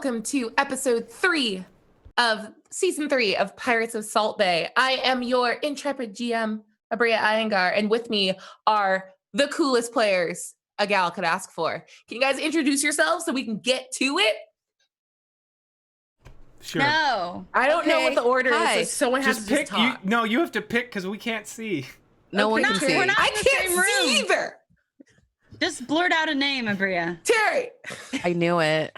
welcome to episode 3 of season 3 of Pirates of Salt Bay. I am your intrepid GM, Abria Iyengar, and with me are the coolest players a gal could ask for. Can you guys introduce yourselves so we can get to it? Sure. No. I don't know what the order is, so someone has to pick. just talk. You have to pick because we can't see. No one can see. We're not I in the can't same see room. either. Just blurt out a name, Abria. Terry. I knew it.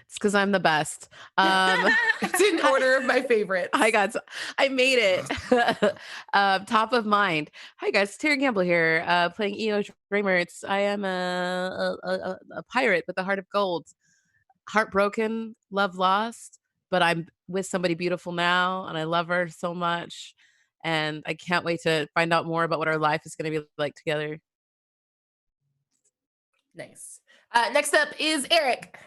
It's because I'm the best. It's in order of my favorites. I made it. Top of mind. Hi guys, Terry Gamble here, playing EO Dreamers. I am a pirate with a heart of gold. Heartbroken, love lost, but I'm with somebody beautiful now, and I love her so much. And I can't wait to find out more about what our life is going to be like together. Nice. Next up is Eric.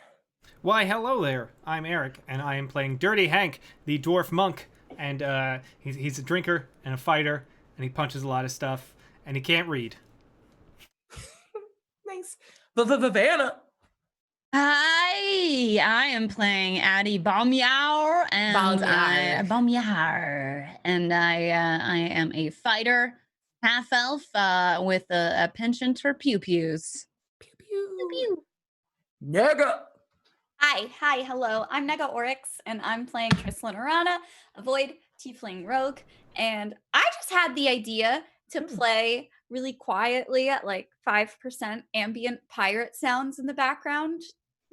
Why, hello there. I'm Eric, and I am playing Dirty Hank, the dwarf monk. And he's a drinker and a fighter, and he punches a lot of stuff, and he can't read. Nice. Vanna. Hi, I am playing Addie Baumyar, and Baumyar, and I am a fighter, half elf, with a penchant for pew pews. Pew pew. Pew pew. Nega. Hi, hello. I'm Nega Oryx, and I'm playing Trislin Arana, a Void Tiefling Rogue. And I just had the idea to play really quietly at like 5% ambient pirate sounds in the background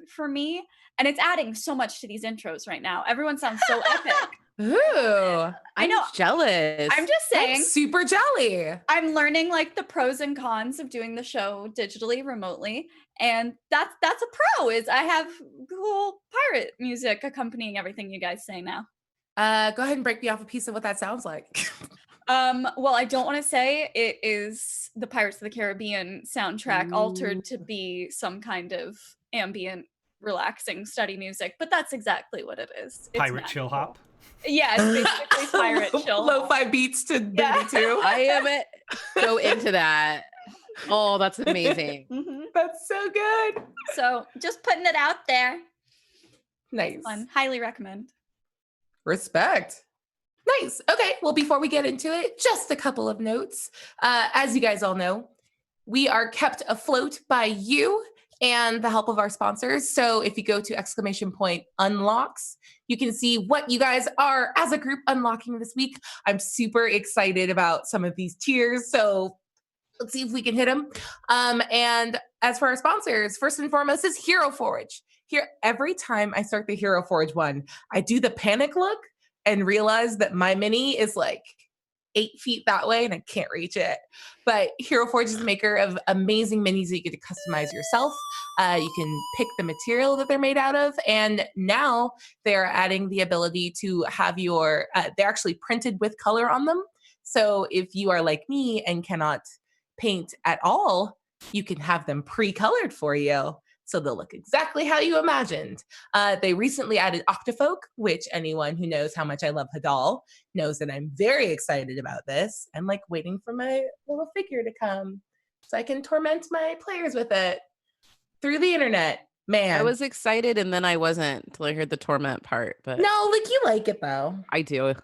for me. And it's adding so much to these intros right now. Everyone sounds so epic. Ooh. I'm jealous. I'm just saying. I'm super jelly. I'm learning like the pros and cons of doing the show digitally, remotely. And that's a pro, is I have cool pirate music accompanying everything you guys say now. Go ahead and break me off a piece of what that sounds like. Well, I don't want to say it is the Pirates of the Caribbean soundtrack altered to be some kind of ambient, relaxing study music, but that's exactly what it is. It's Pirate magical. chill hop. Yeah, it's basically pirate chill hop. Lo-fi beats to Yeah. baby too. I am so into that. Oh, that's amazing. That's so good. So just putting it out there. Nice. Fun. Highly recommend. Respect. Nice. Okay. Well, before we get into it, just a couple of notes. As you guys all know, we are kept afloat by you and the help of our sponsors. So if you go to !unlocks, you can see what you guys are as a group unlocking this week. I'm super excited about some of these tiers. So let's see if we can hit them. And as for our sponsors, first and foremost is Hero Forge. Here, every time I start the Hero Forge one, I do the panic look and realize that my mini is like 8 feet that way and I can't reach it. But Hero Forge is a maker of amazing minis that you get to customize yourself. You can pick the material that they're made out of. And now they're adding the ability to have they're actually printed with color on them. So if you are like me and cannot paint at all, you can have them pre-colored for you. So they'll look exactly how you imagined. They recently added Octofolk, which anyone who knows how much I love Hadal knows that I'm very excited about this. I'm like waiting for my little figure to come so I can torment my players with it through the internet. Man. I was excited and then I wasn't until I heard the torment part. But No, like you like it though. I do.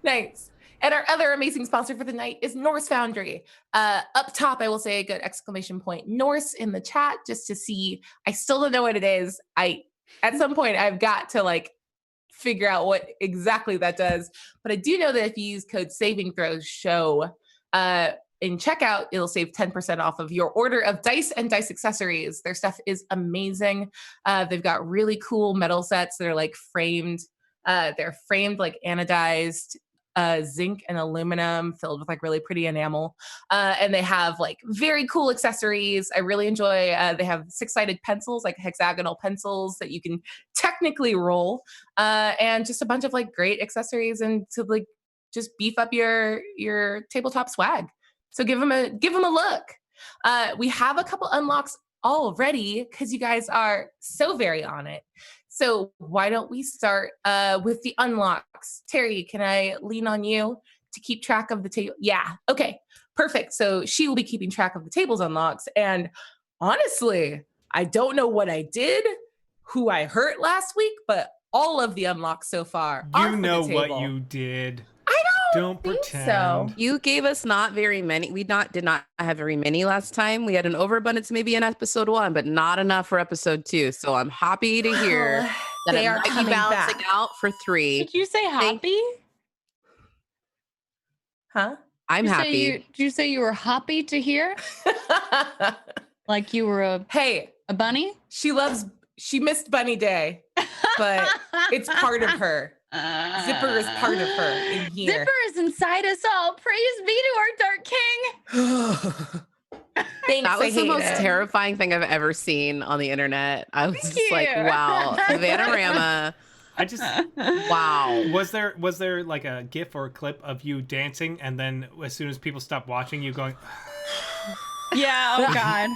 Nice. And our other amazing sponsor for the night is Norse Foundry. Up top, I will say a good exclamation point Norse in the chat just to see. I still don't know what it is. At some point I've got to like figure out what exactly that does. But I do know that if you use code Saving Throws Show in checkout, it'll save 10% off of your order of dice and dice accessories. Their stuff is amazing. They've got really cool metal sets that are like framed. They're framed like anodized zinc and aluminum filled with like really pretty enamel. And they have like very cool accessories. I really enjoy, they have 6-sided pencils, like hexagonal pencils that you can technically roll, and just a bunch of like great accessories and to like just beef up your tabletop swag. So give them a look. We have a couple unlocks already because you guys are so very on it. So why don't we start with the unlocks? Terry, can I lean on you to keep track of the table? Yeah. Okay. Perfect. So she will be keeping track of the table's unlocks. And honestly, I don't know what I did, who I hurt last week, but all of the unlocks so far are You for know the what table. you did. I Don't think pretend. so. You gave us not very many. We did not have very many last time. We had an overabundance maybe in episode 1, but not enough for episode 2. So I'm happy to hear Well, that they it are might be coming balancing back. out for 3. Did you say happy? Huh? I'm happy. Did you say you were happy to hear? Like you were a Hey, bunny? she missed Bunny Day, but it's part of her. Zipper is part of her in here. Zipper is inside us all. Praise be to our Dark King. Thanks, That I was the hate most it. terrifying thing I've ever seen on the internet. I was Thank just like, you. wow, Vanarama. I just Wow. was there like a GIF or a clip of you dancing, and then as soon as people stopped watching, you going, Yeah, oh God.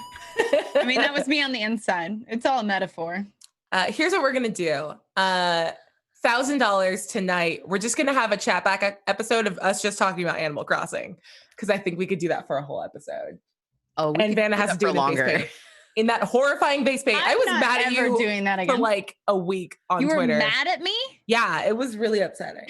I mean, that was me on the inside. It's all a metaphor. Here's what we're gonna do. $1,000 tonight. We're just gonna have a chat back episode of us just talking about Animal Crossing, because I think we could do that for a whole episode. Oh, we And could Vanna has to do for it in longer. base paint. In that horrifying base paint. I I'm was not mad at ever you doing that for again. like a week on You were Twitter. mad at me? Yeah, it was really upsetting.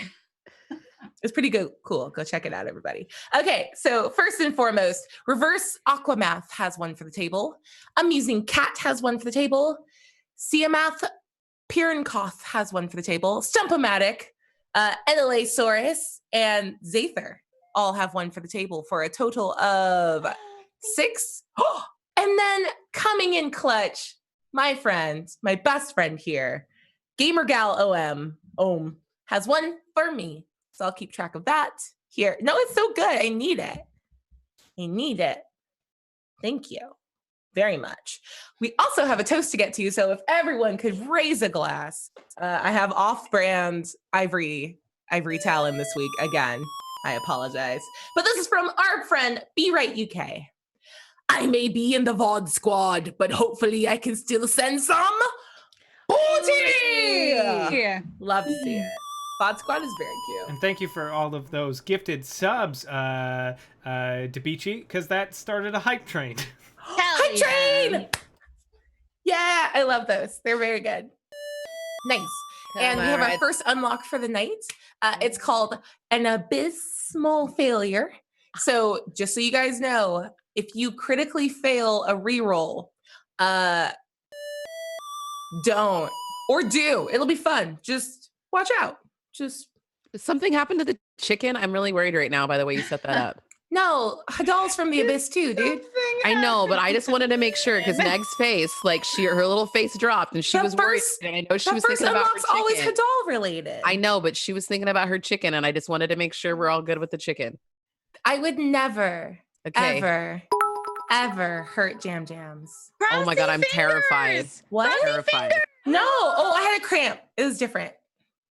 It's pretty good. Cool. Go check it out, everybody. Okay, so first and foremost, Reverse Aquamath has one for the table. Amusing Cat has one for the table. Siamath Pirankoth has one for the table. Stumpomatic, Enelasaurus, and Zather all have one for the table for a total of 6. And then coming in clutch, my friend, my best friend here, GamerGal Ohm has one for me. So I'll keep track of that here. No, it's so good. I need it. I need it. Thank you very much. We also have a toast to get to. So if everyone could raise a glass, I have off-brand ivory talon this week. Again, I apologize. But this is from our friend Be Right UK. I may be in the VOD squad, but hopefully I can still send some booty. Yeah. Love to see it. VOD squad is very cute. and thank you for all of those gifted subs, Debichi, because that started a hype train. Hype train! Yeah, I love those. They're very good. Nice. And we have our first unlock for the night. It's called An Abysmal Failure. So just so you guys know, if you critically fail a reroll, don't. Or do. It'll be fun. Just watch out. Just Did something happened to the chicken? I'm really worried right now by the way you set that up. no. Hadal's from the Abyss too, dude. I know, but I just wanted to make sure because Meg's face, like her little face dropped and she The was worried. first- And I know she That was first thinking about her unlock's always chicken. Hadal related. I know, but she was thinking about her chicken and I just wanted to make sure we're all good with the chicken. I would never, Okay. ever hurt Jams. Oh my God, I'm terrified. What? Terrified. No. Oh, I had a cramp. It was different.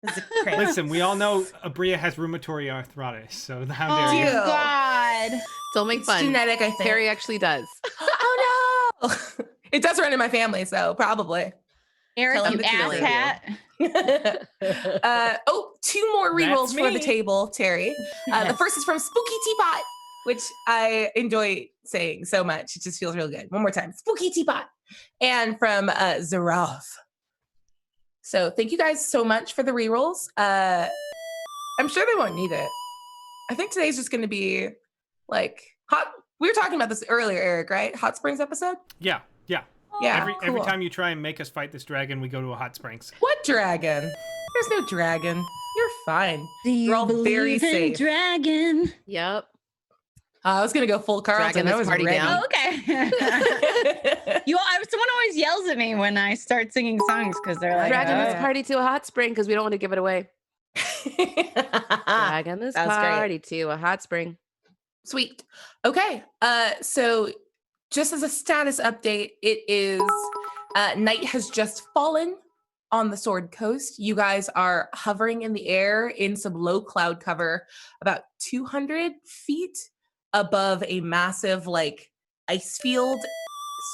It was a cramp. Listen, we all know Abria has rheumatoid arthritis, so how dare you? dear. God. Don't make It's fun. genetic, I think. Terry actually does. Oh no. It does run in my family, so probably. Eric, Tell him you the truth. asshat. Two more rerolls That's for the me. table, Terry. The first is from Spooky Teapot, which I enjoy saying so much. It just feels real good. One more time. Spooky Teapot. And from Zarov. So thank you guys so much for the rerolls. I'm sure they won't need it. I think today's just going to be like hot. We were talking about this earlier, Eric, right? Hot Springs episode? Yeah. Yeah. Every cool. time you try and make us fight this dragon, we go to a hot springs. What dragon? There's no dragon. You're fine. Do you You're all very believe in safe. dragon? Yep. I was gonna go full Carlton. Dragging I this was party ready. down. Oh, okay. Someone always yells at me when I start singing songs because they're like, Dragging this yeah. party to a hot spring because we don't want to give it away. Dragging this That's great. party to a hot spring. Sweet. Okay. So just as a status update, it is night has just fallen on the Sword Coast. You guys are hovering in the air in some low cloud cover, about 200 feet above a massive like ice field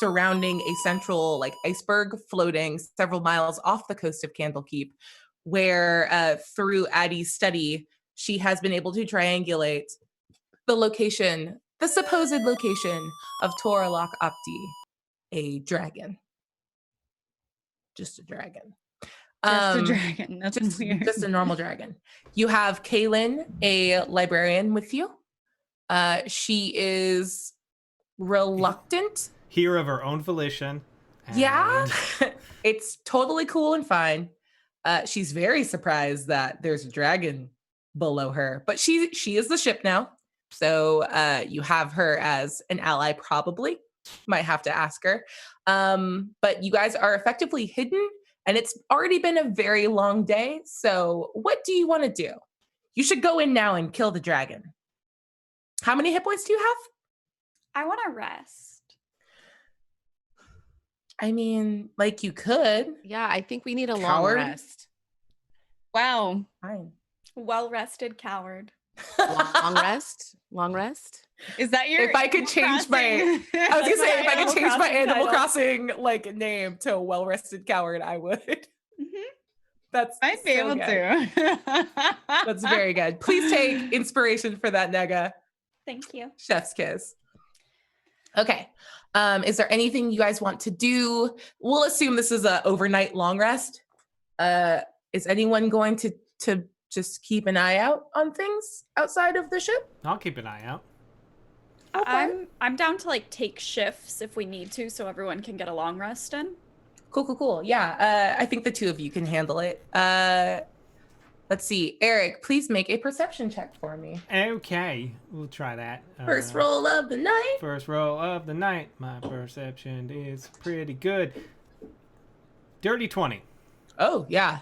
surrounding a central like iceberg floating several miles off the coast of Candlekeep, where through Addie's study, she has been able to triangulate the location, the supposed location of Toralok Opti, a dragon. Just a dragon. Just a dragon. That's weird. Just a normal dragon. You have Kaylin, a librarian, with you. She is reluctant. Here of her own volition. Yeah, and- it's totally cool and fine. She's very surprised that there's a dragon below her, but she is the ship now. So you have her as an ally, probably. Might have to ask her. But you guys are effectively hidden, and it's already been a very long day. So what do you want to do? You should go in now and kill the dragon. How many hit points do you have? I want to rest. I mean, like you could. Yeah, I think we need a long Coward? rest. Wow. Fine. Well rested coward. Long rest? Long rest? Is that your? If I could change my- I was That's gonna say, my if I could Animal change my Crossing Animal title. Crossing like name to well-rested coward, I would. Mhm. That's Might be so able good. to. That's very good. Please take inspiration for that, Nega. Thank you. Chef's kiss. Okay. Is there anything you guys want to do? We'll assume this is a overnight long rest. Is anyone going to just keep an eye out on things outside of the ship? I'll keep an eye out. Okay. I'm down to like take shifts if we need to, so everyone can get a long rest in. Cool. Yeah, I think the two of you can handle it. Let's see. Eric, please make a perception check for me. Okay, we'll try that. First roll of the night. First roll of the night. My perception is pretty good. Dirty 20. Oh, yeah.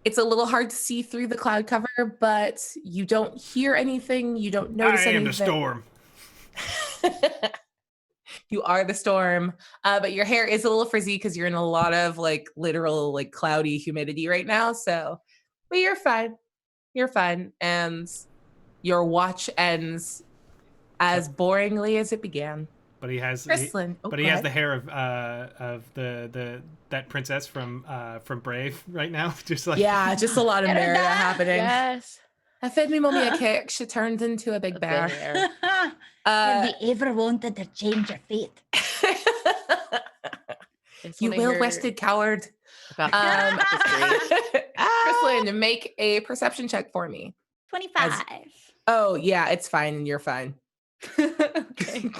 It's a little hard to see through the cloud cover, but you don't hear anything. You don't notice I am anything. the storm. You are the storm. But your hair is a little frizzy because you're in a lot of like literal like cloudy humidity right now. So, but you're fine. You're fine. And your watch ends as boringly as it began. But he has Kristlin. but he has the hair of the that princess from Brave right now. Just like Yeah, just a lot of Merida Merida, happening. Yes. I fed me mommy a cake. She turned into a big bear. Have you ever wanted to change your fate? It's You when I will, heard rested coward. about Um, Ah. Kristlin, make a perception check for me. 25. Oh, yeah, it's fine, and you're fine. Okay.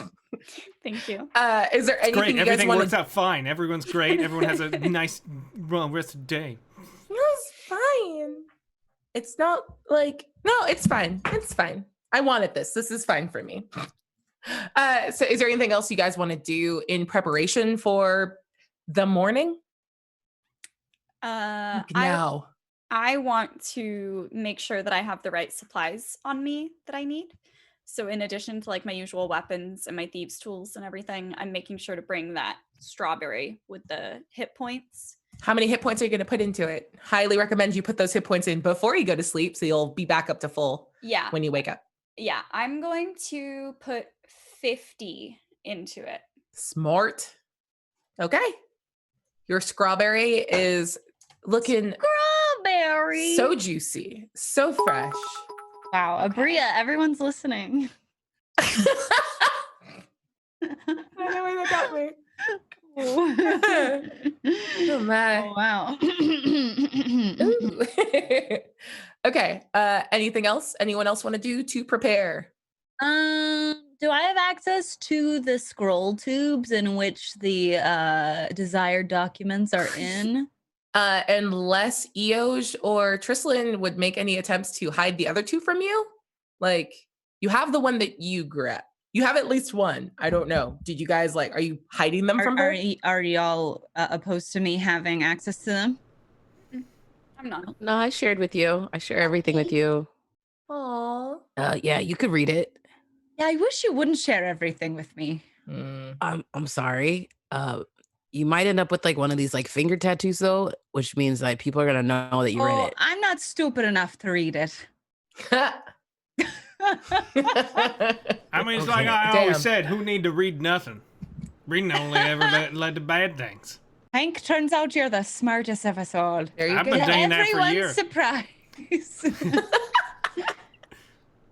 Thank you. Is there it's anything great. you guys Everything want works to? out fine. Everyone's great. Everyone has a nice, well-rested day. No, it's fine. It's not like no, it's fine. It's fine. I wanted this. This is fine for me. So, is there anything else you guys want to do in preparation for the morning? I want to make sure that I have the right supplies on me that I need. So in addition to like my usual weapons and my thieves tools and everything, I'm making sure to bring that strawberry with the hit points. How many hit points are you going to put into it? Highly recommend you put those hit points in before you go to sleep, so you'll be back up to full Yeah. when you wake up. Yeah. I'm going to put 50 into it. Smart. Okay. Your strawberry is looking Strawberry. so juicy, so fresh. Wow, Abria, everyone's listening. I know where that got me. Oh my. Oh, wow. Ooh. Okay. Anything else? Anyone else want to do to prepare? Do I have access to the scroll tubes in which the desired documents are in? Unless Eoj or Trislin would make any attempts to hide the other two from you. Like, you have the one that you grabbed. You have at least one. I don't know. Did you guys are you hiding them from her? Are y'all opposed to me having access to them? I'm not. No, I shared with you. I share everything with you. Aww. Yeah, you could read it. Yeah, I wish you wouldn't share everything with me. I'm sorry. You might end up with like one of these like finger tattoos though, which means like people are gonna know that you read it. I'm not stupid enough to read it. I mean, it's Okay, like I always damn. said, who need to read nothing? Reading only ever led to bad things. Hank, turns out you're the smartest of us all. There you I've go. been To saying that for everyone's years. surprise.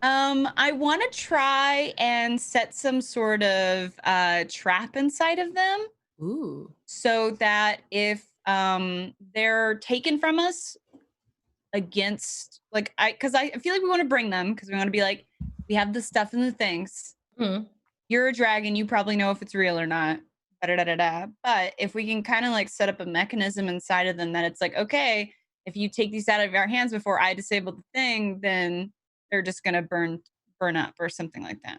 I want to try and set some sort of trap inside of them Ooh. so that if they're taken from us against, like, because I feel like we want to bring them because we want to be like, we have the stuff and the things. Mhm. You're a dragon, you probably know if it's real or not. Da-da-da-da-da. But if we can kind of like set up a mechanism inside of them that it's like, okay, if you take these out of our hands before I disable the thing, then they're just gonna burn up or something like that.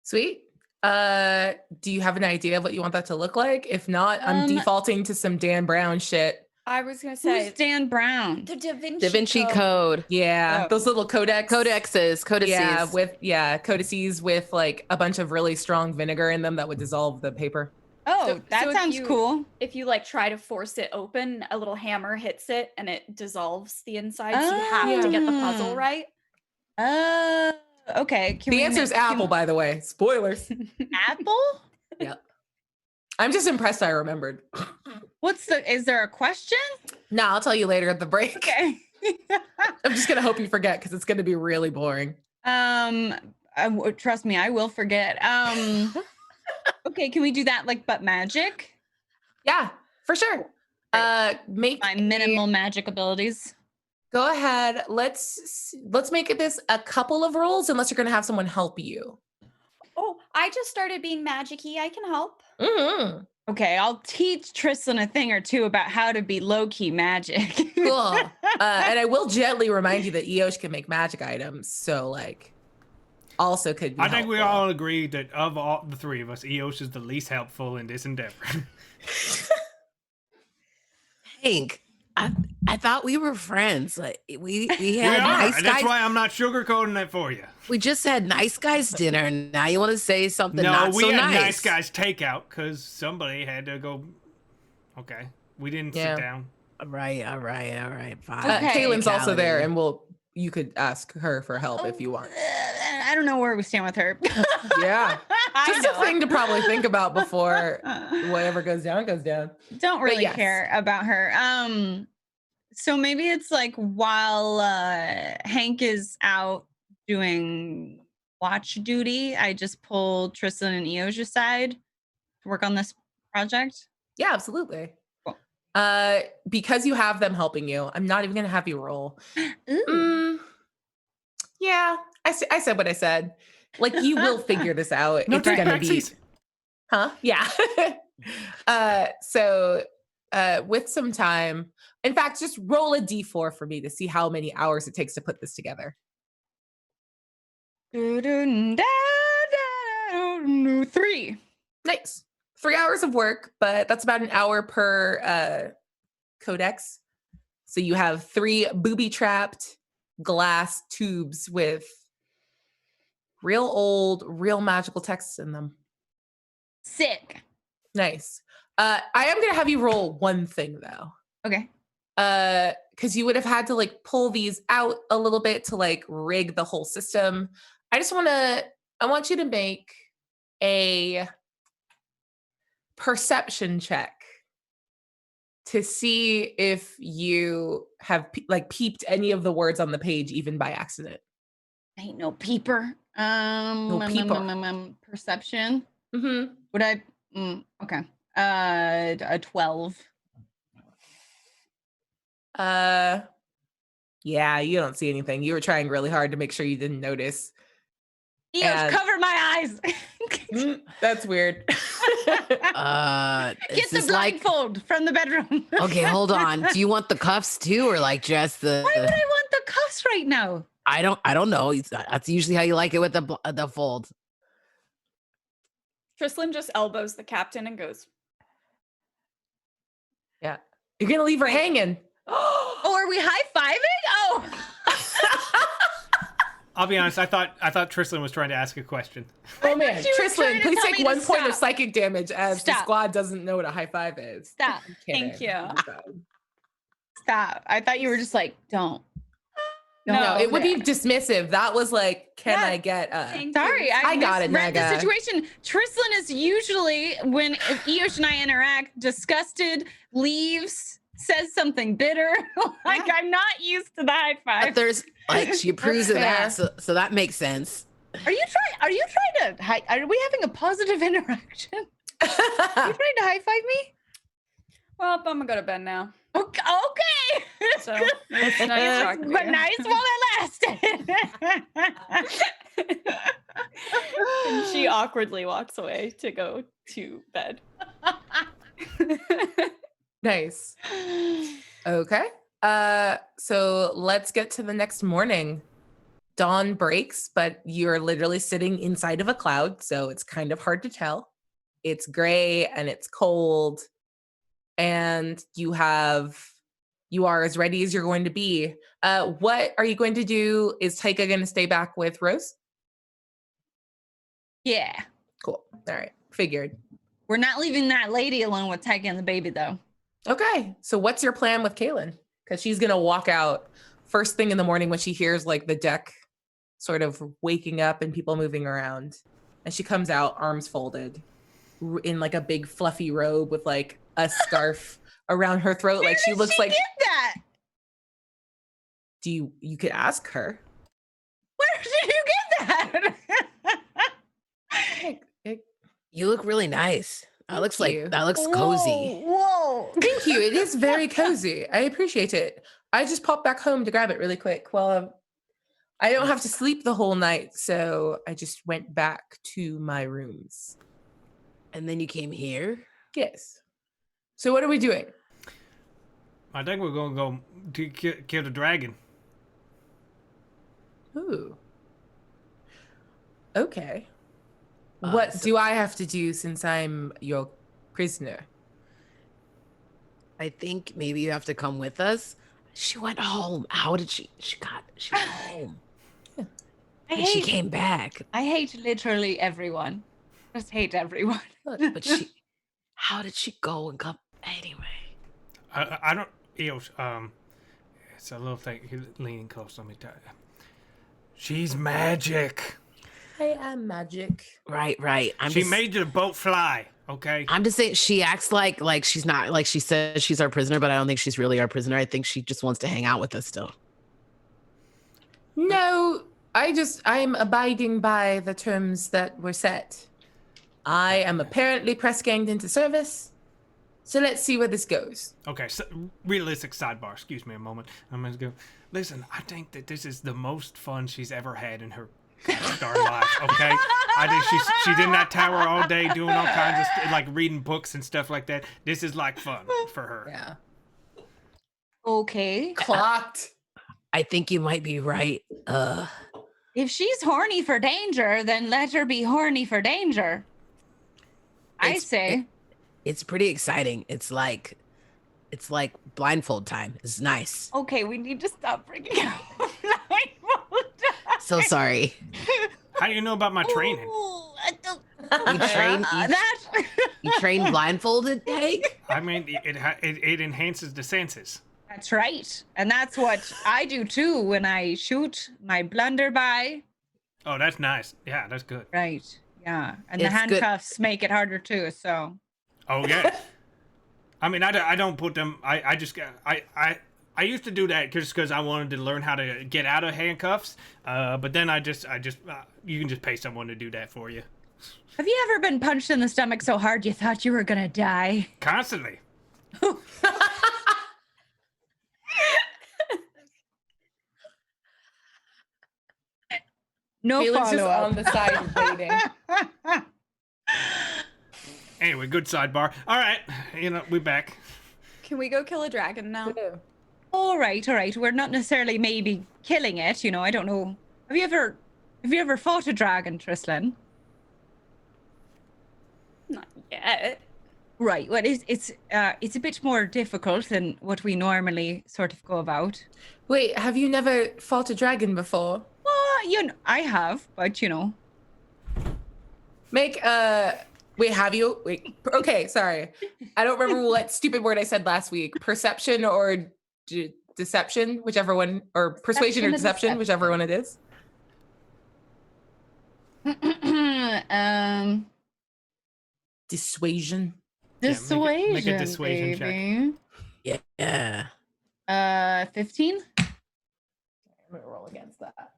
Sweet. Do you have an idea of what you want that to look like? If not, I'm defaulting to some Dan Brown shit. I was gonna Who's say Dan Brown? the Da Vinci, Da Vinci Code. Code. Yeah, Oh. those little codices. Codices. Yeah, codices with like a bunch of really strong vinegar in them that would dissolve the paper. Oh, that if sounds cool. If you like try to force it open, a little hammer hits it and it dissolves the inside. So you have to get the puzzle right. Okay. The answer is apple, by the way. Spoilers. Apple? Yep. I'm just impressed I remembered. Is there a question? No, I'll tell you later at the break. Okay. I'm just gonna hope you forget because it's gonna be really boring. Trust me, I will forget. Okay, can we do that like but magic? Yeah, for sure. Make My minimal magic abilities. Go ahead. Let's make this a couple of rolls unless you're gonna have someone help you. Oh, I just started being magic-y. I can help. Mm-hmm. Okay, I'll teach Tristan a thing or two about how to be low-key magic. Cool. And I will gently remind you that Eosh can make magic items, so like also could be I think we helpful. all agree that of all the three of us, Eosh is the least helpful in this endeavor. Hank, I thought we were friends. Like we We had are, nice and guys. that's why I'm not sugarcoating it for you. We just had nice guys dinner, and now you want to say something No, not we so had nice. nice guys takeout because somebody had to go. Okay, we didn't sit down. All right, fine. Okay. Kaylin's also there, Callie. and you could ask her for help if you want. I don't know where we stand with her. Yeah. I Just a know. thing to probably think about before whatever goes down goes down. Don't really yes. care about her. So maybe it's like while Hank is out doing watch duty, I just pull Tristan and Eosh aside to work on this project. Yeah, absolutely. Cool. Because you have them helping you, I'm not even gonna have you roll. Yeah, I said what I said. Like you will figure this out. No It's gonna be, take-backsies. huh? Yeah. So with some time, in fact, just roll a d4 for me to see how many hours it takes to put this together. 3. Nice. 3 hours of work, but that's about an hour per codex. So you have 3 booby-trapped glass tubes with real old, real magical texts in them. Sick. Nice. I am going to have you roll one thing, though. Okay. Because you would have had to like pull these out a little bit to like rig the whole system. I want you to make a perception check to see if you have peeped any of the words on the page, even by accident. Ain't no peeper. Perception. Mm-hmm. Would I? Okay. A 12. Yeah, you don't see anything. You were trying really hard to make sure you didn't notice. Eosh, cover my eyes. That's weird. Get the blindfold from the bedroom. Okay, hold on. Do you want the cuffs too, or like just the? Why would I want the cuffs right now? I don't know. That's usually how you like it with the fold. Tristan just elbows the captain and goes, Yeah. You're going to leave her hanging. Oh, are we high-fiving? Oh. I'll be honest. I thought Tristan was trying to ask a question. Oh man, you were trying Tristan, to please tell take me to 1 point of stop. psychic damage as the Stop. squad doesn't know what a high five is. Stop. I'm kidding. Thank you. I'm fine. Stop. I thought you were just like, don't. No, it would be dismissive. That was like, can Yeah. I get Thank Sorry, you. I got it, misread the Naga. situation. Tristan is usually, when Eosh and I interact, disgusted, leaves, says something bitter. Like, I'm not used to the high But five. there's like she approves of fair. that, so that makes sense. Are you trying to? Are we having a positive interaction? you trying to high five me? Well, I'm gonna go to bed now. Okay. So it's nice talking to but you. nice while it lasted. And she awkwardly walks away to go to bed. Nice. Okay. So let's get to the next morning. Dawn breaks, but you're literally sitting inside of a cloud, so it's kind of hard to tell. It's gray and it's cold, and you are as ready as you're going to be. What are you going to do? Is Taika going to stay back with Rose? Yeah. Cool. All right. Figured. We're not leaving that lady alone with Taika and the baby, though. Okay. So what's your plan with Kaylin? Because she's going to walk out first thing in the morning when she hears like the deck sort of waking up and people moving around. And she comes out, arms folded, in like a big fluffy robe with like a scarf around her throat. Like she looks like. Get that? Do you could ask her. Where did you get that? You look really nice. That looks you. like that looks cozy. Whoa. Thank you. It is very cozy. I appreciate it. I just popped back home to grab it really quick. Well, I don't have to sleep the whole night, so I just went back to my rooms. And then you came here? Yes. So what are we doing? I think we're gonna go to kill the dragon. Ooh. Okay. What do I have to do since I'm your prisoner? I think maybe you have to come with us. She went home. How did she went home. And she came back. I hate literally everyone. Just hate everyone. But how did she go and come anyway? I don't, it's a little thing. He's leaning close. Let me tell you. She's magic. I am magic. Right. She made the boat fly. Okay. I'm just saying she acts like she's not, like she says she's our prisoner, but I don't think she's really our prisoner. I think she just wants to hang out with us still. No, I'm abiding by the terms that were set. I am apparently press ganged into service. So let's see where this goes. Okay, so realistic sidebar. Excuse me a moment. I'm gonna go. Listen, I think that this is the most fun she's ever had in her star life. Okay, I think she's in that tower all day doing all kinds of like reading books and stuff like that. This is like fun for her. Yeah. Okay. Clocked. I think you might be right. If she's horny for danger, then let her be horny for danger. I say. It's pretty exciting. It's like blindfold time. It's nice. Okay, we need to stop bringing up blindfold. So sorry. How do you know about my training? Ooh, I don't. You train blindfolded, Hank? I mean, it enhances the senses. That's right. And that's what I do too when I shoot my blunderby. Oh, that's nice. Yeah, that's good. Right. Yeah. And the It's good. handcuffs make it harder too, so. Oh yeah. I mean, I don't put them. I used to do that just because I wanted to learn how to get out of handcuffs. But then I just you can just pay someone to do that for you. Have you ever been punched in the stomach so hard you thought you were gonna die? Constantly. No Felix is follow-up. on the side waiting. Anyway, good sidebar. All right, we're back. Can we go kill a dragon now? All right. We're not necessarily maybe killing it, I don't know. Have you ever fought a dragon, Tristan? Not yet. Right. Well, it's a bit more difficult than what we normally sort of go about. Wait, have you never fought a dragon before? Well, I have, but Wait, have you? Wait, okay, sorry. I don't remember what stupid word I said last week. Perception or deception, whichever one, or persuasion or deception, whichever one it is. Dissuasion. Dissuasion. Make a dissuasion baby. check. Yeah. 15. I'm gonna roll against that.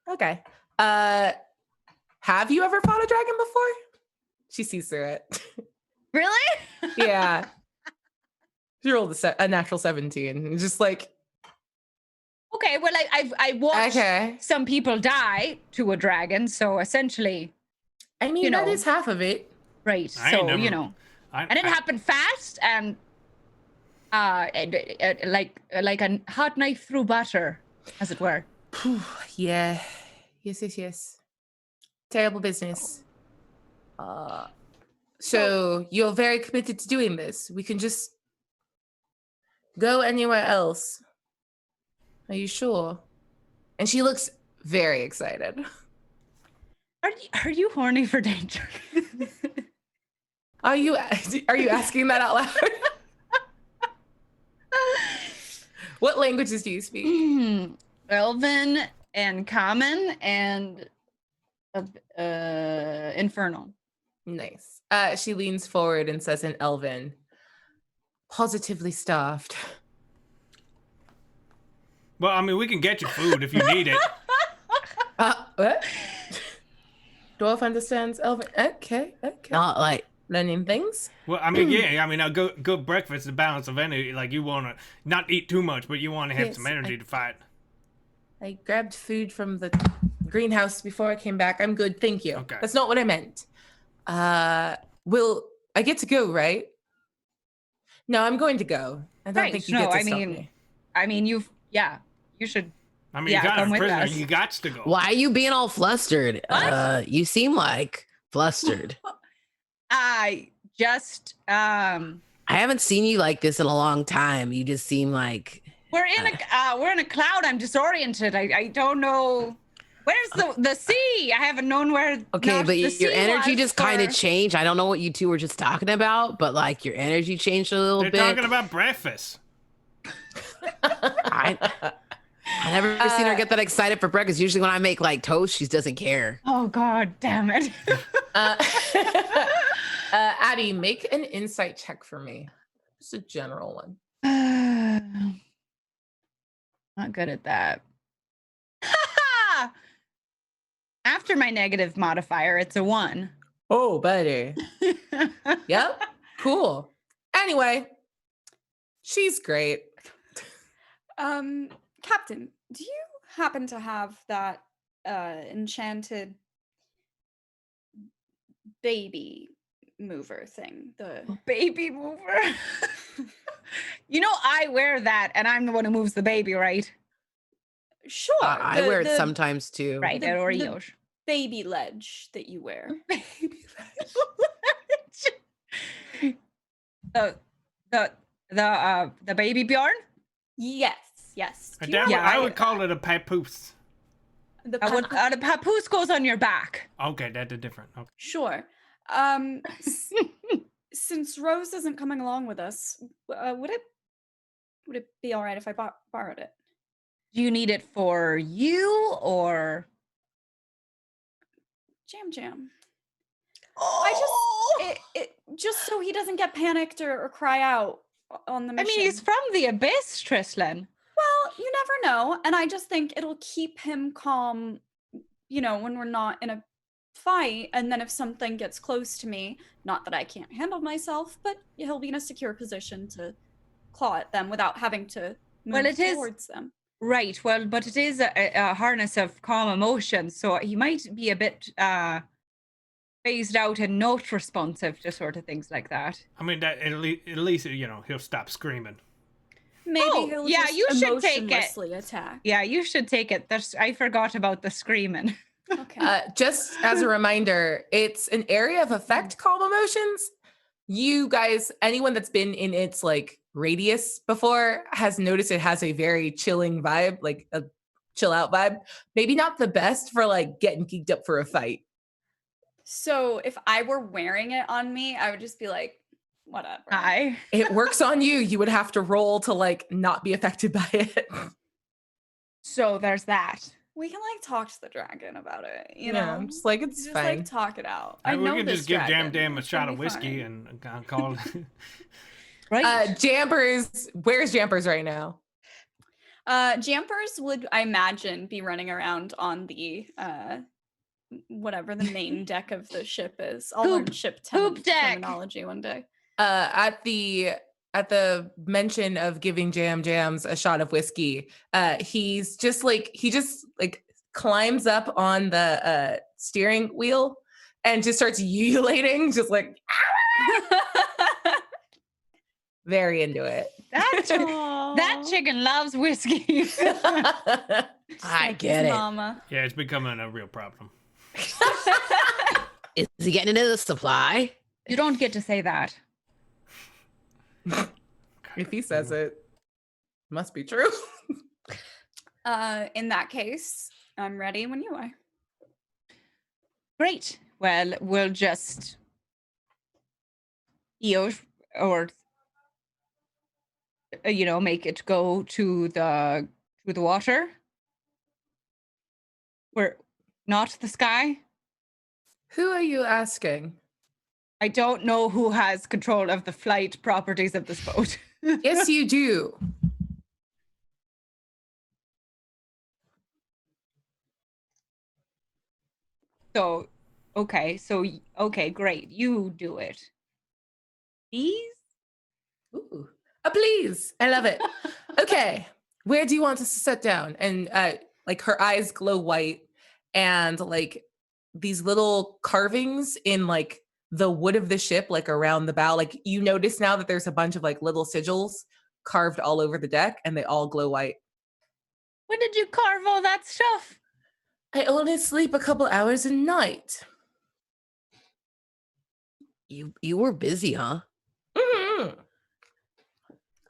Okay. Have you ever fought a dragon before? She sees through it. Really? Yeah. She rolled a natural 17. Just like, Okay, well, I watched okay. some people die to a dragon, so essentially, I mean, you that know. is half of it. right. I ain't So, never- you know. I- And it I- happened fast and like a hot knife through butter, as it were. Yeah. Yes. Terrible business. So you're very committed to doing this. We can just go anywhere else. Are you sure? And she looks very excited. Are you horny for danger? Are you asking that out loud? What languages do you speak? Elven and common and infernal. Nice. She leans forward and says in Elven, positively starved. Well, I mean, we can get you food if you need it. What? Dwarf understands Elven. Okay. Not like Learning things. Well, I mean, yeah. I mean, a good breakfast is the balance of energy. Like, you want to not eat too much, but you want to have Yes, some energy to fight. I grabbed food from the greenhouse before I came back. I'm good, thank you. Okay. That's not what I meant. Will I get to go, right? No, I'm going to go. I don't Right, think you no, get to I stop mean- me. I mean, you should. I mean, Yeah, you got come a with prisoner. us. You got to go. why are you being all flustered? What? You seem like flustered. I just I haven't seen you like this in a long time. You just seem like we're in a cloud. I'm disoriented. I don't know. Where's the sea? I haven't known where. okay, not but the your sea energy was just kind of for- changed. I don't know what you two were just talking about, but like your energy changed a little They're bit. talking about breakfast. I never seen her get that excited for breakfast. Usually when I make like toast, she doesn't care. Oh God, damn it! Addie, make an insight check for me. Just a general one. Not good at that. After my negative modifier, it's a 1. Oh, buddy. Yep. Cool. Anyway, she's great. Captain, do you happen to have that enchanted baby mover thing? The Baby mover. You know, I wear that, and I'm the one who moves the baby, right? sure. I the- wear it the sometimes too. Right, the- or the- Yosh. baby ledge that you wear. The baby Bjorn. Yes. Do you Damn, know I why- would call it a papoose. the The papoose goes on your back. Okay, that's different. Okay. Sure. Since Rose isn't coming along with us, would it be all right if I borrowed it? Do you need it for you or? Jam. Oh, It just so he doesn't get panicked or cry out on the I mission. mean, he's from the abyss, Trislin. Well, you never know, and I just think it'll keep him calm, when we're not in a fight, and then if something gets close to me, not that I can't handle myself, but he'll be in a secure position to claw at them without having to move Well, it is- towards them. Right. Well, but it is a harness of calm emotions, so he might be a bit phased out and not responsive to sort of things like that. I mean, that at least he'll stop screaming. Maybe Oh, he'll yeah, just you should take it. emotionlessly attack. Yeah, you should take it. I forgot about the screaming. Okay. Just as a reminder, it's an area of effect calm emotions. You guys, anyone that's been in its like radius before has noticed it has a very chilling vibe, like a chill out vibe. Maybe not the best for like getting geeked up for a fight. So if I were wearing it on me, I would just be like, whatever. It works on you. You would have to roll to like not be affected by it. So there's that. We can like talk to the dragon about it, you Yeah, know? I'm just like, it's just fine. like talk it out. I I mean, know we can this just give dragon. Damn a It's shot gonna of be whiskey fine. and call it. Right. Jampers, where's Jampers right now? Jampers would, I imagine, be running around on the whatever the main deck of the ship is. I'll learn ship Poop deck. terminology one day. At the mention of giving Jams a shot of whiskey, he just climbs up on the steering wheel and just starts ululating, just like very into it. That chicken loves whiskey. I get it. Mama. Yeah, it's becoming a real problem. Is he getting into the supply? You don't get to say that. If he says it, must be true. In that case, I'm ready when you are. Great. Well, we'll just make it go to the water. We're not the sky. Who are you asking? I don't know who has control of the flight properties of this boat. Yes, you do. Okay, great. You do it. Please? Ooh. Please. I love it. Okay. Where do you want us to sit down? And like her eyes glow white and like these little carvings in like the wood of the ship, like around the bow. Like you notice now that there's a bunch of like little sigils carved all over the deck and they all glow white. When did you carve all that stuff? I only sleep a couple hours a night. You were busy, huh? Mm-hmm.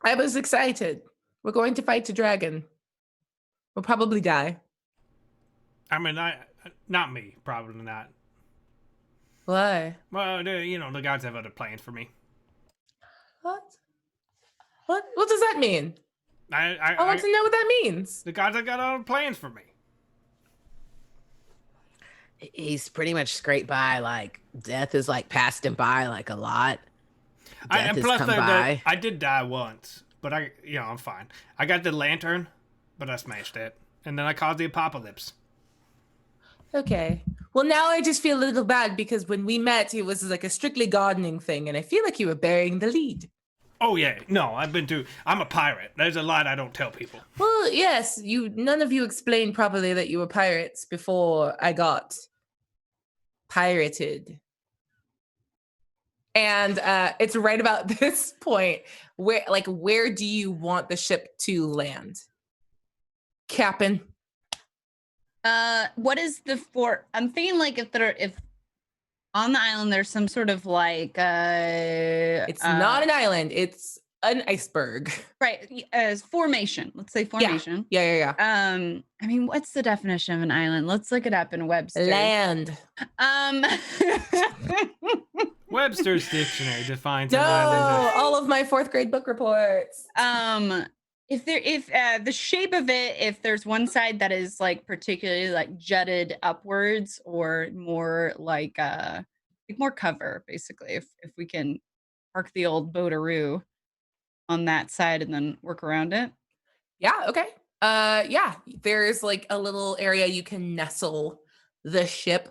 I was excited. We're going to fight a dragon. We'll probably die. I mean, not me, probably not. Why? Well, the gods have other plans for me. What? What does that mean? I want to know what that means. The gods have got other plans for me. He's pretty much scraped by. Like death is like passed him by like a lot. Death has come by. I did die once, but I'm fine. I got the lantern, but I smashed it, and then I caused the apocalypse. Okay. Well, now I just feel a little bad because when we met, it was like a strictly gardening thing, and I feel like you were burying the lead. Oh yeah, no, I'm a pirate. There's a lot I don't tell people. Well, yes, none of you explained properly that you were pirates before I got pirated. And it's right about this point where do you want the ship to land? Captain. What is the fort? I'm thinking like if on the island there's some sort of like it's not an island, it's an iceberg. Right. Formation. Let's say formation. Yeah. I mean, what's the definition of an island? Let's look it up in Webster. Land. Webster's dictionary defines an island. All of my 4th grade book reports. If the shape of it, if there's one side that is like particularly like jutted upwards or more like more cover, basically, if we can park the old boataroo on that side and then work around it. Yeah, okay. Yeah, there's like a little area you can nestle the ship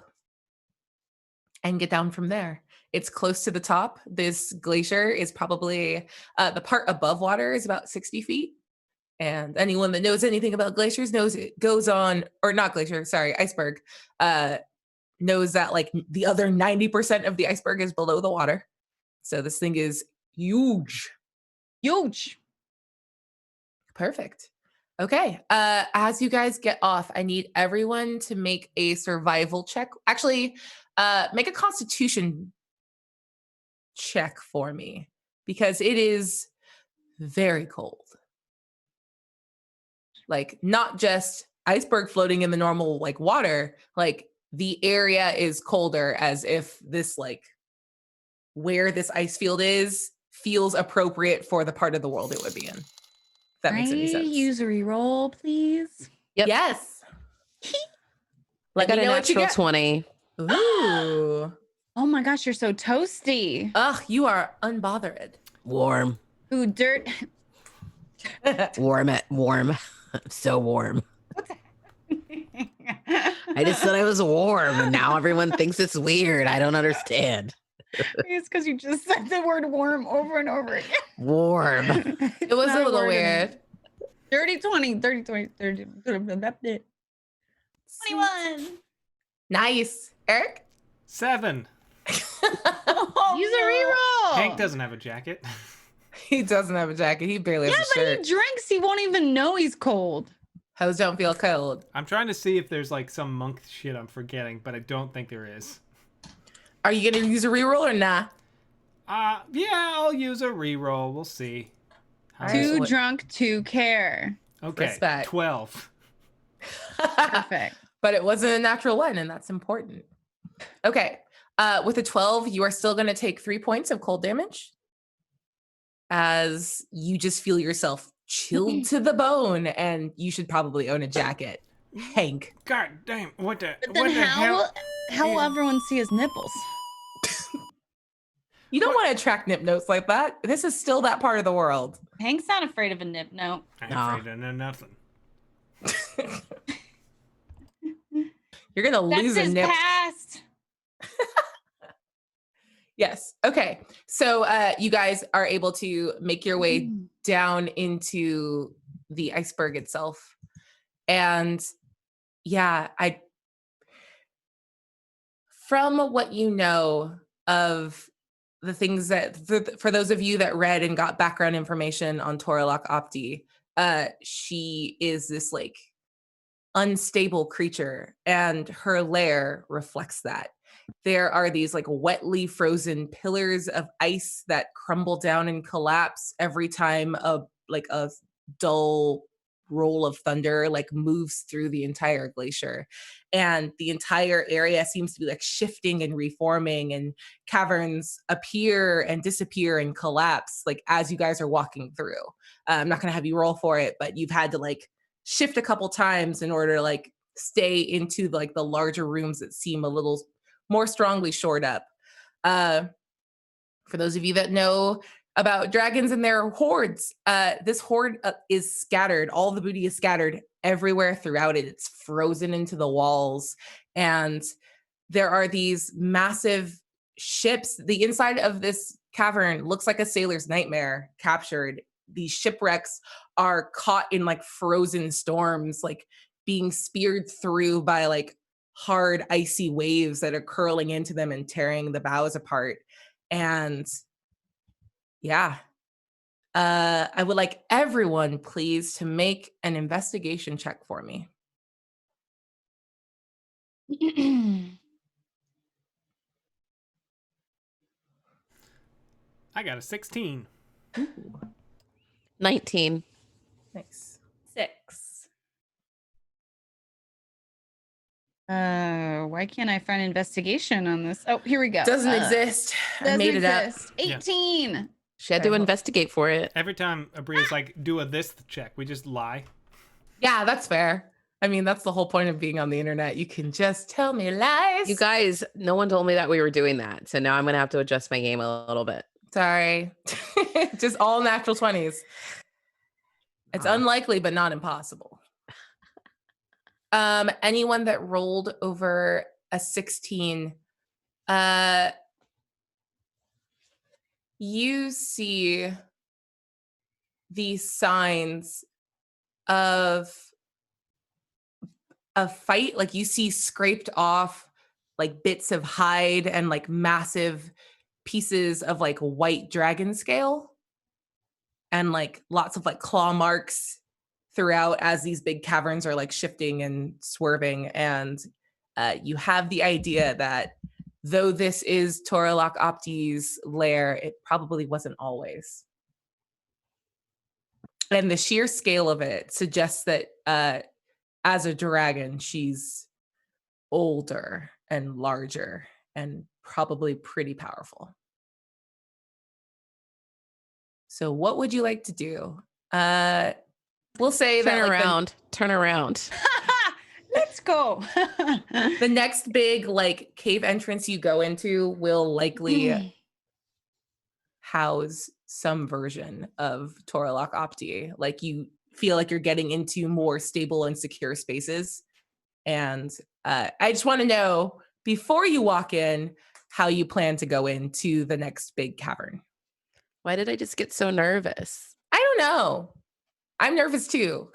and get down from there. It's close to the top. This glacier is probably the part above water is about 60 feet. And anyone that knows anything about glaciers knows it goes on, or not glacier, sorry, iceberg, knows that like the other 90% of the iceberg is below the water. So this thing is huge. Huge. Perfect. Okay. As you guys get off, I need everyone to make a survival check. Actually, make a constitution check for me because it is very cold. Like not just iceberg floating in the normal like water, like the area is colder as if this like where this ice field is feels appropriate for the part of the world it would be in. If that makes any sense. Use a reroll, please. Yep. Yes. I got a natural 20. Ooh. Oh my gosh, you're so toasty. Ugh, you are unbothered. Warm. Ooh, dirt. Warm. So warm. I I just said I was warm, and now everyone thinks it's weird. I don't understand. It's because you just said the word worm over and over again. Warm. It was a little weird. 30, 20, 30, 20, 30. 21. Nice. Eric? 7. Use Oh, a reroll. Hank doesn't have a jacket. He doesn't have a jacket. He barely Yeah, has a but shirt. he drinks. He won't even know he's cold. Hoes don't feel cold. I'm trying to see if there's like some monk shit I'm forgetting, but I don't think there is. Are you going to use a reroll or nah? Yeah, I'll use a reroll. We'll see. All right. Too What- drunk to care. Okay, Respect. 12. Perfect. But it wasn't a natural one, and that's important. Okay. With a 12, you are still going to take 3 points of cold damage as you just feel yourself chilled to the bone, and you should probably own a jacket. Hank. God damn, what the, But what then the hell? how will everyone see his nipples? You don't want to attract nip notes like that. This is still that part of the world. Hank's not afraid of a nip note. I ain't Nah. afraid of nothing. You're going to That's lose a his nip. past. Yes. Okay. So you guys are able to make your way down into the iceberg itself. And yeah, from what you know of the things that, for those of you that read and got background information on Toralok Opti, she is this like unstable creature, and her lair reflects that. There are these like wetly frozen pillars of ice that crumble down and collapse every time a dull roll of thunder like moves through the entire glacier, and the entire area seems to be like shifting and reforming, and caverns appear and disappear and collapse like as you guys are walking through. I'm not going to have you roll for it, but you've had to like shift a couple times in order to like stay into like the larger rooms that seem a little more strongly shored up. For those of you that know about dragons and their hordes, this horde is scattered. All the booty is scattered everywhere throughout it. It's frozen into the walls. And there are these massive ships. The inside of this cavern looks like a sailor's nightmare captured. These shipwrecks are caught in like frozen storms, like being speared through by like hard icy waves that are curling into them and tearing the bows apart. And yeah, I would like everyone please to make an investigation check for me. I got a 16. 19. Nice. 6. Why can't I find investigation on this? Oh, here we go. Doesn't exist. I made it up. 18. She had to Okay. investigate for it. Every time Abria's like, do a this check, we just lie. Yeah, that's fair. I mean, that's the whole point of being on the internet. You can just tell me lies. You guys, no one told me that we were doing that. So now I'm going to have to adjust my game a little bit. Sorry. Just all natural 20s. It's Wow. unlikely, but not impossible. Anyone that rolled over a 16, you see these signs of a fight. Like you see scraped off like bits of hide and like massive pieces of like white dragon scale, and like lots of like claw marks throughout as these big caverns are like shifting and swerving. And you have the idea that though this is Toralok Opti's lair, it probably wasn't always. And the sheer scale of it suggests that as a dragon, she's older and larger and probably pretty powerful. So what would you like to do? We'll say that Turn like, around. Turn around. Let's go. the next big like cave entrance you go into will likely house some version of Toralok Opti. Like you feel like you're getting into more stable and secure spaces. And I just want to know before you walk in how you plan to go into the next big cavern. Why did I just get so nervous? I don't know. I'm nervous too.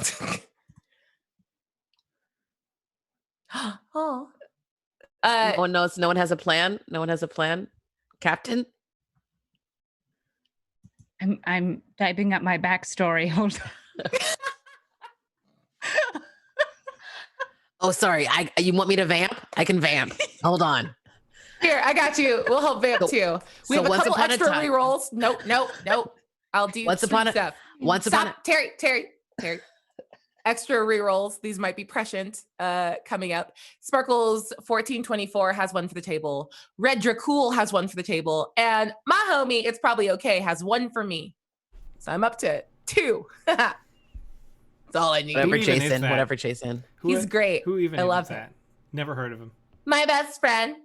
Oh. No one knows. No one has a plan. No one has a plan. Captain? I'm typing up my backstory. Hold on. Oh, sorry. You want me to vamp? I can vamp. Hold on. Here, I got you. We'll help vamp too. We have a once couple upon a extra time- rerolls. Nope. I'll do Once sweet upon a- stuff. Once upon Stop, Terry. Extra rerolls. These might be prescient coming up. Sparkles 1424 has one for the table. Red Dracul has one for the table. And my homie, it's probably okay, has one for me. So I'm up to 2. That's all I need. Whatever, even is Jason. that? Whatever, Jason. He's great. Who even I is love him. that? Never heard of him. My best friend.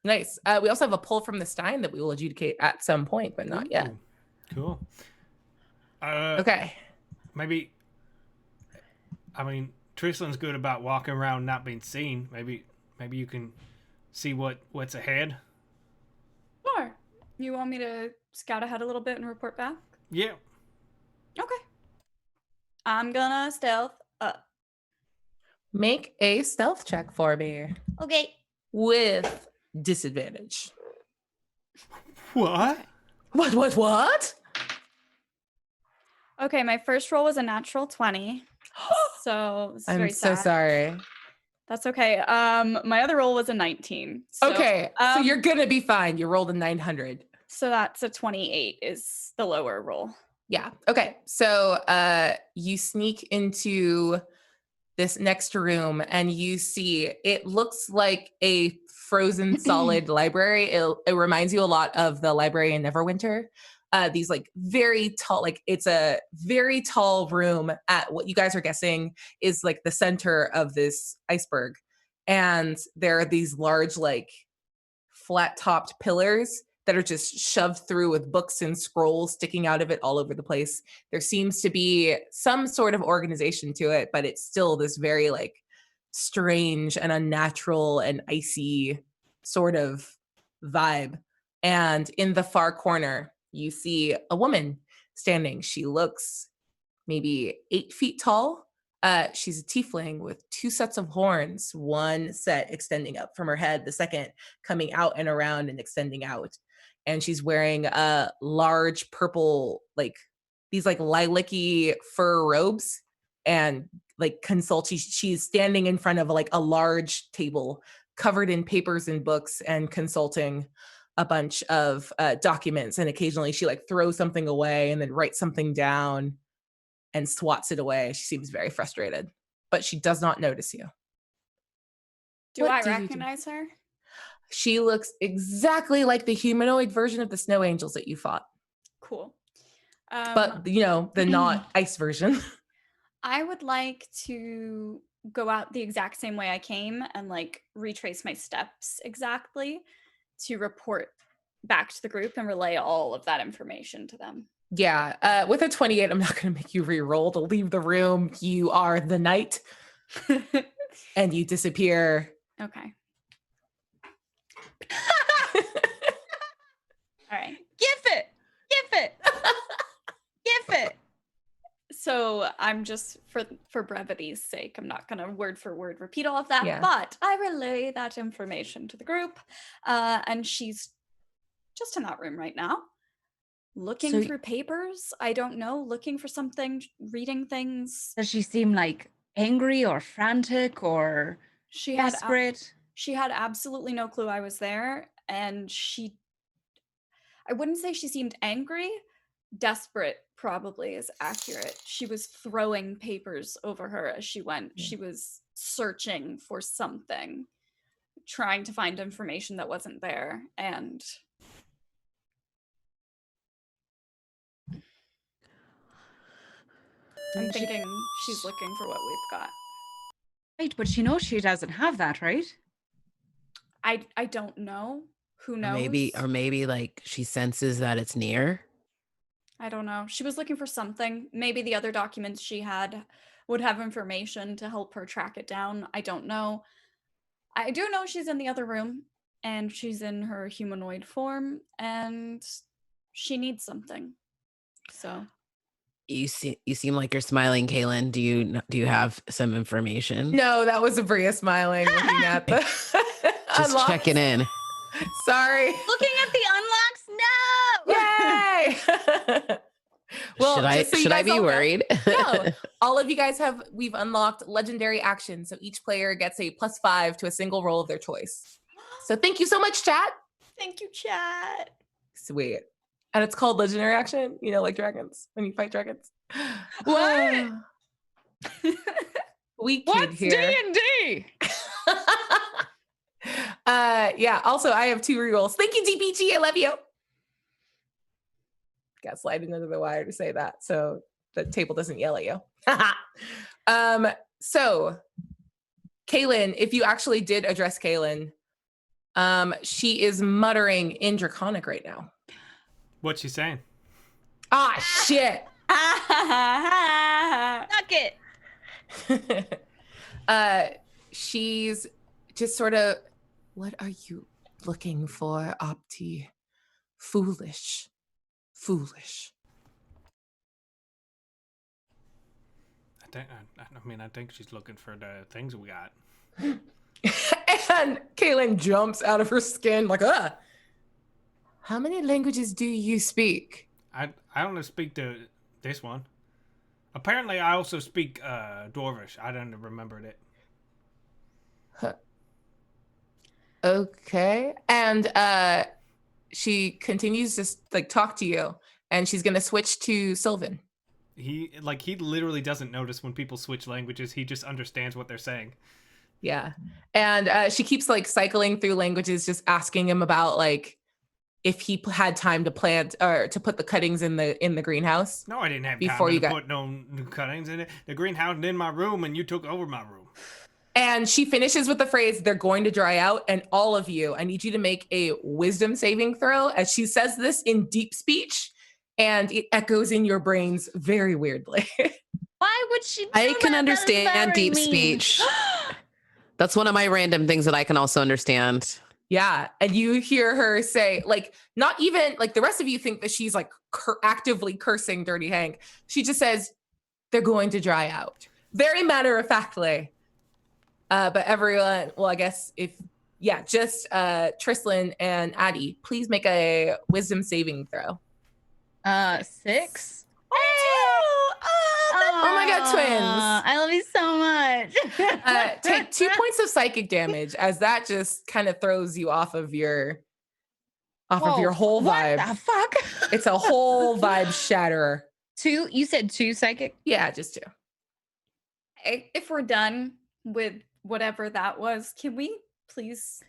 Nice. We also have a pull from the Stein that we will adjudicate at some point, but not yet. Ooh, cool. Okay. Maybe. I mean, Tristlin's good about walking around not being seen. Maybe you can see what's ahead. Sure. You want me to scout ahead a little bit and report back? Yeah. Okay. I'm gonna stealth up. Make a stealth check for me Okay. with disadvantage. What? What? Okay, my first roll was a natural 20. So this is I'm very so sad. sorry. That's okay. My other roll was a 19. So, Okay, so um, you're gonna be fine. You rolled a 900. So that's a 28 is the lower roll. Yeah. Okay. So you sneak into this next room and you see it looks like a frozen solid library. It reminds you a lot of the library in Neverwinter. These like very tall, like it's a very tall room at what you guys are guessing is like the center of this iceberg. And there are these large, like flat topped pillars that are just shoved through with books and scrolls sticking out of it all over the place. There seems to be some sort of organization to it, but it's still this very like strange and unnatural and icy sort of vibe. And in the far corner, you see a woman standing. She looks maybe 8 feet tall. She's a tiefling with 2 sets of horns, one set extending up from her head, the second coming out and around and extending out. And she's wearing a large purple, like these like lilac-y fur robes and like she's standing in front of like a large table covered in papers and books and consulting a bunch of documents. And occasionally she like throws something away and then writes something down and swats it away. She seems very frustrated, but she does not notice you. Do What I do you do? recognize her? She looks exactly like the humanoid version of the snow angels that you fought, Cool. but you know, the not ice version. I would like to go out the exact same way I came and like retrace my steps exactly to report back to the group and relay all of that information to them. Yeah, with a 28, I'm not going to make you re-roll to leave the room. You are the knight, and you disappear. Okay. All right. Give it. So I'm just for brevity's sake, I'm not gonna word for word repeat all of that, Yeah. but I relay that information to the group, and she's just in that room right now, looking So- through papers. I don't know, looking for something, reading things. Does she seem like angry or frantic or She had desperate? she had absolutely no clue I was there, and I wouldn't say she seemed angry. Desperate probably is accurate. She was throwing papers over her as she went. Yeah. She was searching for something, trying to find information that wasn't there. And I'm thinking she's looking for what we've got. Right, but she knows she doesn't have that, right? I don't know. Who knows? Or maybe like she senses that it's near. I don't know. She was looking for something. Maybe the other documents she had would have information to help her track it down. I don't know. I do know she's in the other room, and she's in her humanoid form, and she needs something. So You seem like you're smiling, Kaylin. Do you have some information? No, that was Abria smiling, looking at the Just unlocks. checking in. Sorry. Looking at the unlocks. No. Yay! Well, just so you should I guys be all know- worried? No, all of you guys we've unlocked legendary actions. So each player gets a +5 to a single roll of their choice. So thank you so much, chat. thank you, chat. Sweet. And it's called legendary action, like dragons, when you fight dragons. What? We kid What's here. D&D? Yeah, also I have 2 rerolls. Thank you, DPG. I love you. Got sliding under the wire to say that so the table doesn't yell at you. So Kaylin, if you actually did address Kaylin, she is muttering in Draconic right now. What's she saying? Ah, shit. Suck it. She's just sort of, what are you looking for, Opti? Foolish. I think she's looking for the things we got. And Kaylin jumps out of her skin like, how many languages do you speak? I only speak this one. Apparently, I also speak Dwarvish. I don't remember it. Huh. Okay. And she continues to talk to you, and she's gonna switch to Sylvan. He literally doesn't notice when people switch languages. He just understands what they're saying. Yeah. And she keeps cycling through languages, just asking him about if he had time to plant or to put the cuttings in the greenhouse. No, I didn't have before time you to got put no new cuttings in it. The greenhouse is in my room, and you took over my room. And she finishes with the phrase, "They're going to dry out." And all of you, I need you to make a wisdom saving throw as she says this in deep speech, and it echoes in your brains very weirdly. Why would she do I can that? That is understand very deep mean. speech. That's one of my random things that I can also understand. Yeah. And you hear her say, not even the rest of you think that she's actively cursing Dirty Hank. She just says, "They're going to dry out." Very matter of factly. But everyone, well, I guess just Trislin and Addie, please make a wisdom saving throw. 6. Oh my God, twins. I love you so much. Take 2 points of psychic damage as that just kind of throws you off of your whole vibe. What the fuck? It's a whole vibe shatterer. 2? You said 2 psychic? Yeah, just 2. Hey, if we're done with whatever that was, can we please?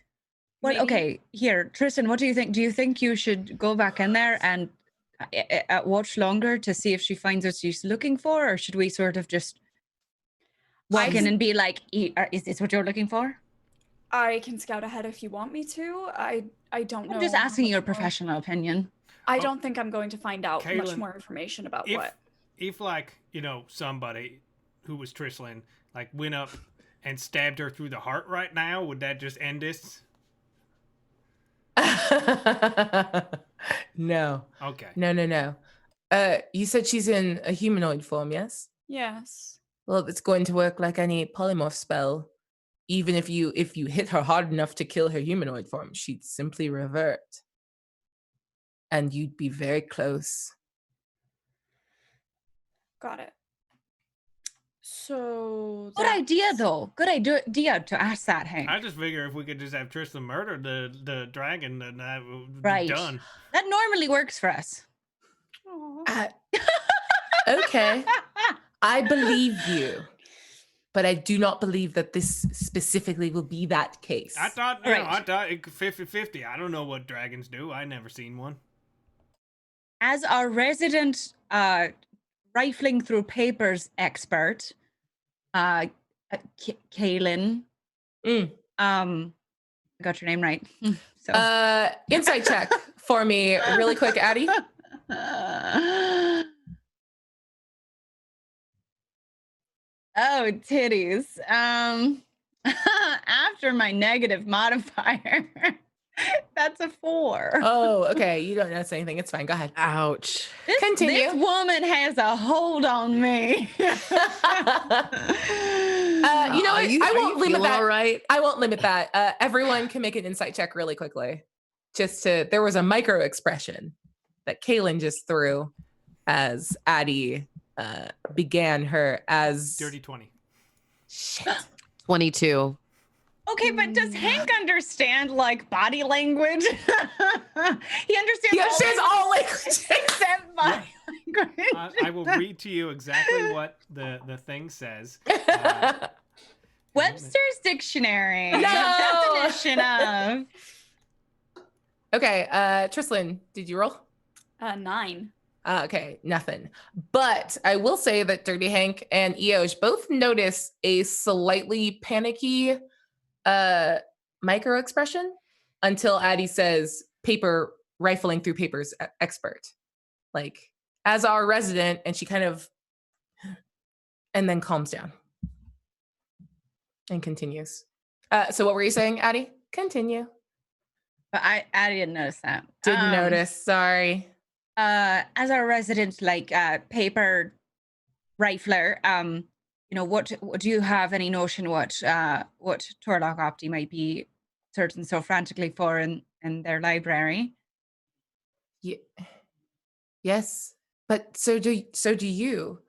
What? Okay, here, Tristan. What do you think? Do you think you should go back in there and watch longer to see if she finds what she's looking for, or should we sort of just walk in and be like, "Is this what you're looking for?" I can scout ahead if you want me to. I don't know. I'm just asking much your more. professional opinion. I don't think I'm going to find out much Kaylin, more information about if somebody who was Trislin went up and stabbed her through the heart right now, would that just end this? No. Okay. No. You said she's in a humanoid form, yes? Yes. Well, it's going to work like any polymorph spell. Even if you hit her hard enough to kill her humanoid form, she'd simply revert. And you'd be very close. Got it. So Good idea, though. Good idea to ask that, Hank. I just figure if we could just have Tristan murder the dragon, then that would Right. be done. That normally works for us. Okay. I believe you. But I do not believe that this specifically will be that case. I thought, Right. I thought it 50-50. I don't know what dragons do. I never seen one. As our resident rifling through papers expert, Kaylin, I got your name right. So Insight check for me really quick, Addie. Oh, titties. After my negative modifier, that's a 4. Oh, okay. You don't notice anything. It's fine. Go ahead. Ouch. Continue. This woman has a hold on me. You know what? I won't limit that. All right. I won't limit that. Everyone can make an insight check really quickly. There was a micro expression that Kaylin just threw as Addie began her as Dirty 20. Shit. 22. Okay, but does Hank understand like body language? He understands. He understands all languages. Except body language. I will read to you exactly what the thing says. Webster's dictionary. No! Definition of. Okay, Trislin, did you roll? 9. Okay, nothing. But I will say that Dirty Hank and Eosh both notice a slightly panicky micro expression until Addie says paper rifling through papers expert. Like, as our resident, and she kind of and then calms down and continues. So what were you saying, Addie? Continue. But I didn't notice that. Didn't notice. Sorry. As our resident, like paper rifler, what do you have any notion what Torlock Opti might be searching so frantically for in their library? Yes, but so do you.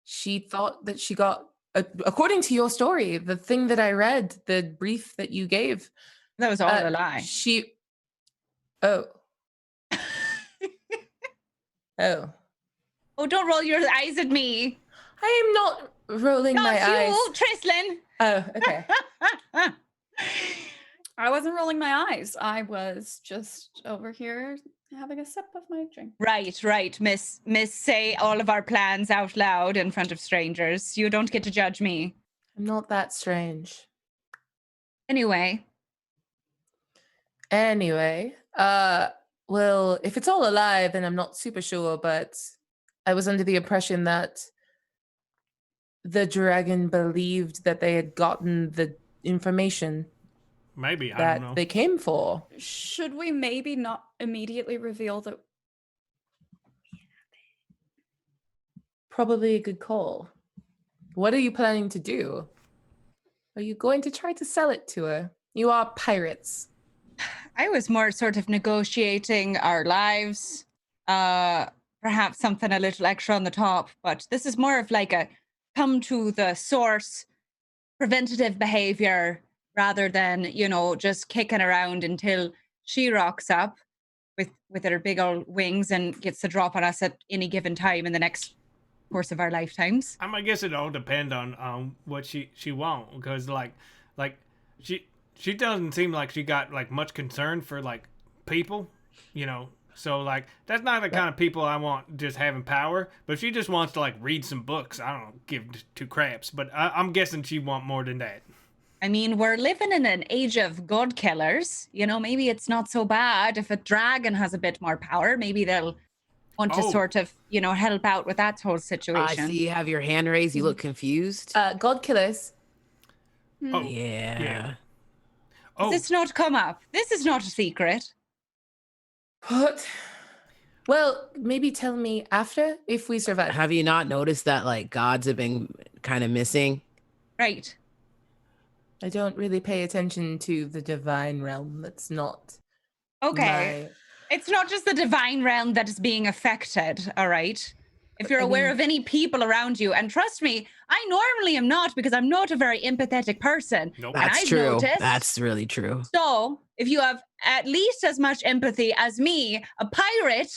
She thought that she got, according to your story, the thing that I read, the brief that you gave. That was all a lie. Oh. Oh. Oh, don't roll your eyes at me. I am not rolling my eyes. Not you, Trislin. Oh, okay. I wasn't rolling my eyes. I was just over here having a sip of my drink. Right. Miss, say all of our plans out loud in front of strangers. You don't get to judge me. I'm not that strange. Anyway, well, if it's all a lie, then I'm not super sure, but I was under the impression that the dragon believed that they had gotten the information Maybe, I that don't know. they came for. Should we maybe not immediately reveal that? Probably a good call. What are you planning to do? Are you going to try to sell it to her? You are pirates. I was more sort of negotiating our lives, perhaps something a little extra on the top, but this is more of like a come to the source preventative behavior rather than, just kicking around until she rocks up with her big old wings and gets the drop on us at any given time in the next course of our lifetimes. I guess it all depends on what she want, because like she doesn't seem like she got like much concern for like people, so like that's not the kind of people I want just having power. But if she just wants to like read some books, I don't give two craps. But I'm guessing she want more than that. I mean, we're living in an age of god killers. Maybe it's not so bad if a dragon has a bit more power. Maybe they'll want to sort of, help out with that whole situation. I see you have your hand raised. You look confused. God killers. Oh, yeah. Oh, Does this not come up? This is not a secret. What? Well, maybe tell me after if we survive. Have you not noticed that like gods have been kind of missing? Right. I don't really pay attention to the divine realm. That's not okay. It's not just the divine realm that is being affected, all right? If you're aware of any people around you, and trust me, I normally am not because I'm not a very empathetic person. Nope. That's true. That's really true. So if you have at least as much empathy as me, a pirate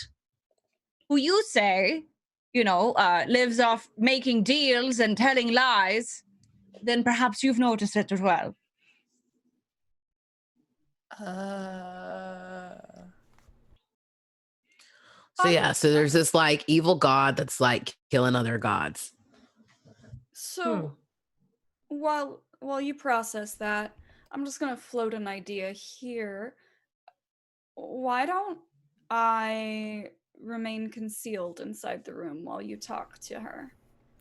who you say, lives off making deals and telling lies, then perhaps you've noticed it as well. So there's this like evil god that's like killing other gods. So while you process that, I'm just gonna float an idea here. Why don't I remain concealed inside the room while you talk to her?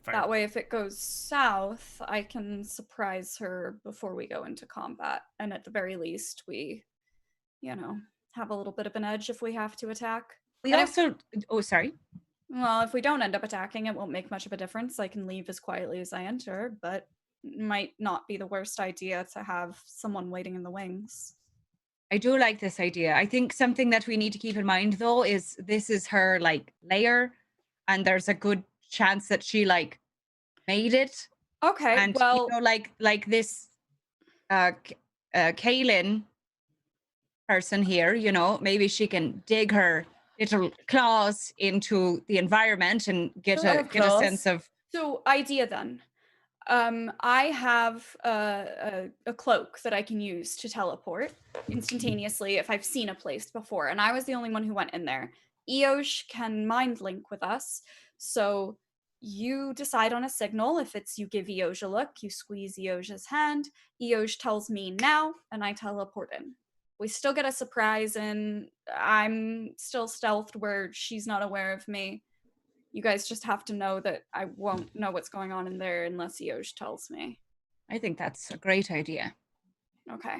Fair. That way, if it goes south, I can surprise her before we go into combat. And at the very least, we, have a little bit of an edge if we have to attack. We And also, oh, sorry. Well, if we don't end up attacking, it won't make much of a difference. I can leave as quietly as I enter, but it might not be the worst idea to have someone waiting in the wings. I do like this idea. I think something that we need to keep in mind though is this is her like lair, and there's a good chance that she like made it. Okay, And well, like this Kaylin person here, maybe she can dig her little claws into the environment and get a sense of. so idea then. I have a cloak that I can use to teleport instantaneously if I've seen a place before, and I was the only one who went in there. Eosh can mind link with us, so you decide on a signal. If it's you give Eosh a look, you squeeze Eosh's hand, Eosh tells me now, and I teleport in. We still get a surprise, and I'm still stealthed where she's not aware of me. You guys just have to know that I won't know what's going on in there unless Eosh tells me. I think that's a great idea. Okay.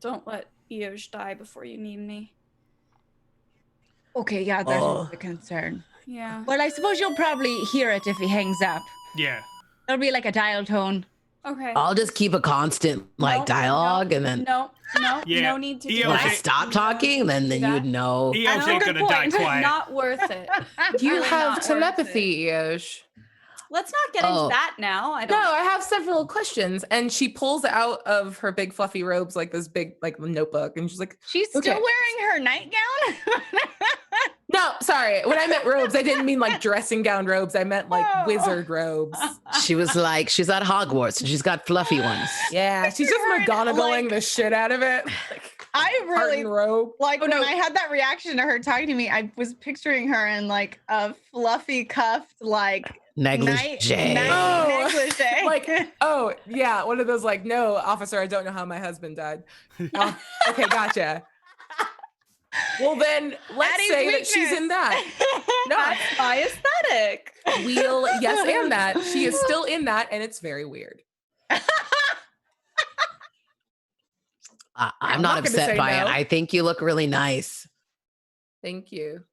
Don't let Eosh die before you need me. Okay, yeah, there's a concern. Yeah. Well, I suppose you'll probably hear it if he hangs up. Yeah. There'll be like a dial tone. Okay. I'll just keep a constant dialogue, and then No Yeah. need to do Eosh when I that. stop talking, then you'd know. Eosh ain't good gonna die point. quiet. Not worth it. You Really have not worth telepathy, Eosh. Let's not get into that now. I No, don't. I have several questions. And she pulls out of her big fluffy robes like this big notebook, and she's like, She's Okay. still wearing her nightgown? "No, sorry. When I meant robes, I didn't mean like dressing gown robes. I meant like Oh. wizard robes. She was like, she's at Hogwarts, and she's got fluffy ones. Yeah, she's just You're McGonagalling like- the shit out of it. Like, I really tartan robe. like when no. I had that reaction to her talking to me, I was picturing her in like a fluffy cuffed like Negligee. Oh, negligee. like, oh yeah, one of those like, no, officer, I don't know how my husband died. Oh, okay, gotcha. Well then, let's Addie's say that she's in that. No, That's my aesthetic. we'll yes and that. She is still in that, and it's very weird. I'm I'm not not gonna upset say by it. no. I think you look really nice. Thank you.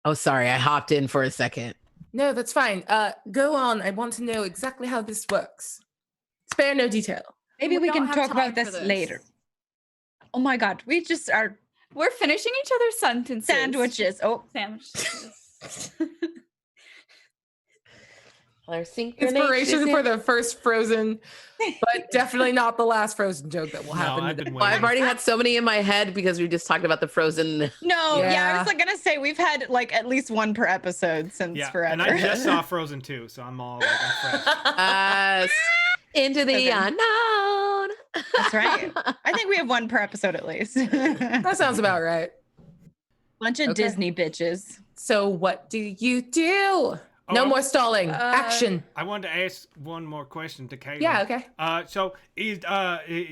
Oh, sorry, I hopped in for a second. No, that's fine. Go on. I want to know exactly how this works. Spare no detail. Maybe we don't can have talk time about for this later. Oh my god, we just are We're finishing each other's sentences. sandwiches. Oh, Sandwiches. Inspiration for the first Frozen, but definitely not the last Frozen joke that will happen. I've today. been Well, I've waiting. already had so many in my head because we just talked about the Frozen. no, yeah, I Yeah. was like gonna say we've had like at least one per episode since Yeah, forever. and I just saw Frozen 2, so I'm all like, I'm fresh. Into the Okay. unknown. That's right. I think we have one per episode at least. That sounds about right. Bunch of Okay. Disney bitches. So what do you do? No Oh, more stalling. Action. I wanted to ask one more question to Caitlin. Yeah, okay. So is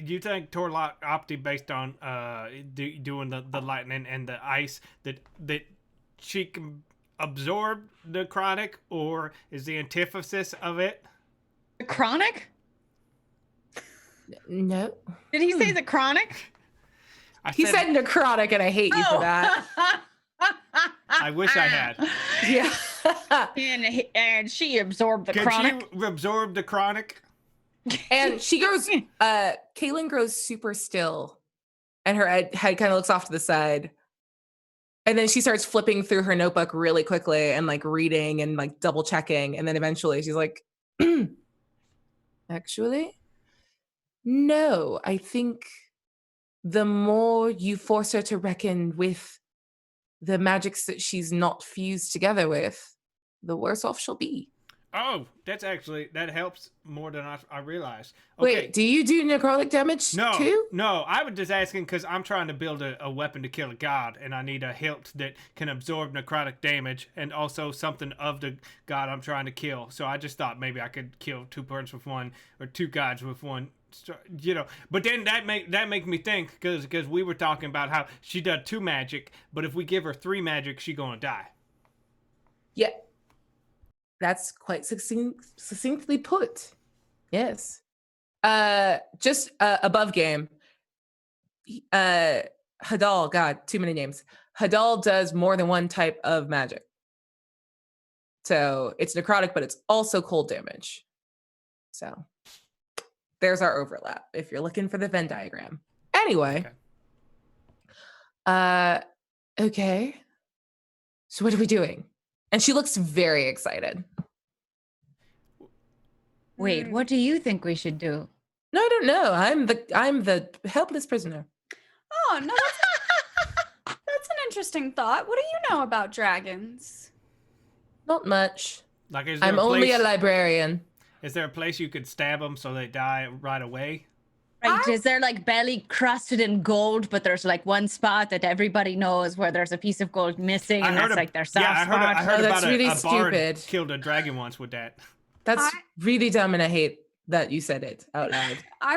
you think Torlock Opti based on doing the lightning and the ice that she can absorb the necrotic, or is the antithesis of it? The chronic? No. Did he say the chronic? He said necrotic, and I hate you for that. I wish I had. Yeah. And she absorbed the Could chronic. you absorb the chronic? And she goes, Kaylin grows super still, and her head kind of looks off to the side. And then she starts flipping through her notebook really quickly and like reading and like double checking. And then eventually she's like, actually, no, I think the more you force her to reckon with the magics that she's not fused together with, the worse off she'll be. Oh, that helps more than I realized. Okay. Wait, do you do necrotic damage too? No, I was just asking because I'm trying to build a weapon to kill a god, and I need a hilt that can absorb necrotic damage and also something of the god I'm trying to kill. So I just thought maybe I could kill two birds with one, or two gods with one. But then that make me think because we were talking about how she does 2 magic, but if we give her 3 magic, she gonna die. Yeah. That's quite succinctly put. Yes. Just above game. Hadal, God, too many names. Hadal does more than one type of magic. So it's necrotic, but it's also cold damage. So there's our overlap if you're looking for the Venn diagram. Anyway. Okay. So what are we doing? And she looks very excited. Wait, what do you think we should do? No, I don't know. I'm the helpless prisoner. Oh, no, that's an interesting thought. What do you know about dragons? Not much. Like, is there I'm a only place, a librarian. Is there a place you could stab them so they die right away? Right, is there like belly crusted in gold, but there's like one spot that everybody knows where there's a piece of gold missing, and that's like their soft I spot? heard that's about really a bard stupid. killed a dragon once with that. That's really dumb, and I hate that you said it out loud. I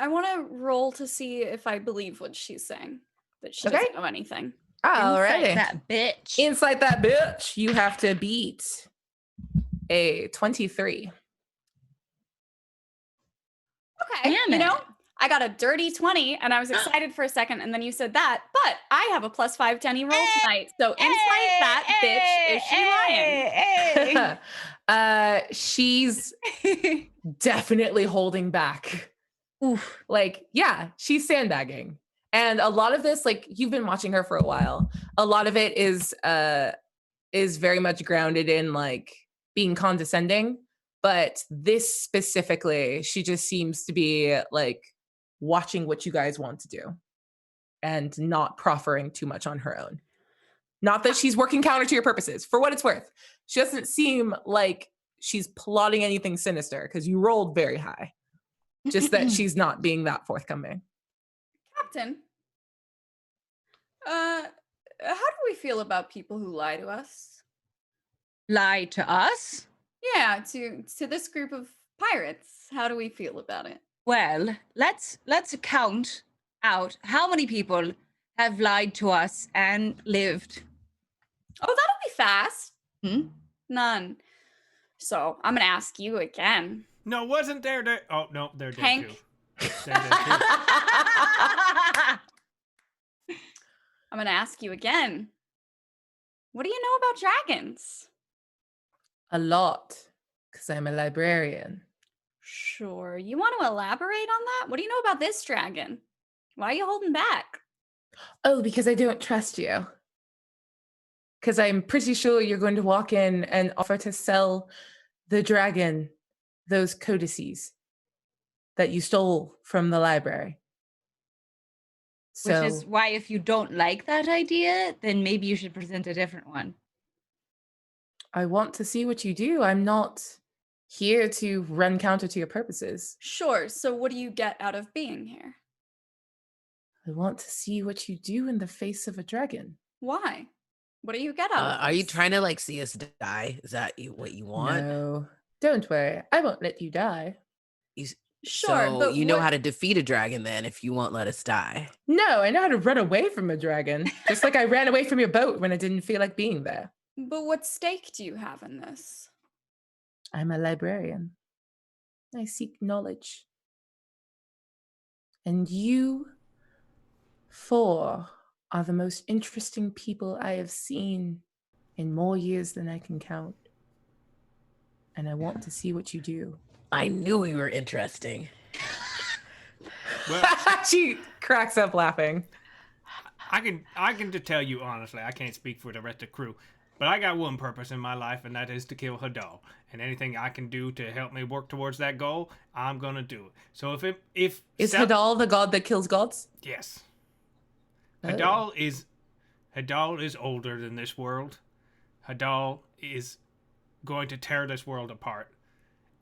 wanna roll to see if I believe what she's saying. That she doesn't know anything. Alrighty. That bitch. Inside that bitch, you have to beat a 23. Okay, Damn you it. know, I got a dirty 20, and I was excited for a second, and then you said that, but I have a +5 to any roll tonight. So inside that bitch, is she lying? She's definitely holding back. Oof. Like, yeah, she's sandbagging. And a lot of this, like, you've been watching her for a while. A lot of it is very much grounded in like being condescending. But this specifically, she just seems to be like watching what you guys want to do and not proffering too much on her own. Not that she's working counter to your purposes. For what it's worth, she doesn't seem like she's plotting anything sinister because you rolled very high. Just that she's not being that forthcoming. Captain, how do we feel about people who lie to us? Lie to us? Yeah, to this group of pirates. How do we feel about it? Well, let's count out how many people have lied to us and lived. Oh, that'll be fast. None. So I'm gonna ask you again. No, wasn't there? Oh no, they're dead Hank. too. They're dead too. I'm gonna ask you again. What do you know about dragons? A lot, because I'm a librarian. Sure. You want to elaborate on that? What do you know about this dragon? Why are you holding back? Oh, because I don't trust you. Because I'm pretty sure you're going to walk in and offer to sell the dragon those codices that you stole from the library. So, Which is why if you don't like that idea, then maybe you should present a different one. I want to see what you do. I'm not here to run counter to your purposes. Sure. So what do you get out of being here? I want to see what you do in the face of a dragon. Why? What do you get out of Are you this? trying to like see us die? Is that what you want? No, don't worry. I won't let you die. Sure, So but you know what- how to defeat a dragon then if you won't let us die. No, I know how to run away from a dragon. Just like I ran away from your boat when I didn't feel like being there. But what stake do you have in this? I'm a librarian. I seek knowledge. And you four are the most interesting people I have seen in more years than I can count. And I want to see what you do. I knew we were interesting. Well, She cracks up laughing. I can just tell you honestly, I can't speak for the rest of the crew, but I got one purpose in my life, and that is to kill Hadal. And anything I can do to help me work towards that goal, I'm gonna do it. So if Is Hadal the god that kills gods? Yes. Oh. Hadal is older than this world. Hadal is going to tear this world apart.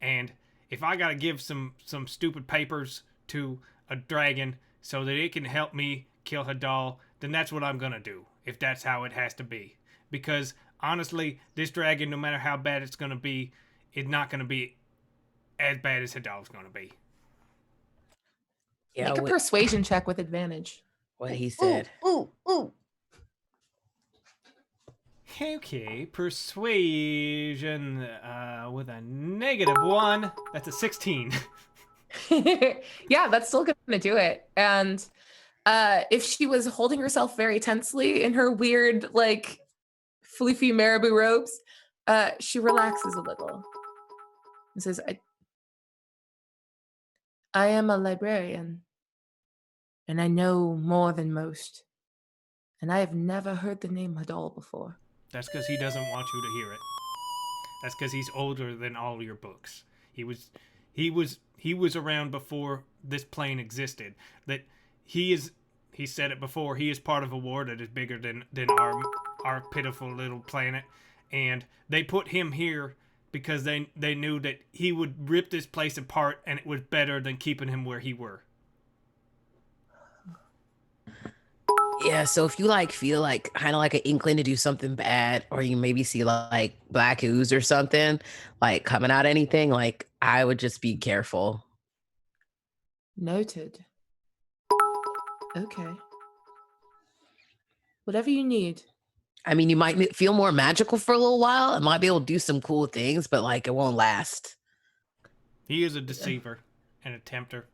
And if I gotta give some stupid papers to a dragon so that it can help me kill Hadal, then that's what I'm gonna do, if that's how it has to be. Because honestly, this dragon, no matter how bad it's gonna be, it's not gonna be as bad as Hadal's gonna be. Yeah, Make a persuasion check with advantage. what he said. Ooh. Okay, persuasion with a -1. That's a 16. Yeah, that's still gonna do it. And if she was holding herself very tensely in her weird, like, floofy marabou robes, she relaxes a little and says, I am a librarian, and I know more than most, and I have never heard the name Hadal before. That's because he doesn't want you to hear it. That's because he's older than all your books. He was around before this plane existed. That he said it before, he is part of a war that is bigger than our pitiful little planet. And they put him here because they knew that he would rip this place apart, and it was better than keeping him where he were. Yeah, so if you like feel like kind of like an inkling to do something bad, or you maybe see like black ooze or something like coming out of anything, like I would just be careful. Noted. Okay. Whatever you need. I mean, you might feel more magical for a little while. It might be able to do some cool things, but like it won't last. He is a deceiver and a tempter,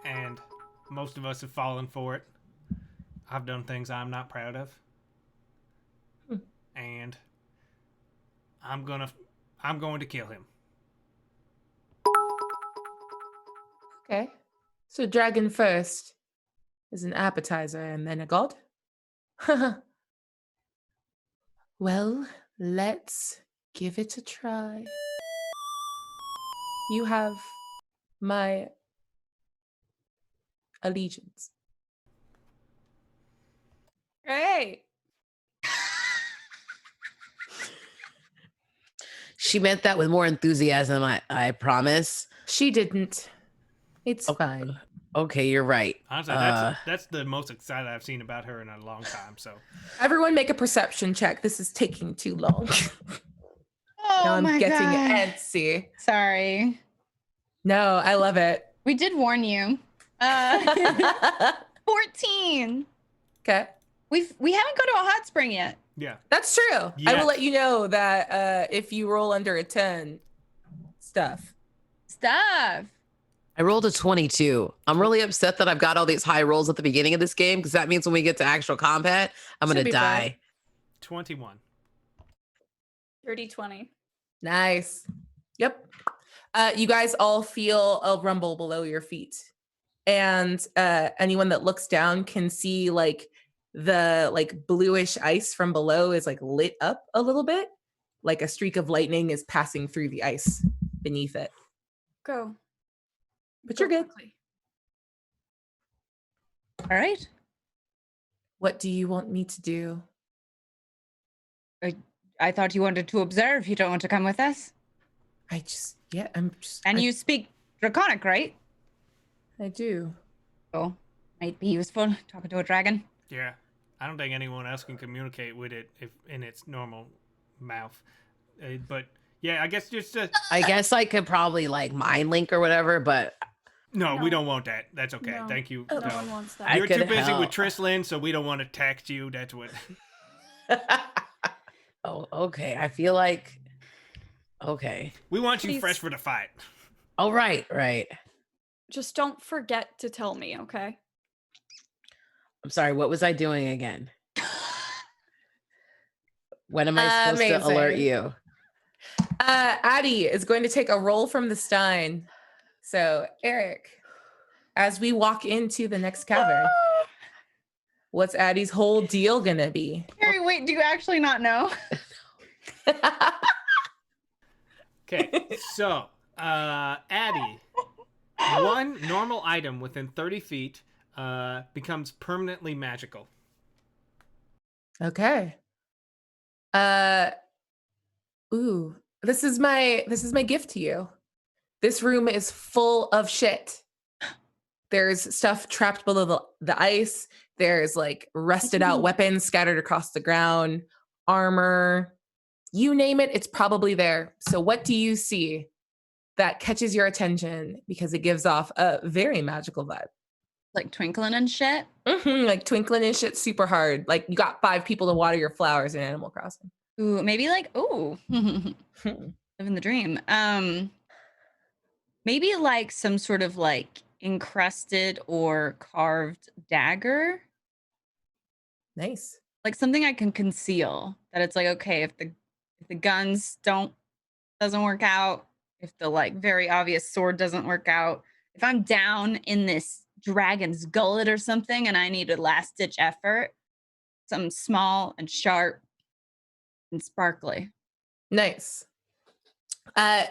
and most of us have fallen for it. I've done things I'm not proud of. And I'm going to kill him. Okay. So dragon first is an appetizer and then a god? Well, let's give it a try. You have my allegiance. Great. She meant that with more enthusiasm, I promise. She didn't. It's fine. Okay, you're right. Honestly, that's the most excited I've seen about her in a long time. So Everyone make a perception check. This is taking too long. Oh Now I'm my getting God. antsy. Sorry. No, I love it. We did warn you. 14. Okay. We haven't gone to a hot spring yet. yeah, That's true. I Yes. will let you know that if you roll under a 10, stuff. Stuff. I rolled a 22. I'm really upset that I've got all these high rolls at the beginning of this game, because that means when we get to actual combat, I'm Should going to be fine. die. 21. 30-20. Nice. Yep. You guys all feel a rumble below your feet. And anyone that looks down can see like the like bluish ice from below is like lit up a little bit. Like a streak of lightning is passing through the ice beneath it. Go. But Go you're good. quickly. All right. What do you want me to do? I thought you wanted to observe. You don't want to come with us? I'm just. And you speak Draconic, right? I do. Oh, might be useful talking to a dragon. Yeah, I don't think anyone else can communicate with it if in its normal mouth. But yeah, I guess just I guess I could probably like mind link or whatever, but no, we No. don't want that. That's okay. No. Thank you. No No. one wants that. I You're too could busy help. with Trislin, so we don't want to text you. That's what. oh, okay. I feel like okay. We want you Please. fresh for the fight. Oh, right. Just don't forget to tell me, okay? I'm sorry. What was I doing again? When am I supposed to alert Amazing. you? Addie is going to take a roll from the Stein. So, Eric, as we walk into the next cavern, what's Addie's whole deal gonna be? Harry, wait, do you actually not know? Okay, so Addie, one normal item within 30 feet becomes permanently magical. Okay. Ooh, this is my gift to you. This room is full of shit. There's stuff trapped below the ice. There's like rusted out weapons scattered across the ground, armor, you name it, it's probably there. So what do you see that catches your attention because it gives off a very magical vibe? Like twinkling and shit. Like twinkling and shit super hard. Like you got 5 people to water your flowers in Animal Crossing. Ooh, maybe like living the dream. Maybe like some sort of like encrusted or carved dagger. Nice. Like something I can conceal. That it's like, okay, if the guns doesn't work out, if the like very obvious sword doesn't work out, if I'm down in this dragon's gullet or something and I need a last ditch effort, something small and sharp and sparkly. Nice.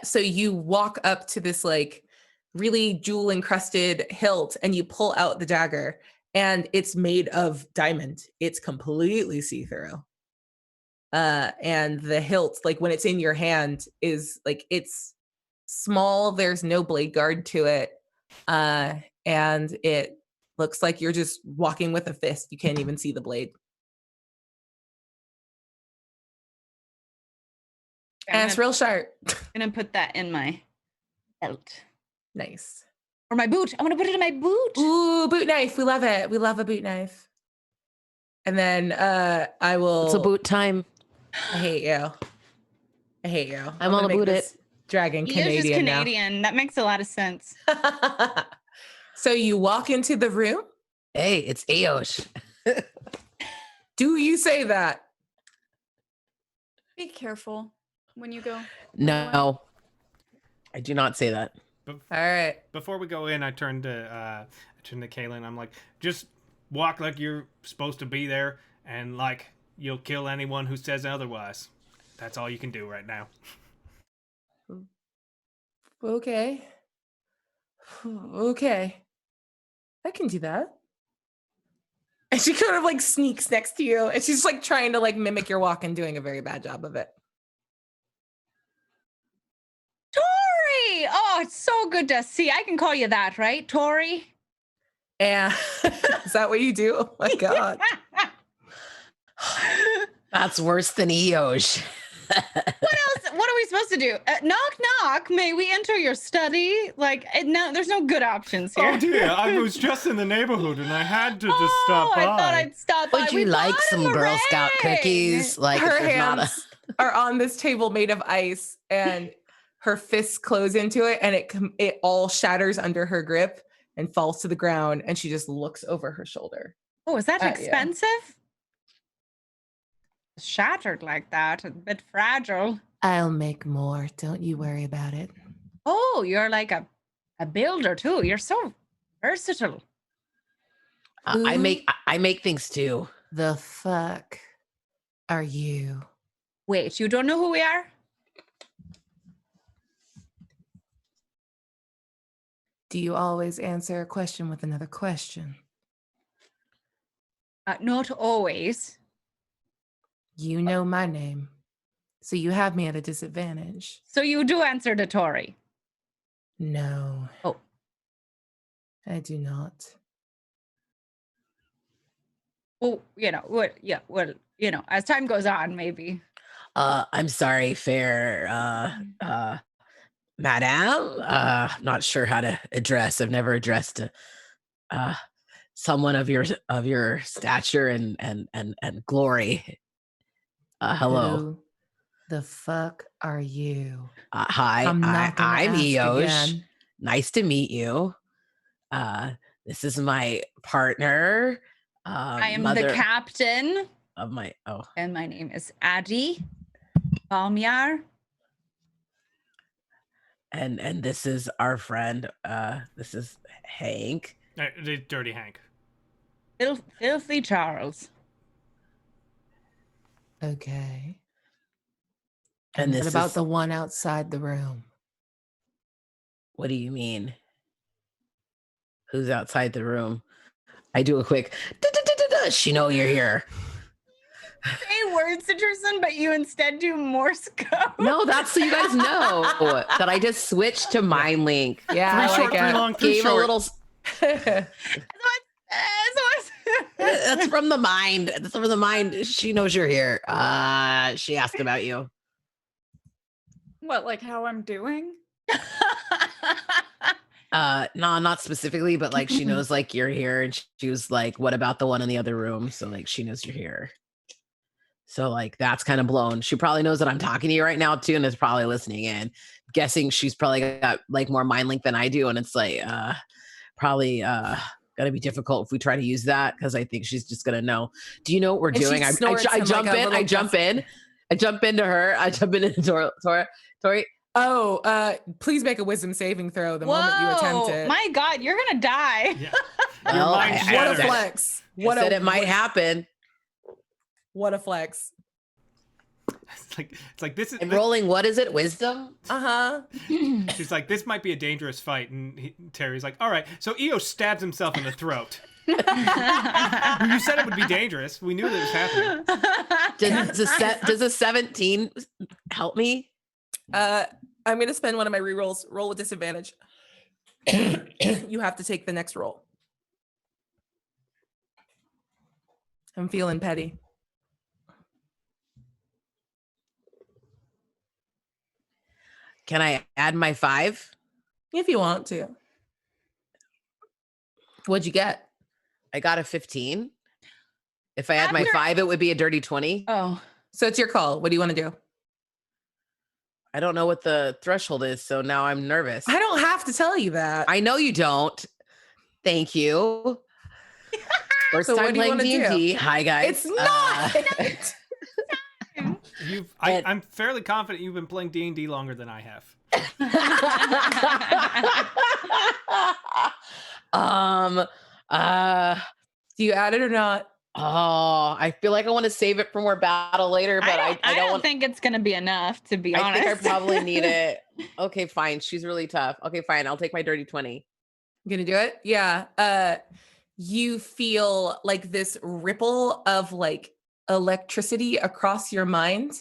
So you walk up to this like really jewel encrusted hilt and you pull out the dagger and it's made of diamond. It's completely see-through. And the hilt, like when it's in your hand, is like it's small. There's no blade guard to it. And it looks like you're just walking with a fist. You can't even see the blade. And it's real sharp. I'm gonna put that in my belt. Nice. Or my boot. I'm gonna put it in my boot. Ooh, boot knife. We love it. We love a boot knife. And then I will. It's a boot time. I hate you. I hate you. I'm all about it. Dragon He Canadian. is just Canadian. That makes a lot of sense. So you walk into the room. Hey, it's Eosh. Do you say that? Be careful when you go. No, I do not say that. All right. Before we go in, I turned to Kaylin. I'm like, just walk like you're supposed to be there, and like you'll kill anyone who says otherwise. That's all you can do right now. Okay. Okay. I can do that. And she kind of like sneaks next to you and she's like trying to like mimic your walk and doing a very bad job of it. Tori! Oh, it's so good to see. I can call you that, right? Tori? And is that what you do? Oh my God. That's worse than Eosh. What else? What are we supposed to do? Knock, knock. May we enter your study? Like, no, there's no good options here. Oh dear, I was just in the neighborhood and I had to just stop by. I thought I'd stop by. Would you We like bought some him a Girl Scout ring. cookies? Like, Her if there's not a... hands are on this table made of ice and her fists close into it and it all shatters under her grip and falls to the ground and she just looks over her shoulder. Oh, is that Yeah. expensive? Shattered like that, a bit fragile. I'll make more. Don't you worry about it. Oh, you're like a builder too. You're so versatile. I make things too. The fuck are you? Wait, you don't know who we are? Do you always answer a question with another question? Not always. You know my name, so you have me at a disadvantage. So you do answer to Tori. No. Oh. I do not. Well, you know, what, yeah, well, you know, as time goes on, maybe. I'm sorry, fair madam. Not sure how to address. I've never addressed someone of your stature and glory. Hello. Who the fuck are you? Hi, I'm not gonna I'm ask Eosh. again. Nice to meet you. This is my partner. I am mother the captain, of my and my name is Addie Balmiar. and this is our friend. This is Hank. The Dirty Hank. Filthy Charles. Okay. And what this about is, the one outside the room? what do you mean? Who's outside the room? I do a quick you know you're here. Say words to Tristan, but you instead do Morse code. No, that's so you guys know that I just switched to mind link. Yeah, Three I short, like three it. long, three Gave short. a little. That's from the mind. That's from the mind. She knows you're here. She asked about you. What, like how I'm doing? No, not specifically, but like she knows like you're here, and she was like, "What about the one in the other room?" So like she knows you're here. So like that's kind of blown. She probably knows that I'm talking to you right now too, and is probably listening in. Guessing she's probably got like more mind link than I do, and it's like probably gonna be difficult if we try to use that because I think she's just gonna know. Do you know what we're And she doing? I snorts him jump like a in. little I jump in. I jump into her. I jump into Tori. Oh, please make a wisdom saving throw the moment you attempt it. My God, you're gonna die. Yeah. Well, Your mind What a shatters. flex. I said it might happen. What a flex. It's like this is I'm rolling. What is it? Wisdom? Uh-huh. She's like, this might be a dangerous fight, and Terry's like, all right. So Io stabs himself in the throat. You said it would be dangerous. We knew that was happening. Does a 17 help me? I'm gonna spend one of my rerolls. Roll with disadvantage. You have to take the next roll. I'm feeling petty. Can I add my 5? If you want to. What'd you get? I got a 15. If I add my After- 5, it would be a dirty 20. Oh, So it's your call. What do you want to do? I don't know what the threshold is, so now I'm nervous. I don't have to tell you that. I know you don't. Thank you. First So what time do you playing wanna do? D&D. Hi, guys. It's not. I'm fairly confident you've been playing D&D longer than I have. Do you add it or not? Oh, I feel like I want to save it for more battle later, but I don't want. think it's gonna be enough, to be I honest. think I probably need it. Okay, fine. She's really tough. Okay, fine. I'll take my dirty 20. Gonna do it? Yeah. You feel like this ripple of like electricity across your mind,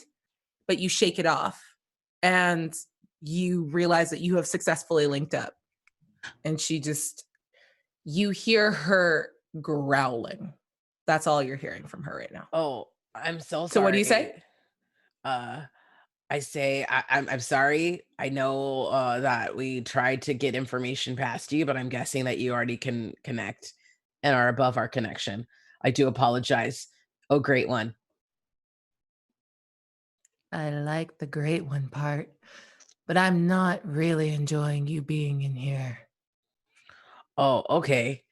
but you shake it off and you realize that you have successfully linked up. And you hear her growling. That's all you're hearing from her right now. Oh, I'm so sorry. So what do you say? I say I'm sorry. I know that we tried to get information past you, but I'm guessing that you already can connect and are above our connection. I do apologize. Oh, great one. I like the great one part, but I'm not really enjoying you being in here. Oh, okay.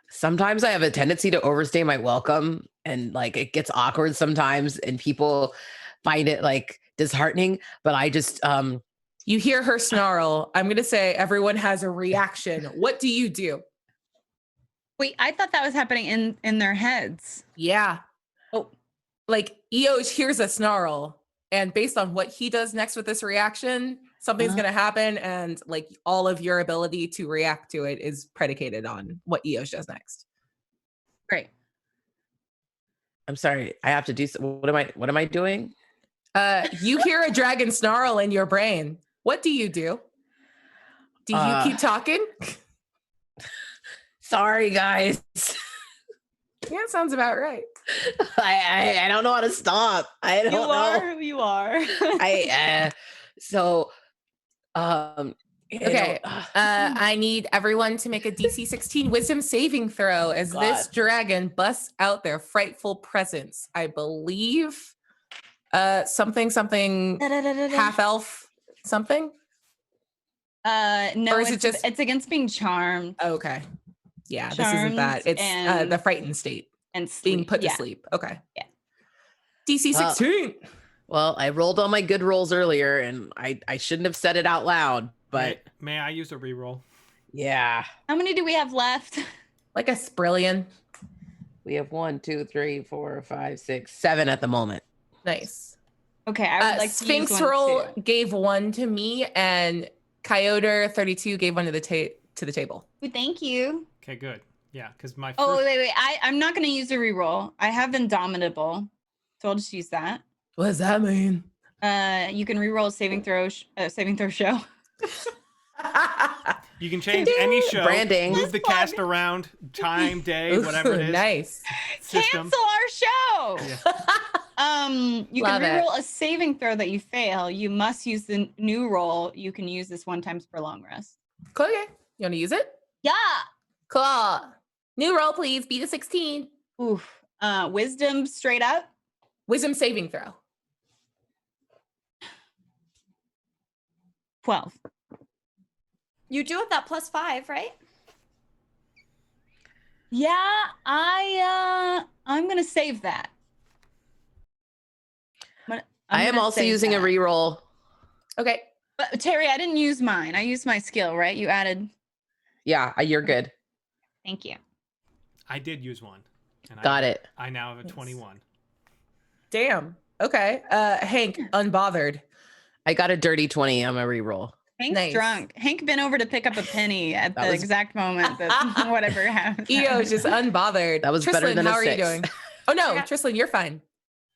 Sometimes I have a tendency to overstay my welcome, and like it gets awkward sometimes, and people find it like disheartening. But I just You hear her snarl. I'm gonna say everyone has a reaction. What do you do? Wait, I thought that was happening in their heads. Yeah. Oh, like Io hears a snarl, and based on what he does next with this reaction, something's gonna happen, and like all of your ability to react to it is predicated on what Io does next. Great. I'm sorry. I have to do. What am I doing? You hear a dragon snarl in your brain. What do you do? Do you keep talking? Sorry, guys. Yeah, sounds about right. I don't know how to stop. I don't You know. are who you are. Okay. I need everyone to make a DC 16 wisdom saving throw as this dragon busts out their frightful presence. I believe something half elf something. No, Or is it just- it's against being charmed Okay. Yeah, this isn't that. Charmed It's the frightened state. and sleep. Being put to Yeah. sleep. Okay. Yeah. DC 16. Well, I rolled all my good rolls earlier, and I shouldn't have said it out loud, but may I use a reroll? yeah. How many do we have left? Like a sprillion. We have 1, 2, 3, 4, 5, 6, 7 at the moment. Nice. Okay, I would like to Sphinx use one roll too. gave one to me, and Coyote 32 gave one to the table. Ooh, thank you. Okay, good. Yeah, because my Oh, first... wait. I'm not going to use a reroll. I have Indomitable, so I'll just use that. What does that mean? You can reroll a saving throw show. You can change any show, Branding. move the cast around, time, day, whatever it is. Nice. System. Cancel our show. Yeah. You Love can it. reroll a saving throw that you fail. You must use the new roll. You can use this 1 time per long rest. Cool, okay. You want to use it? Yeah. Cool. New roll, please. Beat a 16. Oof. Wisdom straight up. Wisdom saving throw. 12. You do have that +5, right? Yeah, I'm gonna save that. I am also using a reroll. Okay. But Terry, I didn't use mine. I used my skill, right? You added. Yeah, you're good. Thank you. I did use one. And Got it. I now have a Nice. 21. Damn. Okay. Hank, unbothered. I got a dirty 20 on my reroll. Hank's Nice. drunk. Hank been over to pick up a penny at That the was- exact moment that whatever happened. EO is just unbothered. That was Tristan, better than how a are 6. you doing? Oh no, Yeah. Tristan, you're fine.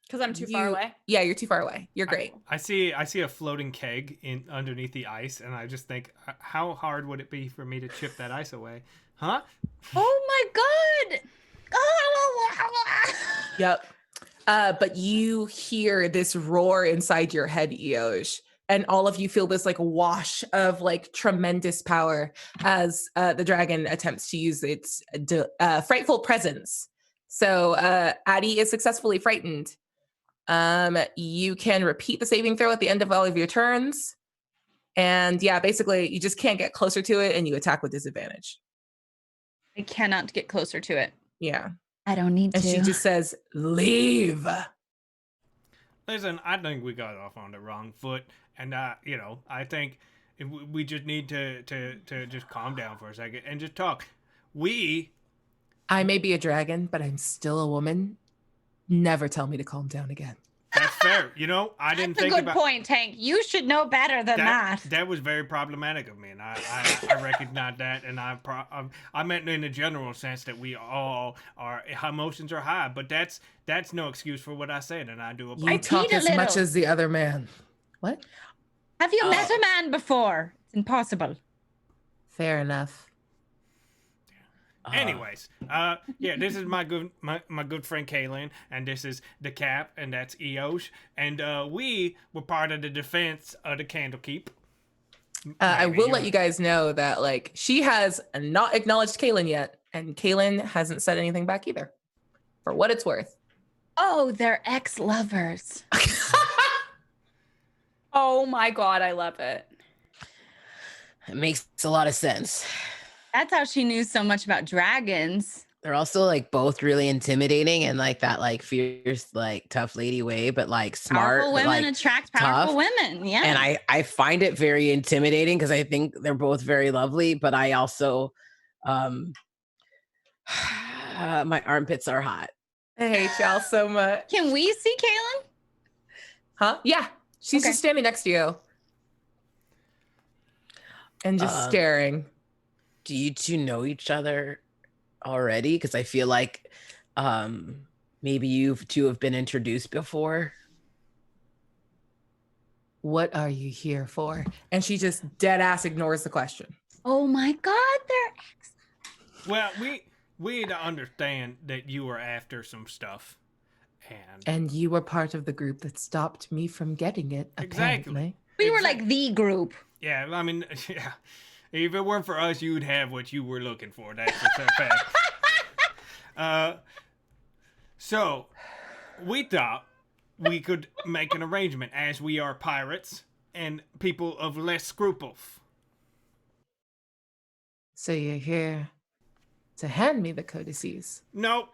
Because I'm too far You- away. Yeah, you're too far away. You're great. I see a floating keg in underneath the ice, and I just think, how hard would it be for me to chip that ice away? Huh? Oh my god! Yep. But you hear this roar inside your head, Eoj, and all of you feel this like wash of like tremendous power as the dragon attempts to use its frightful presence. So Addie is successfully frightened. You can repeat the saving throw at the end of all of your turns. And yeah, basically you just can't get closer to it and you attack with disadvantage. I cannot get closer to it. Yeah. I don't need And to. she just says, leave. Listen, I think we got off on the wrong foot, and I think we just need to just calm down for a second and just talk. I may be a dragon, but I'm still a woman. Never tell me to calm down again. That's fair. I didn't That's a think good about point, Hank. You should know better than that. That was very problematic of me, and I recognize that, and I meant in the general sense that we all our emotions are high, but that's no excuse for what I said, and I do You apologize. talk peed a as much little. as the other man. What? Have you met a man before? It's impossible. Fair enough. Anyways, this is my good friend Kaylin, and this is the Cap, and that's Eosh, and we were part of the defense of the Candlekeep. I Maybe will you- let you guys know that like she has not acknowledged Kaylin yet, and Kaylin hasn't said anything back either. For what it's worth. Oh, they're ex-lovers. Oh my god, I love it. It makes a lot of sense. That's how she knew so much about dragons. They're also like both really intimidating and like that like fierce like tough lady way, but like smart. Powerful but, women like, attract powerful tough. women. Yeah. And I find it very intimidating because I think they're both very lovely, but I also my armpits are hot. I hate y'all so much. Can we see Kaylin? Huh? Yeah. She's Okay. just standing next to you. And just staring. Do you two know each other already? Because I feel like maybe you two have been introduced before. What are you here for? And she just dead ass ignores the question. Oh my god, they're ex. Well, we had to understand that you were after some stuff, and And you were part of the group that stopped me from getting it, Exactly. apparently. We were Exact- like the group. yeah, I mean, yeah. If it weren't for us, you'd have what you were looking for. That's a fact. So we thought we could make an arrangement, as we are pirates and people of less scruples. So you're here to hand me the codices. Nope.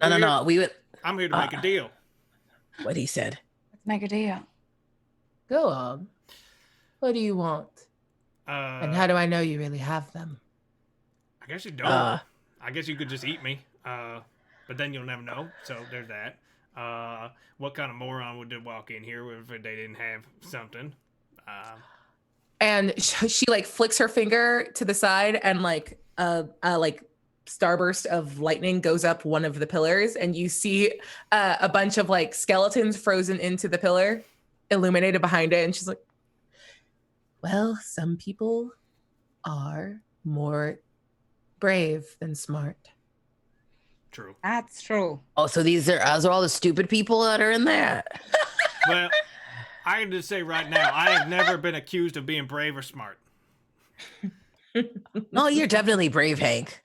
No. We would. I'm here to make a deal. What he said. Let's make a deal. Go on. What do you want? And how do I know you really have them? I guess you don't. I guess you could just eat me. But then you'll never know. So there's that. What kind of moron would walk in here if they didn't have something? And she like flicks her finger to the side, and like starburst of lightning goes up one of the pillars, and you see a bunch of like skeletons frozen into the pillar, illuminated behind it. And she's like, well, some people are more brave than smart. True. That's true. Oh, so those are all the stupid people that are in there. Well, I can just say right now, I have never been accused of being brave or smart. Oh, you're definitely brave, Hank.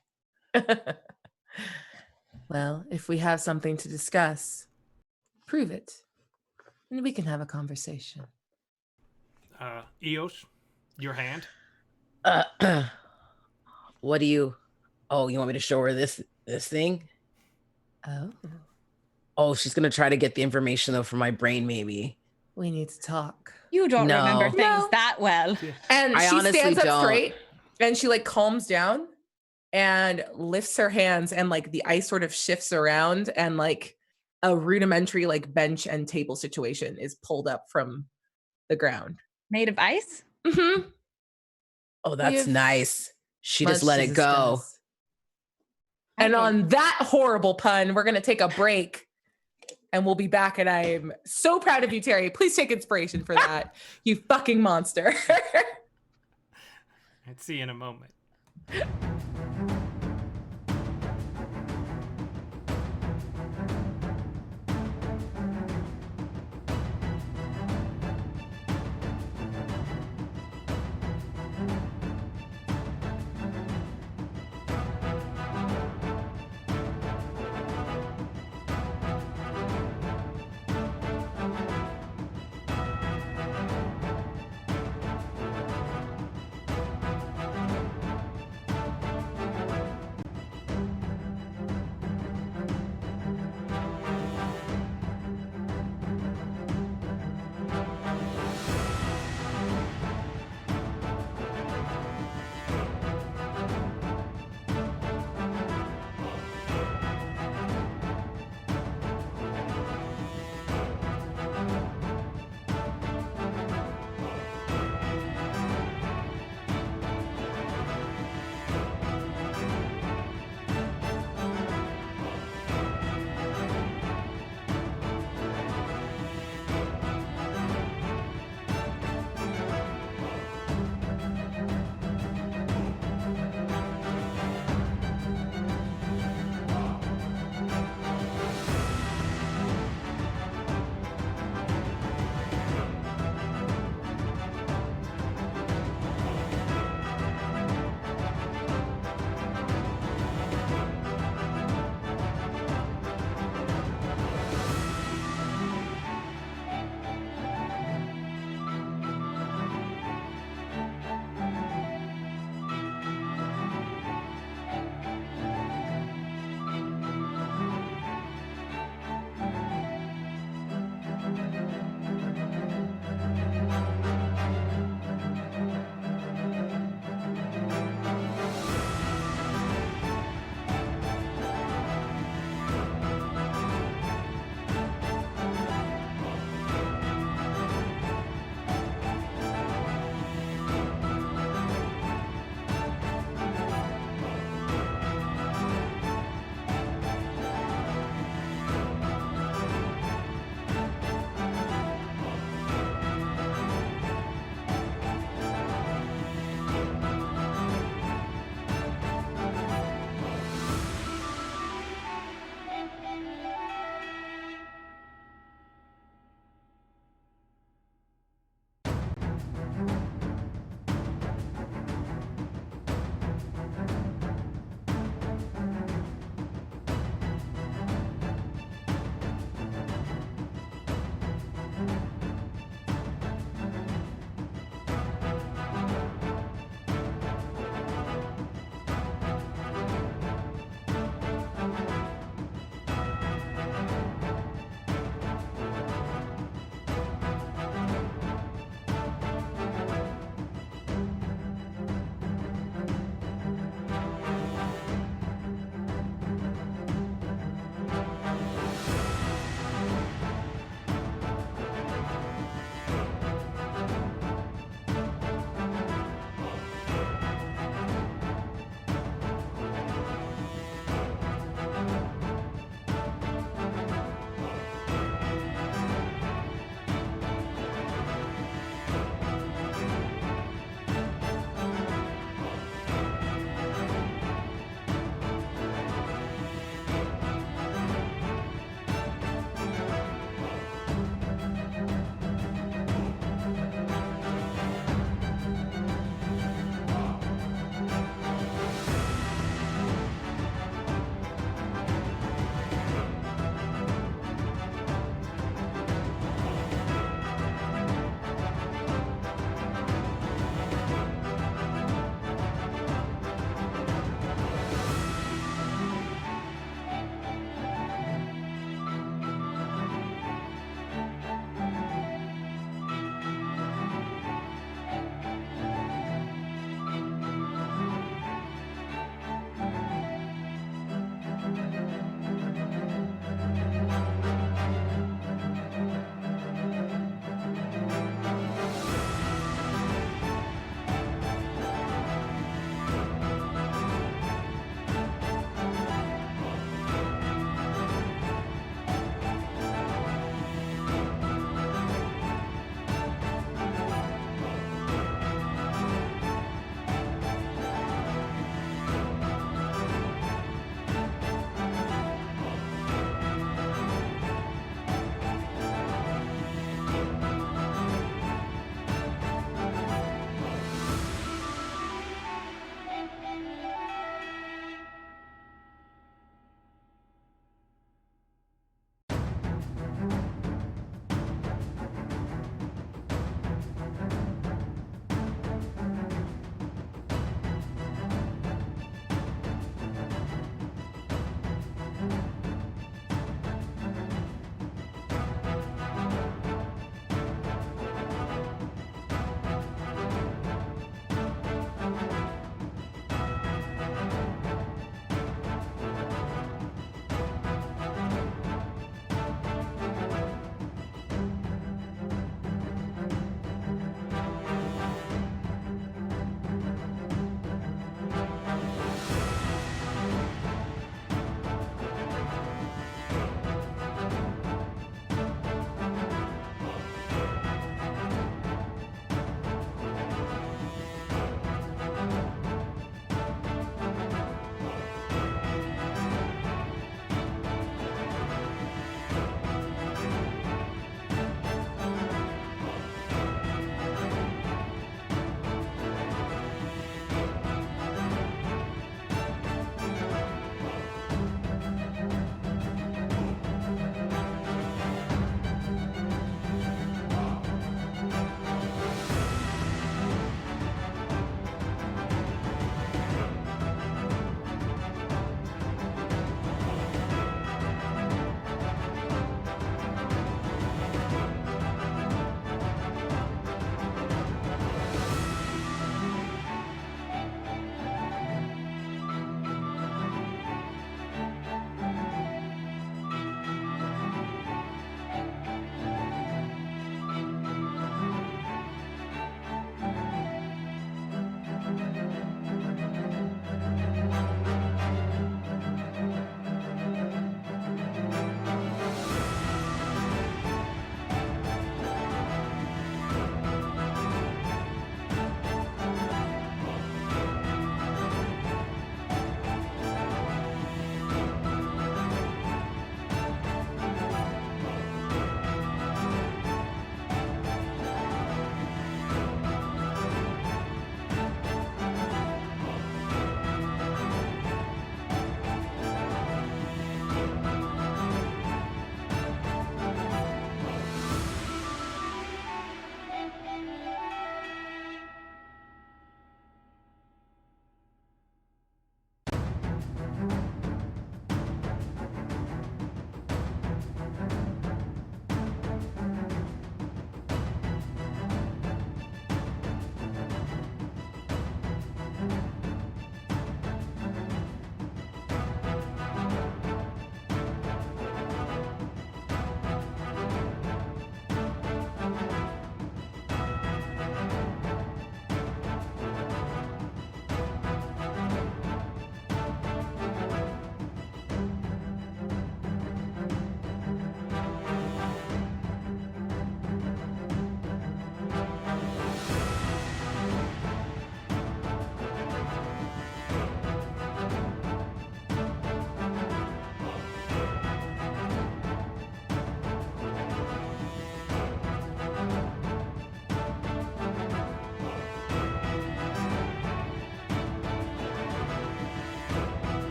Well, if we have something to discuss, prove it. And we can have a conversation. Eos, your hand. What do you? Oh, you want me to show her this thing? Oh, Oh, she's gonna try to get the information though from my brain, maybe. we need to talk. You don't No. remember things No. that well. And I she honestly stands up don't. straight and she like calms down and lifts her hands, and like the ice sort of shifts around, and like a rudimentary like bench and table situation is pulled up from the ground. Made of ice? Mm-hmm. Oh, that's have nice. She just let it go. And Okay. on that horrible pun, we're going to take a break and we'll be back. And I'm so proud of you, Terry. Please take inspiration for that, you fucking monster. I'd see you in a moment.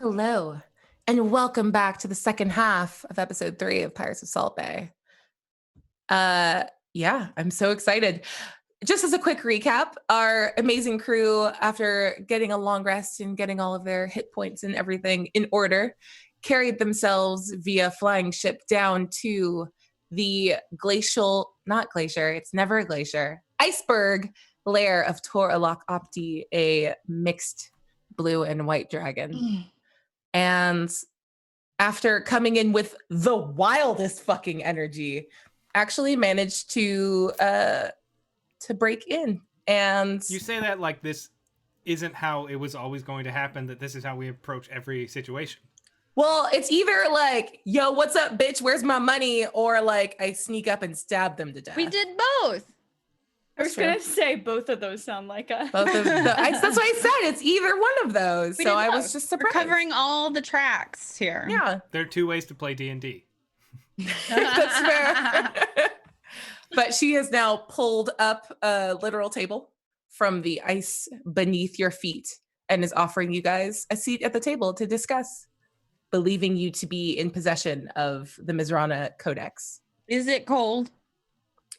Hello, and welcome back to the second half of episode 3 of Pirates of Salt Bay. Yeah, I'm so excited. Just as a quick recap, our amazing crew, after getting a long rest and getting all of their hit points and everything in order, carried themselves via flying ship down to the it's never a glacier, iceberg lair of Tor Alok Opti, a mixed blue and white dragon. And after coming in with the wildest fucking energy, actually managed to break in. And You say that like this isn't how it was always going to happen, that this is how we approach every situation. well, it's either like, yo, what's up, bitch? Where's my money? Or like I sneak up and stab them to death. We did both. I was gonna say both of those sound like us. Both of that's what I said. It's either one of those. We So did I was both. just We're surprised. covering all the tracks here. Yeah, There are 2 ways to play D&D. that's fair. But she has now pulled up a literal table from the ice beneath your feet and is offering you guys a seat at the table to discuss, believing you to be in possession of the Mizrana Codex. Is it cold?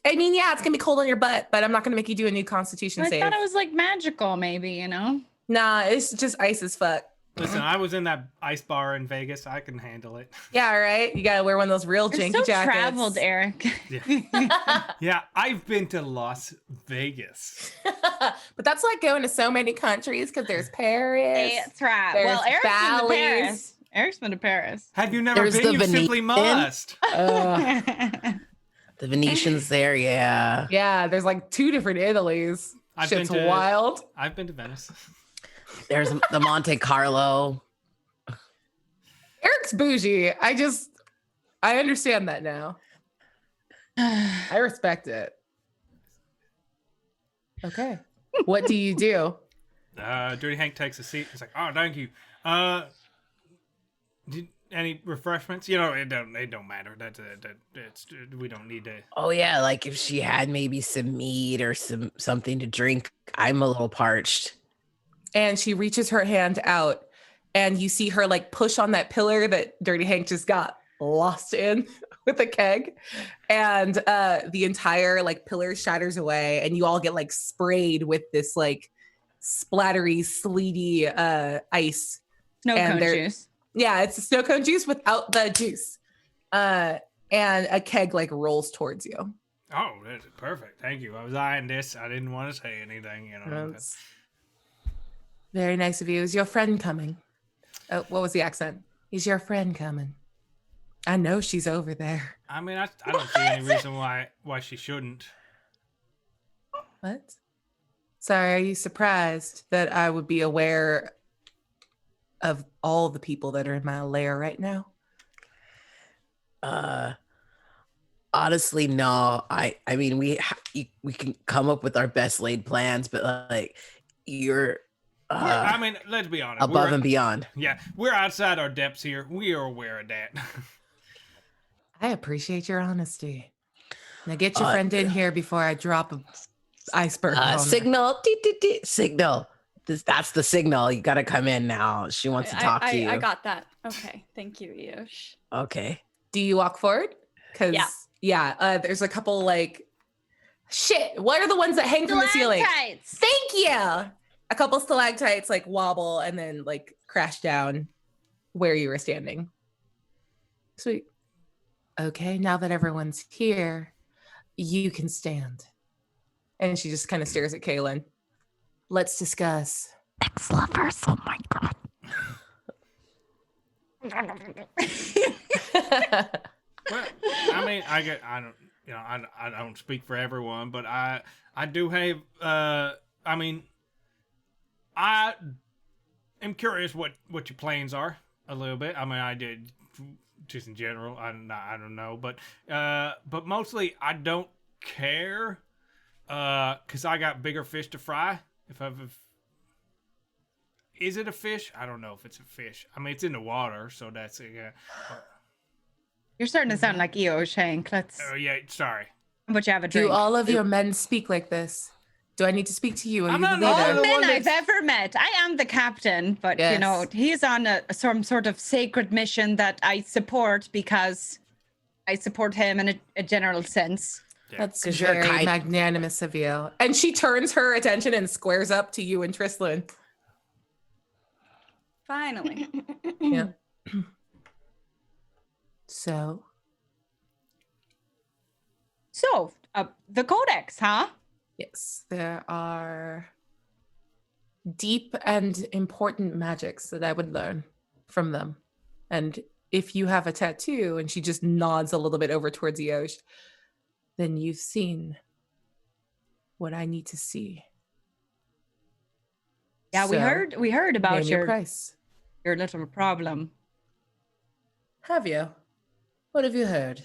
I mean, yeah, it's gonna be cold on your butt, but I'm not gonna make you do a new Constitution I save. thought it was like magical, maybe, you know? Nah, it's just ice as fuck. Listen, I was in that ice bar in Vegas. I can handle it. Yeah, right. You gotta wear one of those real You're janky so jackets. traveled, Eric. Yeah, I've been to Las Vegas. But that's like going to so many countries because there's Paris. That's right. There's Well, Eric's been to Bally's. Paris. Eric's been to Paris. Have you never There's been? the You simply Venetian. must. The Venetians there, yeah. Yeah, there's like 2 different Italies. I've Shit's been to- wild. I've been to Venice. There's the Monte Carlo. Eric's bougie. I understand that now. I respect it. Okay. What do you do? Dirty Hank takes a seat. He's like, "Oh, thank you. Any refreshments? You know, it don't matter. We don't need to." Oh yeah, like if she had maybe some meat or something to drink. I'm a little parched. And she reaches her hand out, and you see her like push on that pillar that Dirty Hank just got lost in with a keg, and the entire like pillar shatters away, and you all get like sprayed with this like splattery, sleety ice. Snow And cone they're- juice. Yeah, it's a snow cone juice without the juice. And a keg like rolls towards you. Oh, that's perfect. Thank you. I was eyeing this. I didn't want to say anything. You know. That's very nice of you. Is your friend coming? Oh, what was the accent? Is your friend coming? I know she's over there. I mean, I don't see any reason why she shouldn't. What? Sorry, are you surprised that I would be aware of all the people that are in my lair right now? Honestly, no. I mean, we can come up with our best laid plans, but like you're I mean, let's be honest. above and beyond. Yeah, we're outside our depths here. We are aware of that. I appreciate your honesty. Now get your friend in here before I drop a iceberg. on her. Signal, signal. That's the signal. You got to come in now. She wants to talk to you. I got that. Okay. Thank you, Eosh. Okay. Do you walk forward? Because there's a couple like shit. What are the ones that hang from the ceiling? Stalactites. Thank you. A couple stalactites like wobble and then like crash down where you were standing. Sweet. Okay, now that everyone's here, you can stand. And she just kind of stares at Kaylin. Let's discuss. Ex-lovers. Oh my god. Well, I mean, I don't speak for everyone, but I do have. I mean, I am curious what your plans are a little bit. I mean, I did just in general. I don't know, but mostly I don't care, cause I got bigger fish to fry. Is it a fish? I don't know if it's a fish. I mean, it's in the water, so that's yeah. You're starting to sound like Eosh, Hank. Let's Oh yeah, sorry. how about you have a drink? Do all of your men speak like this? Do I need to speak to you? Are I'm you the not the All the leader? one men I've that's- ever met. I am the captain, but you know, Yes. he's on some sort of sacred mission that I support because I support him in a general sense. Yeah. That's 'Cause you're very kind- magnanimous of you. And she turns her attention and squares up to you and Tristlin. Finally. Yeah. So, So, the codex, huh? yes, there are deep and important magics that I would learn from them. And if you have a tattoo, and she just nods a little bit over towards Yosh, then you've seen what I need to see. Yeah, we So, heard about name your your price. little problem. Have you? What have you heard?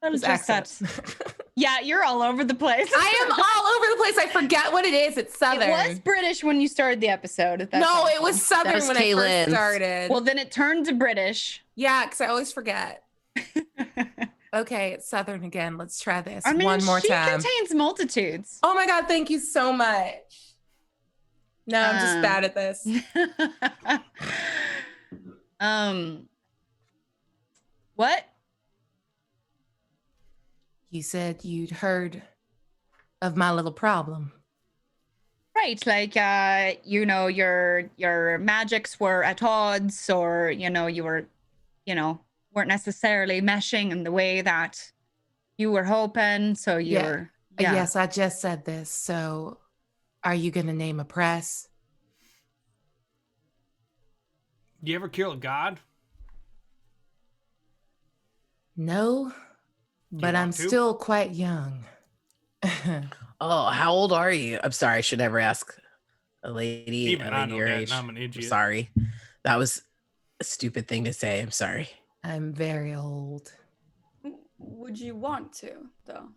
Well, His just accent. that. Yeah, you're all over the place. I am all over the place. I forget what it is. It's Southern. It was British when you started the episode. That's no, all. it was Southern was when I first Kaylin's. started. Well, then it turned to British. yeah, because I always forget. Okay, it's Southern again. Let's try this I mean, one more she time. contains multitudes. Oh my God, thank you so much. No, I'm just bad at this. What? You said you'd heard of my little problem. Right, like you know, your magics were at odds, or you know, you were, you know, weren't necessarily meshing in the way that you were hoping. So you Yeah. were, yeah. Yes, I just said this. So, are you going to name a press? You ever kill a god? No, but I'm want to? still quite young. Oh, how old are you? I'm sorry. I should never ask a lady, Even I know your that, age. and I'm an I'm idiot. sorry. That was a stupid thing to say. I'm sorry. I'm very old. Would you want to, though?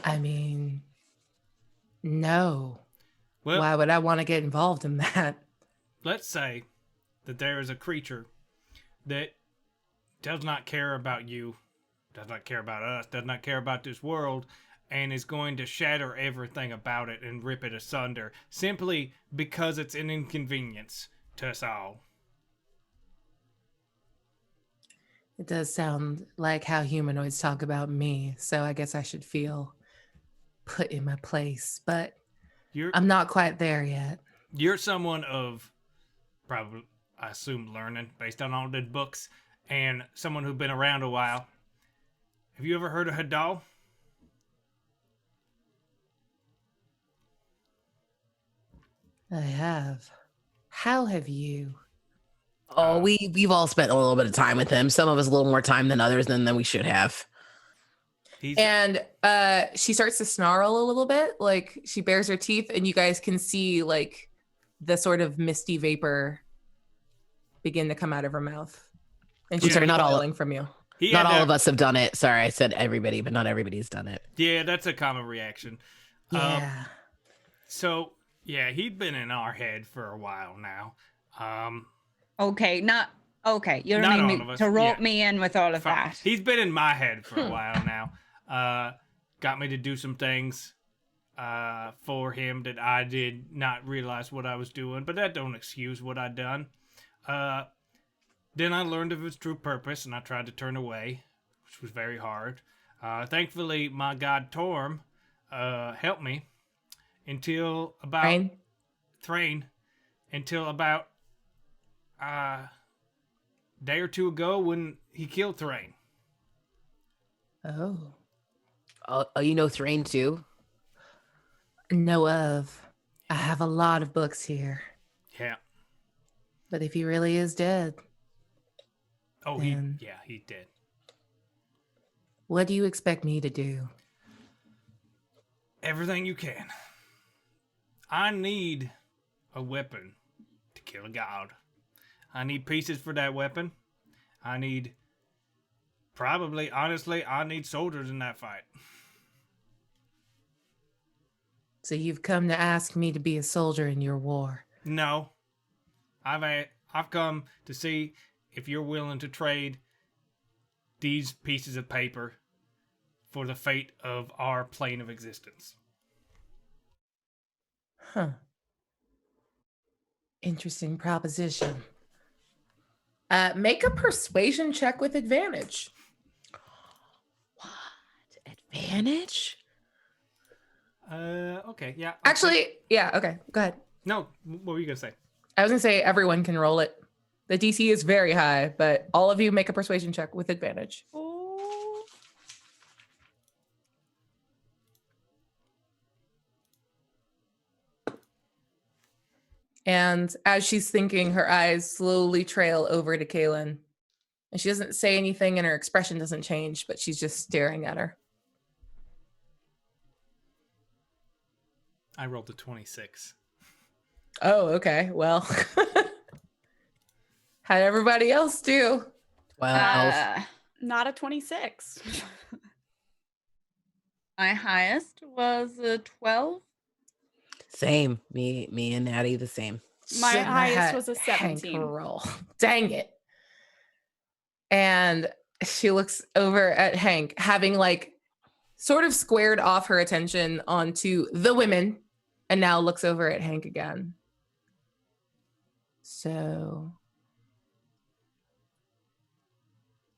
I mean, no. Well, Why would I want to get involved in that? let's say that there is a creature that does not care about you, does not care about us, does not care about this world, and is going to shatter everything about it and rip it asunder simply because it's an inconvenience to us all. It does sound like how humanoids talk about me, so I guess I should feel put in my place, but You're I'm not quite there yet. you're someone of probably, I assume, learning based on all the books, and someone who's been around a while. Have you ever heard of Hadal? I have. How have you? Oh, we've all spent a little bit of time with him. Some of us a little more time than others than we should have. He's And she starts to snarl a little bit, like she bares her teeth, and you guys can see like the sort of misty vapor begin to come out of her mouth. And she's Sorry, not all- boiling from you. he Not had all that- of us have done it. Sorry, I said everybody, but not everybody's done it. Yeah, that's a common reaction. Yeah. So yeah, he'd been in our head for a while now. Okay, not okay. You Not don't all need of us, to rope yeah. me in with all of Fine. that. He's been in my head for a while now. Got me to do some things for him that I did not realize what I was doing, but that don't excuse what I done. Then I learned of his true purpose, and I tried to turn away, which was very hard. Thankfully, my god Torm helped me until about Rain? Thrain, until about day or two ago when he killed Thrain. Oh. Oh, you know Thrain too? Know of. I have a lot of books here. Yeah. But if he really is dead, Oh, Man. he did. what do you expect me to do? Everything you can. I need a weapon to kill a god. I need pieces for that weapon. I need, probably, honestly, I need soldiers in that fight. So you've come to ask me to be a soldier in your war. No. I've come to see if you're willing to trade these pieces of paper for the fate of our plane of existence. Huh. Interesting proposition. Make a persuasion check with advantage. What? Advantage? Okay, yeah. Actually, yeah, okay, go ahead. No, what were you gonna say? I was gonna say everyone can roll it. The DC is very high, but all of you make a persuasion check with advantage. Oh. And as she's thinking, her eyes slowly trail over to Kaylin. And she doesn't say anything and her expression doesn't change, but she's just staring at her. I rolled a 26. Oh, okay. Well, how'd everybody else do? 12. Not a 26. My highest was a 12. Same. Me and Natty the same. My Shouldn't have highest had was a Hank 17. roll. Dang it. And she looks over at Hank, having like sort of squared off her attention onto the women, and now looks over at Hank again. So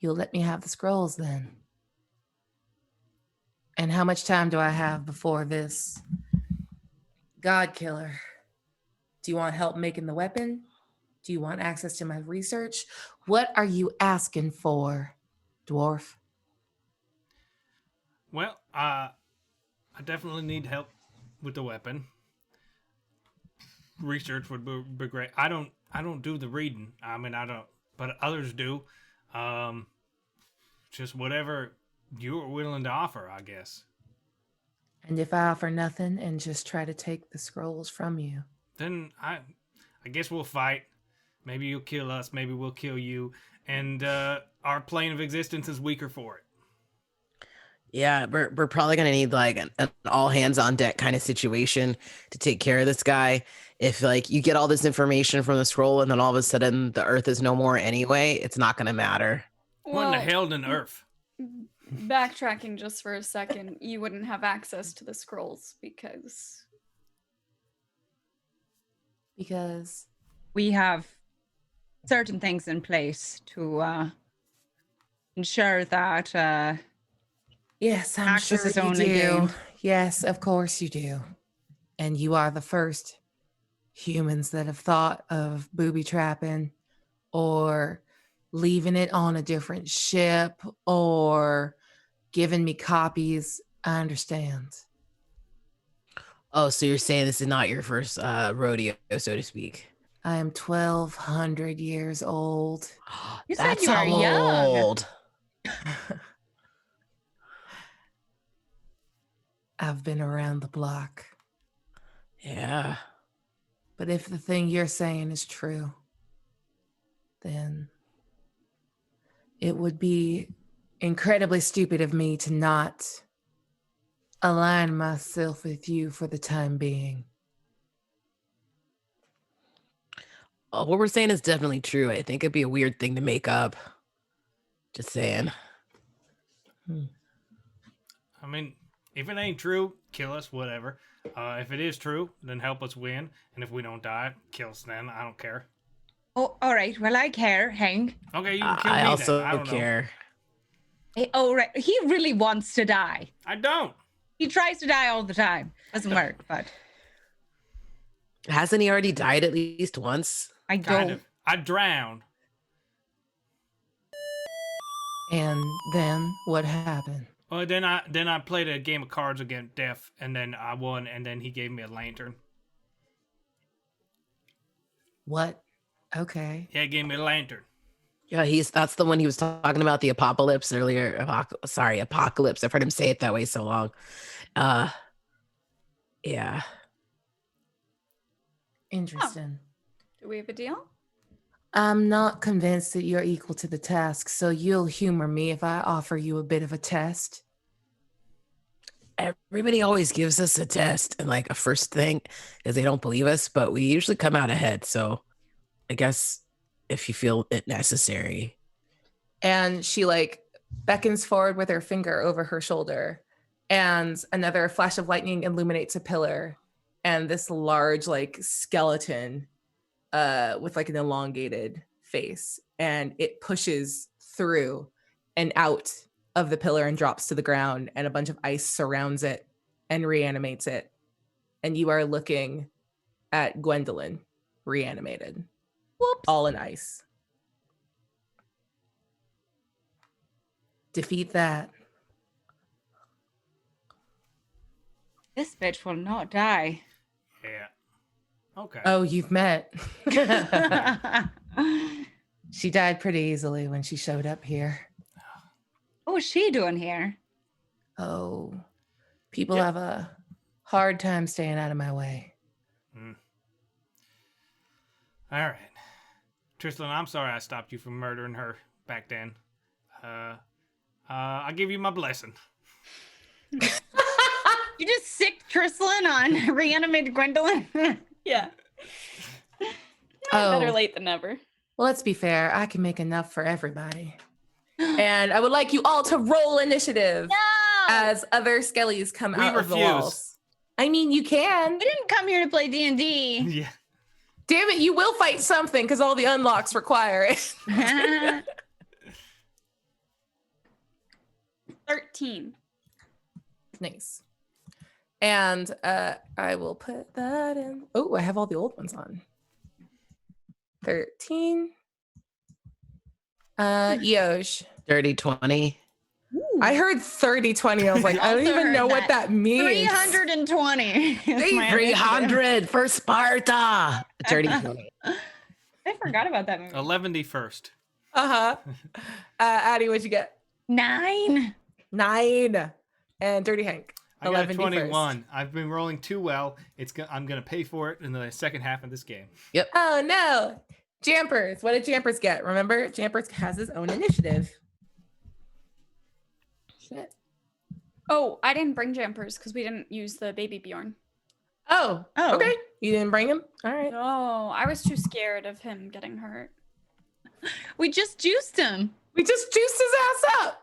you'll let me have the scrolls then? And how much time do I have before this God killer? Do you want help making the weapon? Do you want access to my research? What are you asking for, dwarf? Well, I definitely need help with the weapon. Research would be great. I don't do the reading. I mean, I don't, but others do. Just whatever you're willing to offer, I guess. And if I offer nothing and just try to take the scrolls from you? Then I guess we'll fight. Maybe you'll kill us. Maybe we'll kill you. And our plane of existence is weaker for it. Yeah, we're probably gonna need like an all hands on deck kind of situation to take care of this guy. If like you get all this information from the scroll and then all of a sudden the Earth is no more anyway, it's not gonna matter. What in the hell on earth? Backtracking just for a second, you wouldn't have access to the scrolls because We have certain things in place to ensure that yes, I'm access sure is you only do. gained. Yes, of course you do. And you are the first humans that have thought of booby trapping or leaving it on a different ship or giving me copies. I understand. Oh, so you're saying this is not your first rodeo, so to speak? I am 1,200 years old. You said That's you are young. old. I've been around the block. Yeah. But if the thing you're saying is true, then it would be incredibly stupid of me to not align myself with you for the time being. What we're saying is definitely true. I think it'd be a weird thing to make up. Just saying. I mean, if it ain't true, kill us, whatever. If it is true, then help us win. And if we don't die, kill us then. I don't care. Oh, all right. Well, I care, Hank. Okay, you can kill I me also then. I don't know. care. Hey, oh, right. He really wants to die. I don't. He tries to die all the time. Doesn't work, but Hasn't he already died at least once? I Kind don't. of. I drowned. And then what happened? Well, then I played a game of cards against Death, and then I won, and then he gave me a lantern. What? Okay. Yeah, he gave me a lantern. Yeah, that's the one he was talking about, the apocalypse earlier. Apocalypse. I've heard him say it that way so long. Yeah. Interesting. do we have a deal? I'm not convinced that you're equal to the task, so you'll humor me if I offer you a bit of a test. Everybody always gives us a test and like a first thing because they don't believe us, but we usually come out ahead. So I guess if you feel it necessary. And she like beckons forward with her finger over her shoulder, and another flash of lightning illuminates a pillar. and this large like skeleton with like an elongated face, and it pushes through and out of the pillar and drops to the ground, and a bunch of ice surrounds it and reanimates it. And you are looking at Gwendolyn reanimated. Whoops. All in ice. Defeat that. This bitch will not die. Yeah. Okay. Oh, you've met. She died pretty easily when she showed up here. What was she doing here? Oh, people Yeah. have a hard time staying out of my way. All right. Tristan, I'm sorry I stopped you from murdering her back then. I give you my blessing. You just sicked Trislan on reanimated Gwendolyn. Yeah. Oh. Better late than never. Well, let's be fair. I can make enough for everybody. And I would like you all to roll initiative No. as other skellies come We out of the refuse. walls. I mean, you can. We didn't come here to play D&D. Yeah. Damn it, you will fight something because all the unlocks require it. 13. Nice. And I will put that in. Oh, I have all the old ones on. 13. Yosh. Dirty 20. I heard 30-20. I was like, I don't Also even heard know what that means. 320. is my initiative. 300 for Sparta. Dirty 20. I forgot about that movie. 11 first. Uh-huh. Addie, what'd you get? 9. 9. And Dirty Hank. I got a 11 21. first. I've been rolling too well. I'm gonna pay for it in the second half of this game. Oh no. Jampers. What did Jampers get? Remember, Jampers has his own initiative. Shit. Oh, I didn't bring jumpers because we didn't use the baby Bjorn. Oh, Oh. okay. You didn't bring him? All right. No, I was too scared of him getting hurt. We just juiced him. We just juiced his ass up.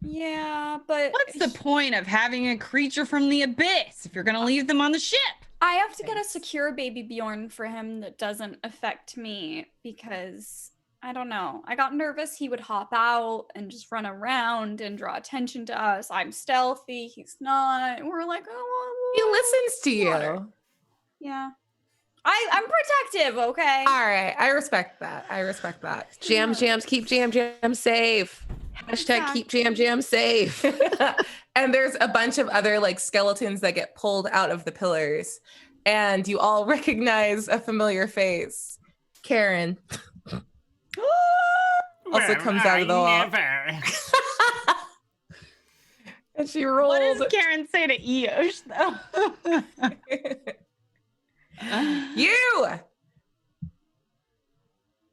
Yeah, but What's the point of having a creature from the abyss if you're going to leave them on the ship? I have to get a secure baby Bjorn for him that doesn't affect me because I don't know. I got nervous he would hop out and just run around and draw attention to us. I'm stealthy. He's not. We're like, oh, He listens to you. water. Yeah. I'm protective, okay? All right. I respect that. I respect that. Jams, keep Jam safe. Hashtag keep Jam safe. And there's a bunch of other like skeletons that get pulled out of the pillars. And you all recognize a familiar face. Karen. Also comes out of the wall. Never. And she rolled. What does Karen say to Eosh, though? You!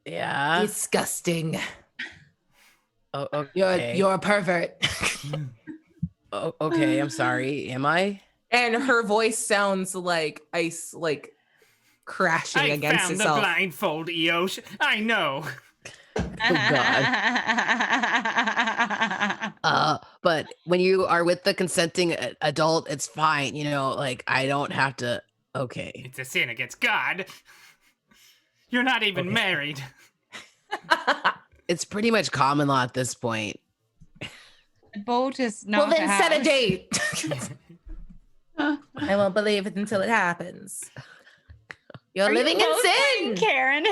Yeah. Disgusting. Oh, okay. You're a pervert. Oh, okay, I'm sorry. Am I? And her voice sounds like ice, like crashing I against found itself. the blindfold, Eosh. I know. But when you are with the consenting adult, it's fine. You know, like I don't have to. Okay. It's a sin against God. You're not even Okay. married. It's pretty much common law at this point. The boat is Well, not then the set a house. date. I won't believe it until it happens. You're Are you living in both sin. Karen.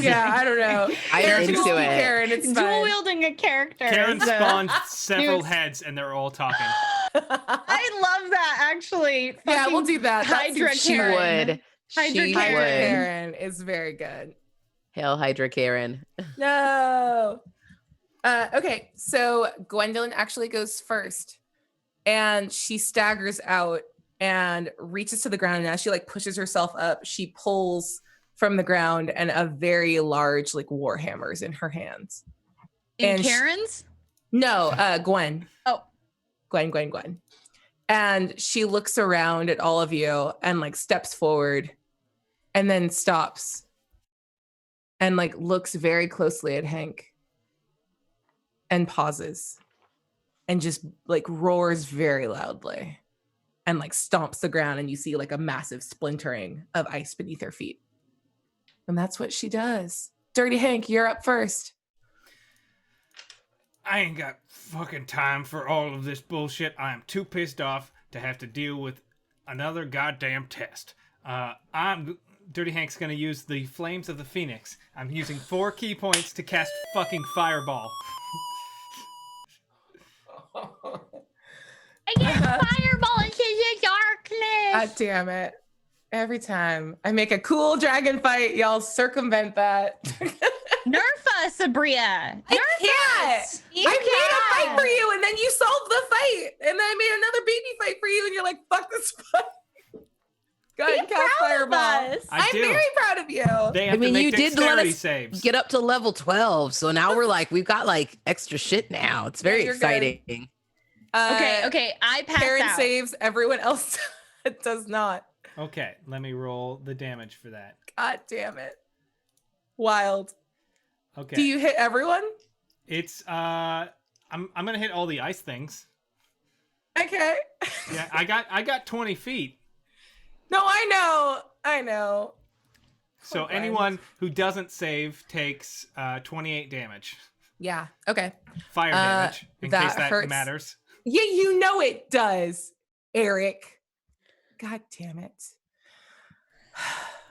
Yeah, I don't know. I'm Karen, into just be it. Karen, it's Dual fine. wielding a character. Karen is, spawned several Newt. heads and they're all talking. I love that, actually. Yeah, we'll Fucking do that. Hydra That's She Karen. would. Hydra She Karen. would. Karen is very good. Hail Hydra Karen. No. Okay, so Gwendolyn actually goes first, and she staggers out and reaches to the ground. And as she like pushes herself up, she pulls from the ground, and a very large like warhammer is in her hands. In And Karen's? No, Gwen. Oh. Gwen. And she looks around at all of you and like steps forward and then stops and like looks very closely at Hank and pauses and just like roars very loudly. and like stomps the ground, and you see like a massive splintering of ice beneath her feet. And that's what she does. Dirty Hank, you're up first. I ain't got fucking time for all of this bullshit. I am too pissed off to have to deal with another goddamn test. Dirty Hank's gonna use the Flames of the Phoenix. I'm using 4 key points to cast fucking Fireball. I get fireball into the darkness. God damn it. Every time I make a cool dragon fight, y'all circumvent that. Nerf us, Abria. I can't. I made a fight for you, and then you solved the fight, and then I made another baby fight for you, and you're like, "Fuck this fight." Go ahead and cast Fireball. I'm very proud of you. They have to make you did let dexterity us saves. get up to level 12, so now we've got like extra shit now. It's very exciting. Okay. I passed Karen out. saves. Everyone else does not. Okay, let me roll the damage for that. God damn it! Wild. Okay. Do you hit everyone? It's I'm gonna hit all the ice things. Okay. Yeah, I got 20 feet. No, I know. So anyone who doesn't save takes 28 damage. Yeah. Okay. Fire damage, in that case that hurts. matters. Yeah, you know it does, Eric. God damn it.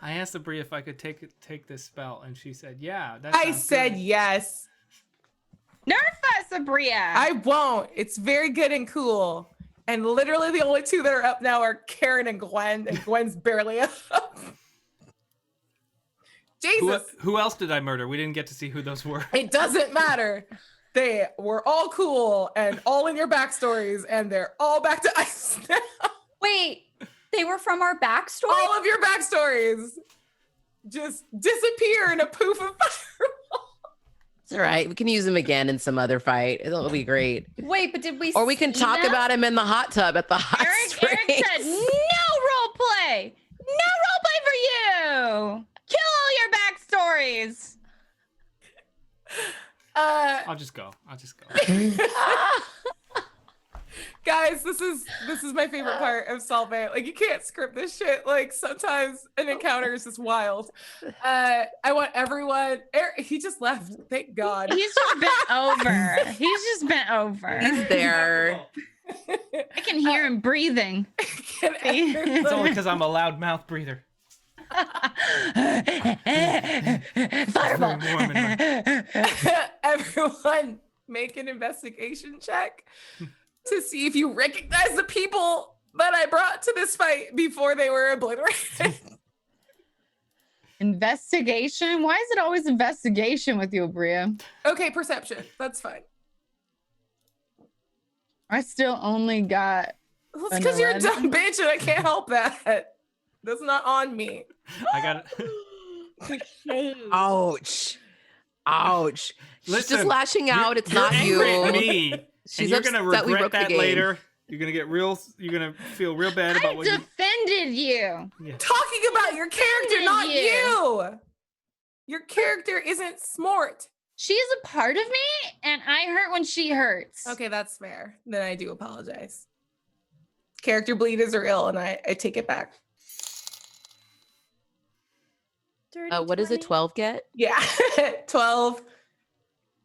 I asked Abria if I could take this spell, and she said, "Yeah." I said yes. Nerf us, Abria. I won't. It's very good and cool. And literally the only two that are up now are Karen and Gwen, and Gwen's barely up. Jesus. Who else did I murder? We didn't get to see who those were. It doesn't matter. They were all cool and all in your backstories, and they're all back to ice now. Wait, they were from our backstory? All of your backstories just disappear in a poof of fire. It's all right. We can use him again in some other fight. It'll be great. Wait, but did we Or we can see talk them? about him in the hot tub at the hot Eric springs. said no role play. No role play for you. Kill all your backstories. I'll just go. Guys, this is my favorite part of Solvent. Like, you can't script this shit. Like, sometimes an encounter is just wild. I want everyone. Eric, he just left. Thank God. He's just bent over. He's There. I can hear him breathing. Can everyone- It's only because I'm a loud mouth breather. Fireball. Very warm in everyone make an investigation check to see if you recognize the people that I brought to this fight before they were obliterated. Investigation? Why is it always investigation with you, Bria? Okay, perception. That's fine. I still only got Well, it's because you're a dumb bitch and I can't help that. That's not on me. I got it. Ouch. Ouch. She's just Listen, lashing out. It's You're not angry you. at me, and She's you're gonna upset we regret broke the that game. later. You're gonna feel real bad about I what you. defended you. Yeah. Talking about your character, not you. you. Your character isn't smart. She's a part of me, and I hurt when she hurts. Okay, that's fair. Then I do apologize. Character bleed is real, and I take it back. What does a 12 get? Yeah, 12.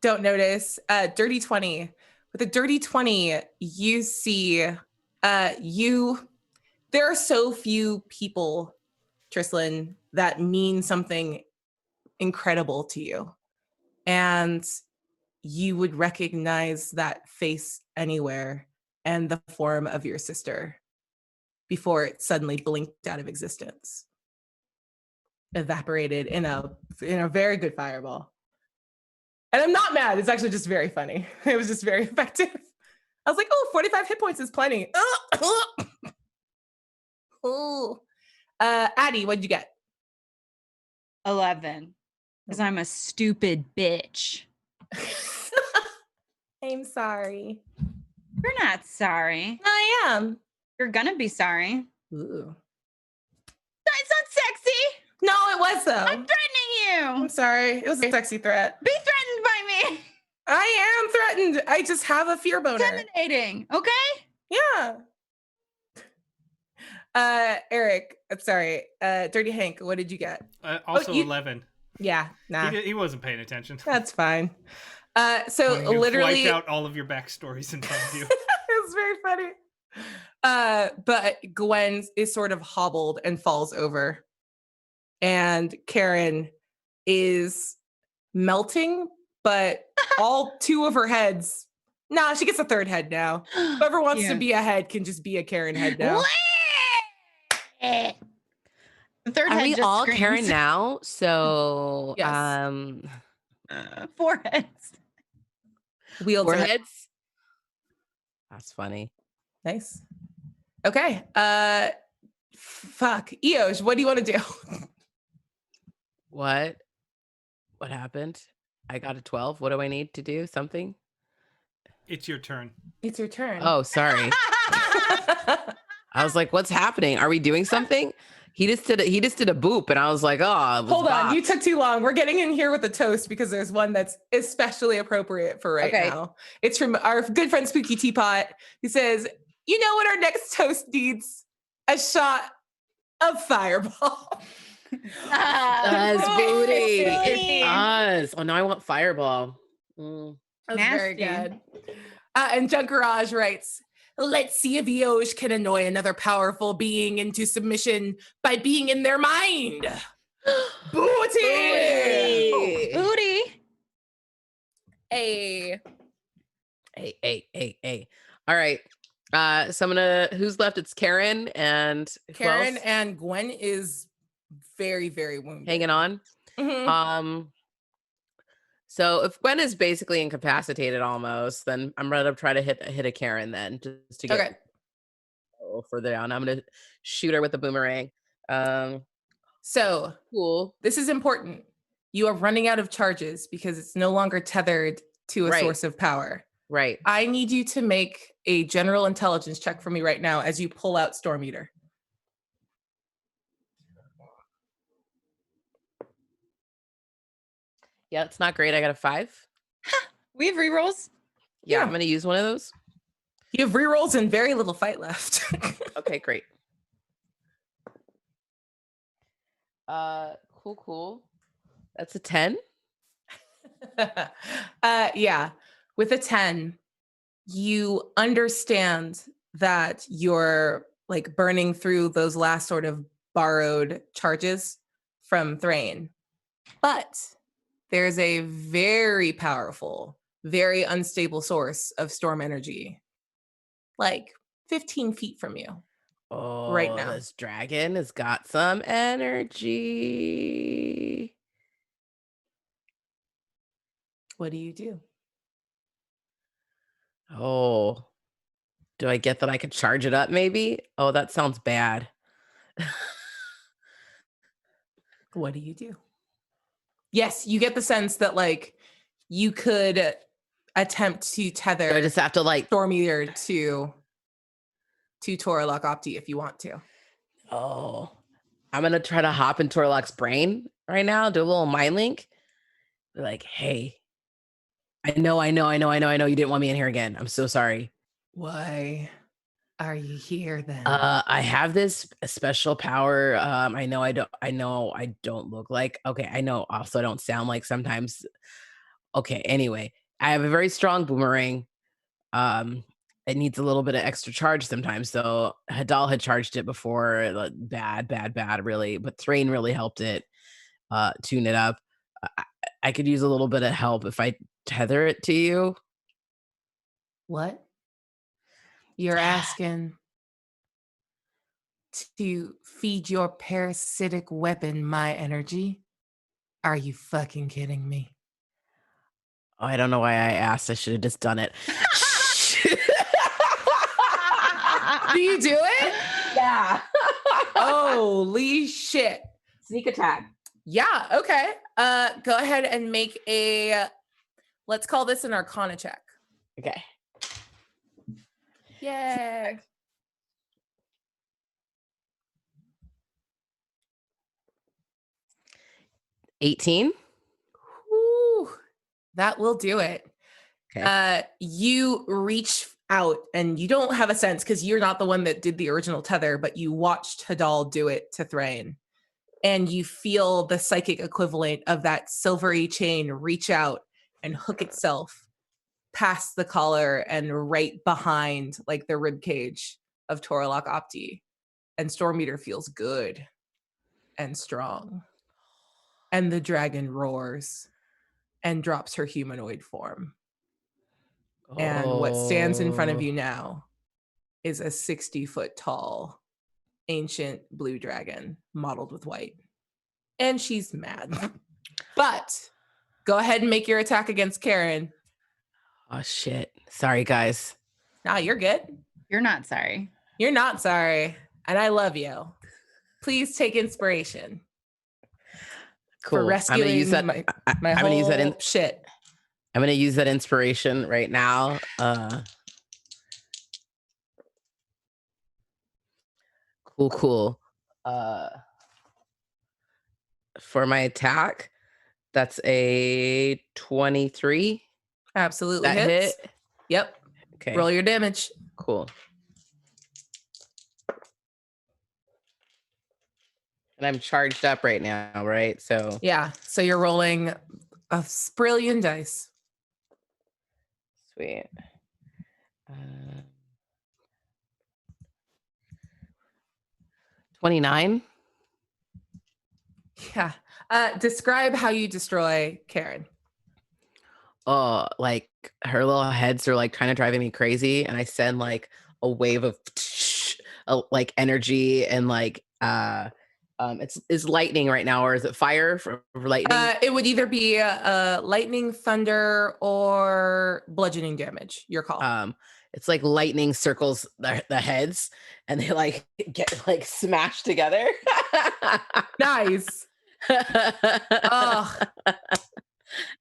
Don't notice. Dirty 20. With a dirty 20, you see, there are so few people, Trislin, that mean something incredible to you. And you would recognize that face anywhere and the form of your sister before it suddenly blinked out of existence. Evaporated in a very good fireball. And I'm not mad. It's actually just very funny. It was just very effective. I was like, oh, 45 hit points is plenty. Oh. Addie, what'd you get? 11. Because I'm a stupid bitch. I'm sorry. You're not sorry. I am. You're gonna be sorry. Ooh. That's not sexy. No, it was though. I'm threatening you. I'm sorry. It was a sexy threat. Be threatened by me. I am threatened. I just have a fear boner. Intimidating. Okay. Yeah. Eric, sorry, Dirty Hank, what did you get? Also you- 11. Yeah, nah, He wasn't paying attention. that's fine. So When you literally, wiped out all of your backstories in front of you. it was very funny. But Gwen is sort of hobbled and falls over, and Karen is melting, but all two of her heads. Nah, she gets a third head now. Whoever wants to Cute. be a head can just be a Karen head now. The third Are head we just all screams. Karen now? So, Yes. Four heads. Wields it. foreheads. That's funny. Nice. Okay. Fuck. Eoj, what do you want to do? What? What happened? I got a 12. What do I need to do? Something? It's your turn. It's your turn. Oh, sorry. I was like, what's happening? Are we doing something? He just did a boop, and I was like, oh, it was Hold on, you bopped. took too long. We're getting in here with the toast because there's one that's especially appropriate for right Okay. now. It's from our good friend Spooky Teapot, who says, "You know what our next toast needs? A shot of Fireball." That's booty. Booty. Us. Oh, now I want Fireball. That's very Nasty. good. And Junk Garage writes, "Let's see if Eoj can annoy another powerful being into submission by being in their mind." Booty! Booty. Hey. Hey. All right. So I'm gonna. Who's left? It's Karen and who Karen else? and Gwen is very, very wounded. Hanging on. Mhm. So if Gwen is basically incapacitated almost, then I'm gonna try to hit a Karen then just to get Okay. further down. I'm gonna shoot her with a boomerang. So Cool. this is important. You are running out of charges because it's no longer tethered to a Right. source of power. Right. I need you to make a general intelligence check for me right now as you pull out Storm Eater. Yeah, it's not great. I got a 5. We have rerolls. Yeah, Yeah. I'm gonna use one of those. You have rerolls and very little fight left. Okay, great. Cool. That's a 10. Yeah. With a 10, you understand that you're like burning through those last sort of borrowed charges from Thrain. But there's a very powerful, very unstable source of storm energy, like 15 feet from you. Oh, Right now. this dragon has got some energy. What do you do? Oh, do I get that I could charge it up maybe? Oh, that sounds bad. What do you do? Yes, you get the sense that like you could attempt to tether Do I just have to like, Storm Eater to Torlock Opti if you want to. oh, I'm gonna try to hop in Torlock's brain right now, do a little mind link. Be like, hey, I know you didn't want me in here again. I'm so sorry. Why are you here then? I have this special power. I know I don't look like, okay, I know also I don't sound like sometimes. Okay, anyway, I have a very strong boomerang. It needs a little bit of extra charge sometimes. So Hadal had charged it before, like, bad, really, but Thrain really helped it tune it up. I could use a little bit of help if I tether it to you. What? You're asking to feed your parasitic weapon my energy? Are you fucking kidding me? Oh, I don't know why I asked. I should have just done it. Do you do it? Yeah. Holy shit. Sneak attack. Yeah, okay. Go ahead and make a, let's call this an Arcana check. Okay. Yay. $18. Whew, that will do it. Okay. You reach out, and you don't have a sense because you're not the one that did the original tether, but you watched Hadal do it to Thrain. And you feel the psychic equivalent of that silvery chain reach out and hook itself past the collar and right behind like the rib cage of Toralok Opti. And Stormeater feels good and strong. And the dragon roars and drops her humanoid form. And what stands in front of you now is a 60-foot tall ancient blue dragon modeled with white. And she's mad. But go ahead and make your attack against Karen. Oh shit. Sorry, guys. Nah, you're good. You're not sorry. You're not sorry. And I love you. Please take inspiration. Cool. For rescuing I'm gonna use that. my I'm gonna whole use that shit. I'm gonna use that inspiration right now. Cool. For my attack, that's a 23. Absolutely That hits. hit. Yep. Okay. Roll your damage. Cool. And I'm charged up right now, right? So Yeah. So you're rolling a brilliant dice. sweet. 29. Yeah. Describe how you destroy Karen. Oh, like her little heads are like kind of driving me crazy, and I send like a wave of like energy and like it's lightning right now, or is it fire for lightning? It would either be lightning, thunder, or bludgeoning damage. Your call. It's like lightning circles the heads, and they like get like smashed together. Nice. Oh,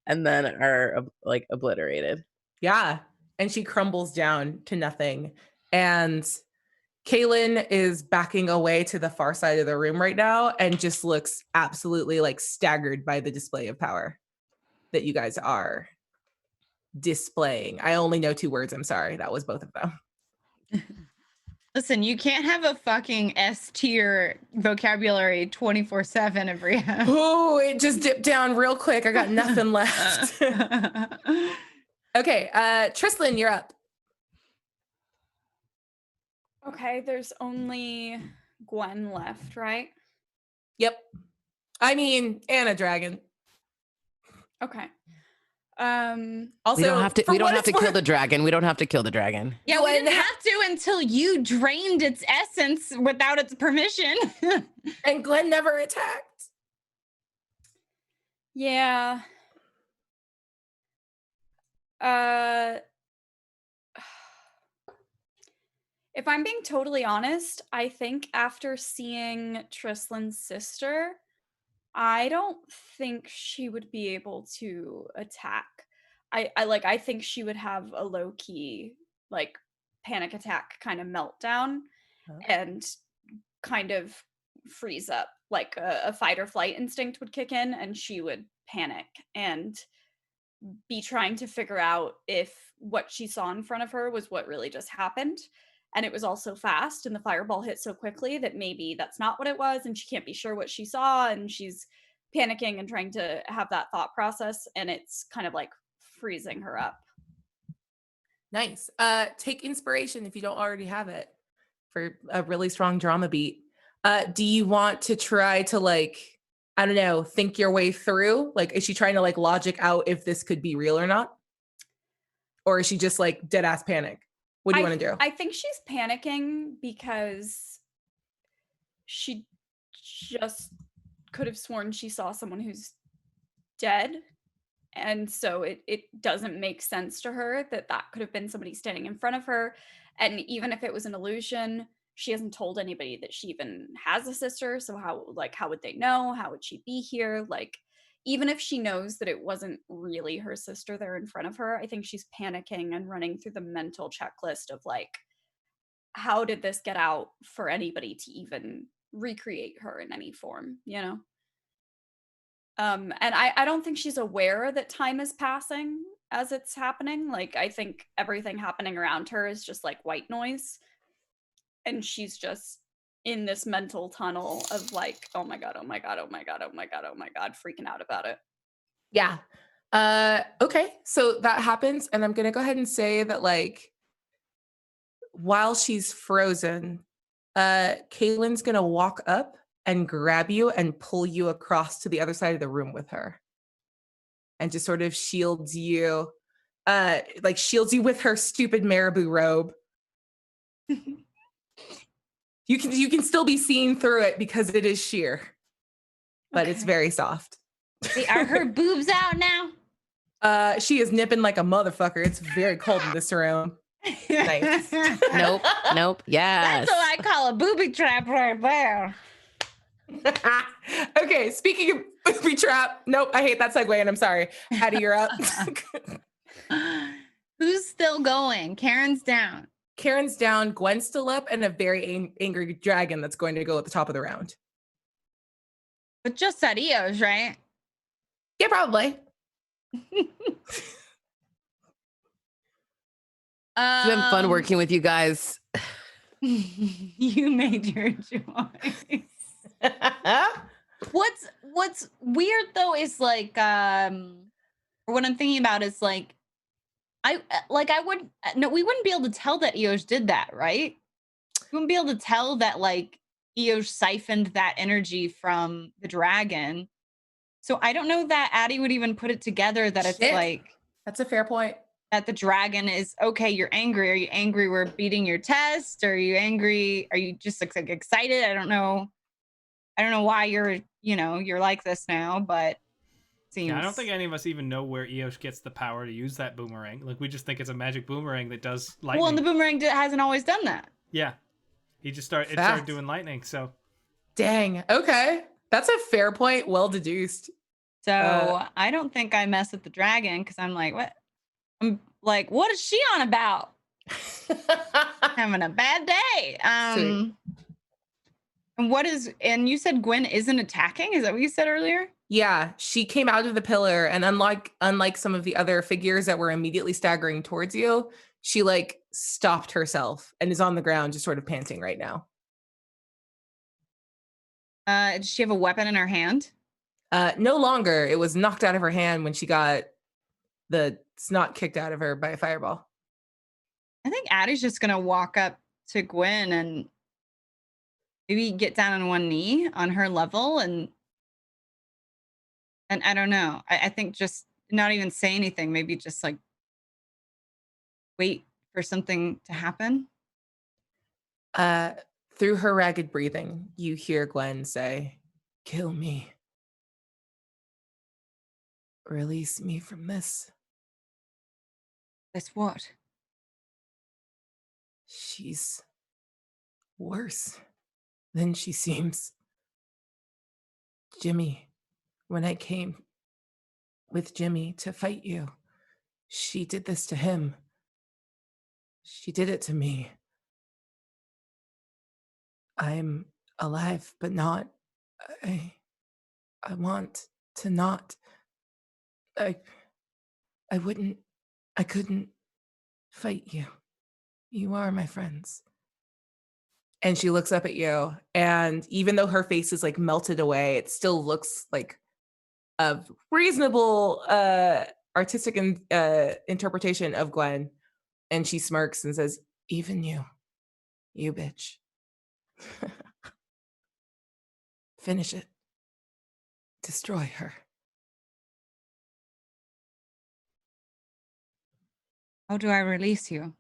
And then are like obliterated. yeah. And she crumbles down to nothing. And Kaylin is backing away to the far side of the room right now and just looks absolutely like staggered by the display of power that you guys are displaying. I only know 2 words. I'm sorry. That was both of them. Listen, you can't have a fucking S tier vocabulary 24/7 every Oh, it just dipped down real quick. I got nothing left. Okay, Trislin, you're up. Okay, there's only Gwen left, right? Yep. I mean, and a dragon. Okay. Also, We don't have to. for We don't what have to it's kill worth- the dragon. We don't have to kill the dragon. Yeah, we Gwen didn't have to until you drained its essence without its permission. And Glenn never attacked. Yeah. If I'm being totally honest, I think after seeing Trislin's sister, I don't think she would be able to attack. I think she would have a low key like panic attack kind of meltdown Oh. and kind of freeze up. Like a fight or flight instinct would kick in and she would panic and be trying to figure out if what she saw in front of her was what really just happened. And it was also fast and the fireball hit so quickly that maybe that's not what it was and she can't be sure what she saw and she's panicking and trying to have that thought process and it's kind of like freezing her up. Nice. Take inspiration if you don't already have it for a really strong drama beat. Do you want to try to like, I don't know, think your way through? Like, is she trying to like logic out if this could be real or not? Or is she just like dead ass panic? What do you want to do? I think she's panicking because she just could have sworn she saw someone who's dead. And so it doesn't make sense to her that that could have been somebody standing in front of her. And even if it was an illusion, she hasn't told anybody that she even has a sister. So how would they know? How would she be here? Like, even if she knows that it wasn't really her sister there in front of her, I think she's panicking and running through the mental checklist of like, how did this get out for anybody to even recreate her in any form, you know? And I don't think she's aware that time is passing. as it's happening. Like, I think everything happening around her is just like white noise. And she's just in this mental tunnel of like, oh my God, oh my God, oh my God, oh my God, oh my God, freaking out about it. Yeah. Okay. So that happens. And I'm going to go ahead and say that, like, while she's frozen, Kaylin's going to walk up and grab you and pull you across to the other side of the room with her. And just sort of shields you, shields you with her stupid marabou robe. You can still be seen through it because it is sheer, but it's very soft. Wait, are her boobs out now? She is nipping like a motherfucker. It's very cold in this room. Nice. Nope. Yes. That's what I call a booby trap right there. Okay, speaking of booby trap, nope, I hate that segue, and I'm sorry. Addie, you're up. Who's still going? Karen's down. Karen's down, Gwen's still up, and a very angry dragon that's going to go at the top of the round. But just at Eos, right? Yeah, probably. It's been fun working with you guys. You made your choice. What's weird though is like what I'm thinking about is like we wouldn't be able to tell that Eos did that, right? We wouldn't be able to tell that like Eos siphoned that energy from the dragon. So I don't know that Addie would even put it together that it's like that's a fair point. That the dragon is okay. You're angry. Are you angry we're beating your test? Are you angry? Are you just like excited? I don't know why you're like this now, but seems. Yeah, I don't think any of us even know where Eos gets the power to use that boomerang. Like, we just think it's a magic boomerang that does lightning. Well, and the boomerang hasn't always done that. Yeah, he just started doing lightning. So, dang. Okay, that's a fair point. Well deduced. So I don't think I mess with the dragon because I'm like, what? I'm like, what is she on about? Having a bad day. And you said Gwen isn't attacking? Is that what you said earlier? Yeah, she came out of the pillar, and unlike some of the other figures that were immediately staggering towards you, she like stopped herself and is on the ground just sort of panting right now. Does she have a weapon in her hand? No longer. It was knocked out of her hand when she got the snot kicked out of her by a fireball. I think Addie's just gonna walk up to Gwen and maybe get down on one knee on her level and I don't know. I think just not even say anything, maybe just like wait for something to happen. Through her ragged breathing, you hear Gwen say, "Kill me. Release me from this." This what? She's worse than she seems. Jimmy, when I came with Jimmy to fight you, she did this to him. She did it to me. I'm alive, but not. I want to not. I couldn't fight you. You are my friends. And she looks up at you, and even though her face is like melted away, it still looks like a reasonable artistic interpretation of Gwen. And she smirks and says, "Even you bitch. Finish it. Destroy her." How do I release you?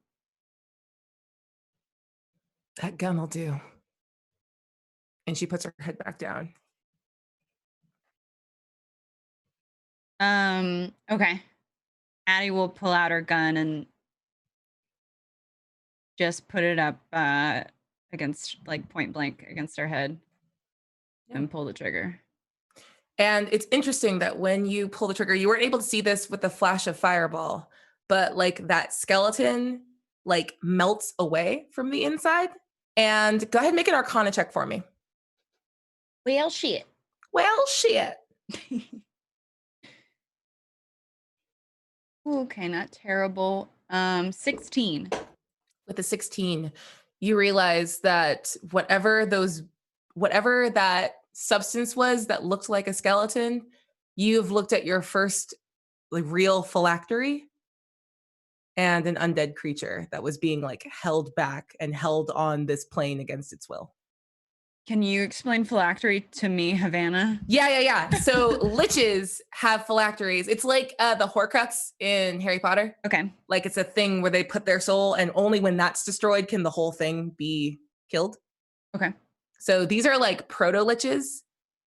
That gun will do. And she puts her head back down. Okay. Addie will pull out her gun and just put it up against, like, point blank against her head and pull the trigger. And it's interesting that when you pull the trigger, you weren't able to see this with the flash of fireball, but like that skeleton like melts away from the inside. And go ahead and make an Arcana check for me. Well, shit. Well, shit. Okay, not terrible. 16. With a 16, you realize that whatever that substance was that looked like a skeleton, you've looked at your first like real phylactery and an undead creature that was being like held back and held on this plane against its will. Can you explain phylactery to me, Havana? Yeah. So liches have phylacteries. It's like the Horcrux in Harry Potter. Okay. Like it's a thing where they put their soul, and only when that's destroyed can the whole thing be killed. Okay. So these are like proto liches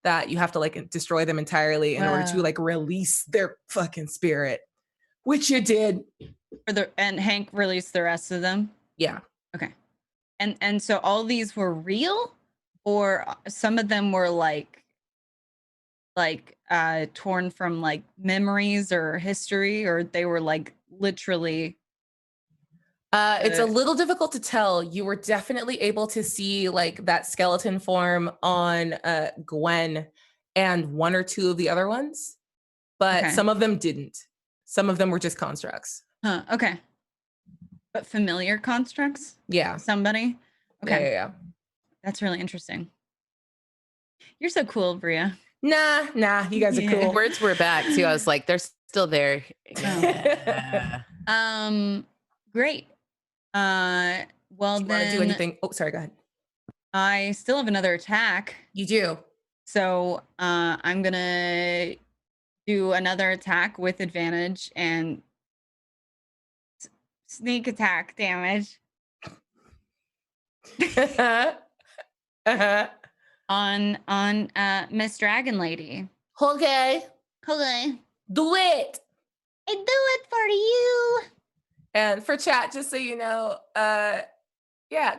that you have to like destroy them entirely in order to Wow. like release their fucking spirit, which you did. And Hank released the rest of them. Yeah. Okay. And so all these were real, or some of them were like torn from like memories or history, or they were like literally. It's a little difficult to tell. You were definitely able to see like that skeleton form on Gwen and one or two of the other ones, but Okay. some of them didn't. Some of them were just constructs. Huh. Okay. But familiar constructs? Yeah. Somebody? Okay. Yeah. That's really interesting. You're so cool, Bria. Nah, you guys are Yeah. cool. Words were back too. I was like, they're still there. Great. Well, Do you want to then do anything? Oh, sorry, go ahead. I still have another attack. You do. So I'm gonna do another attack with advantage and sneak attack damage on Miss Dragon Lady. Okay. Okay. Do it. I do it for you. And for chat, just so you know,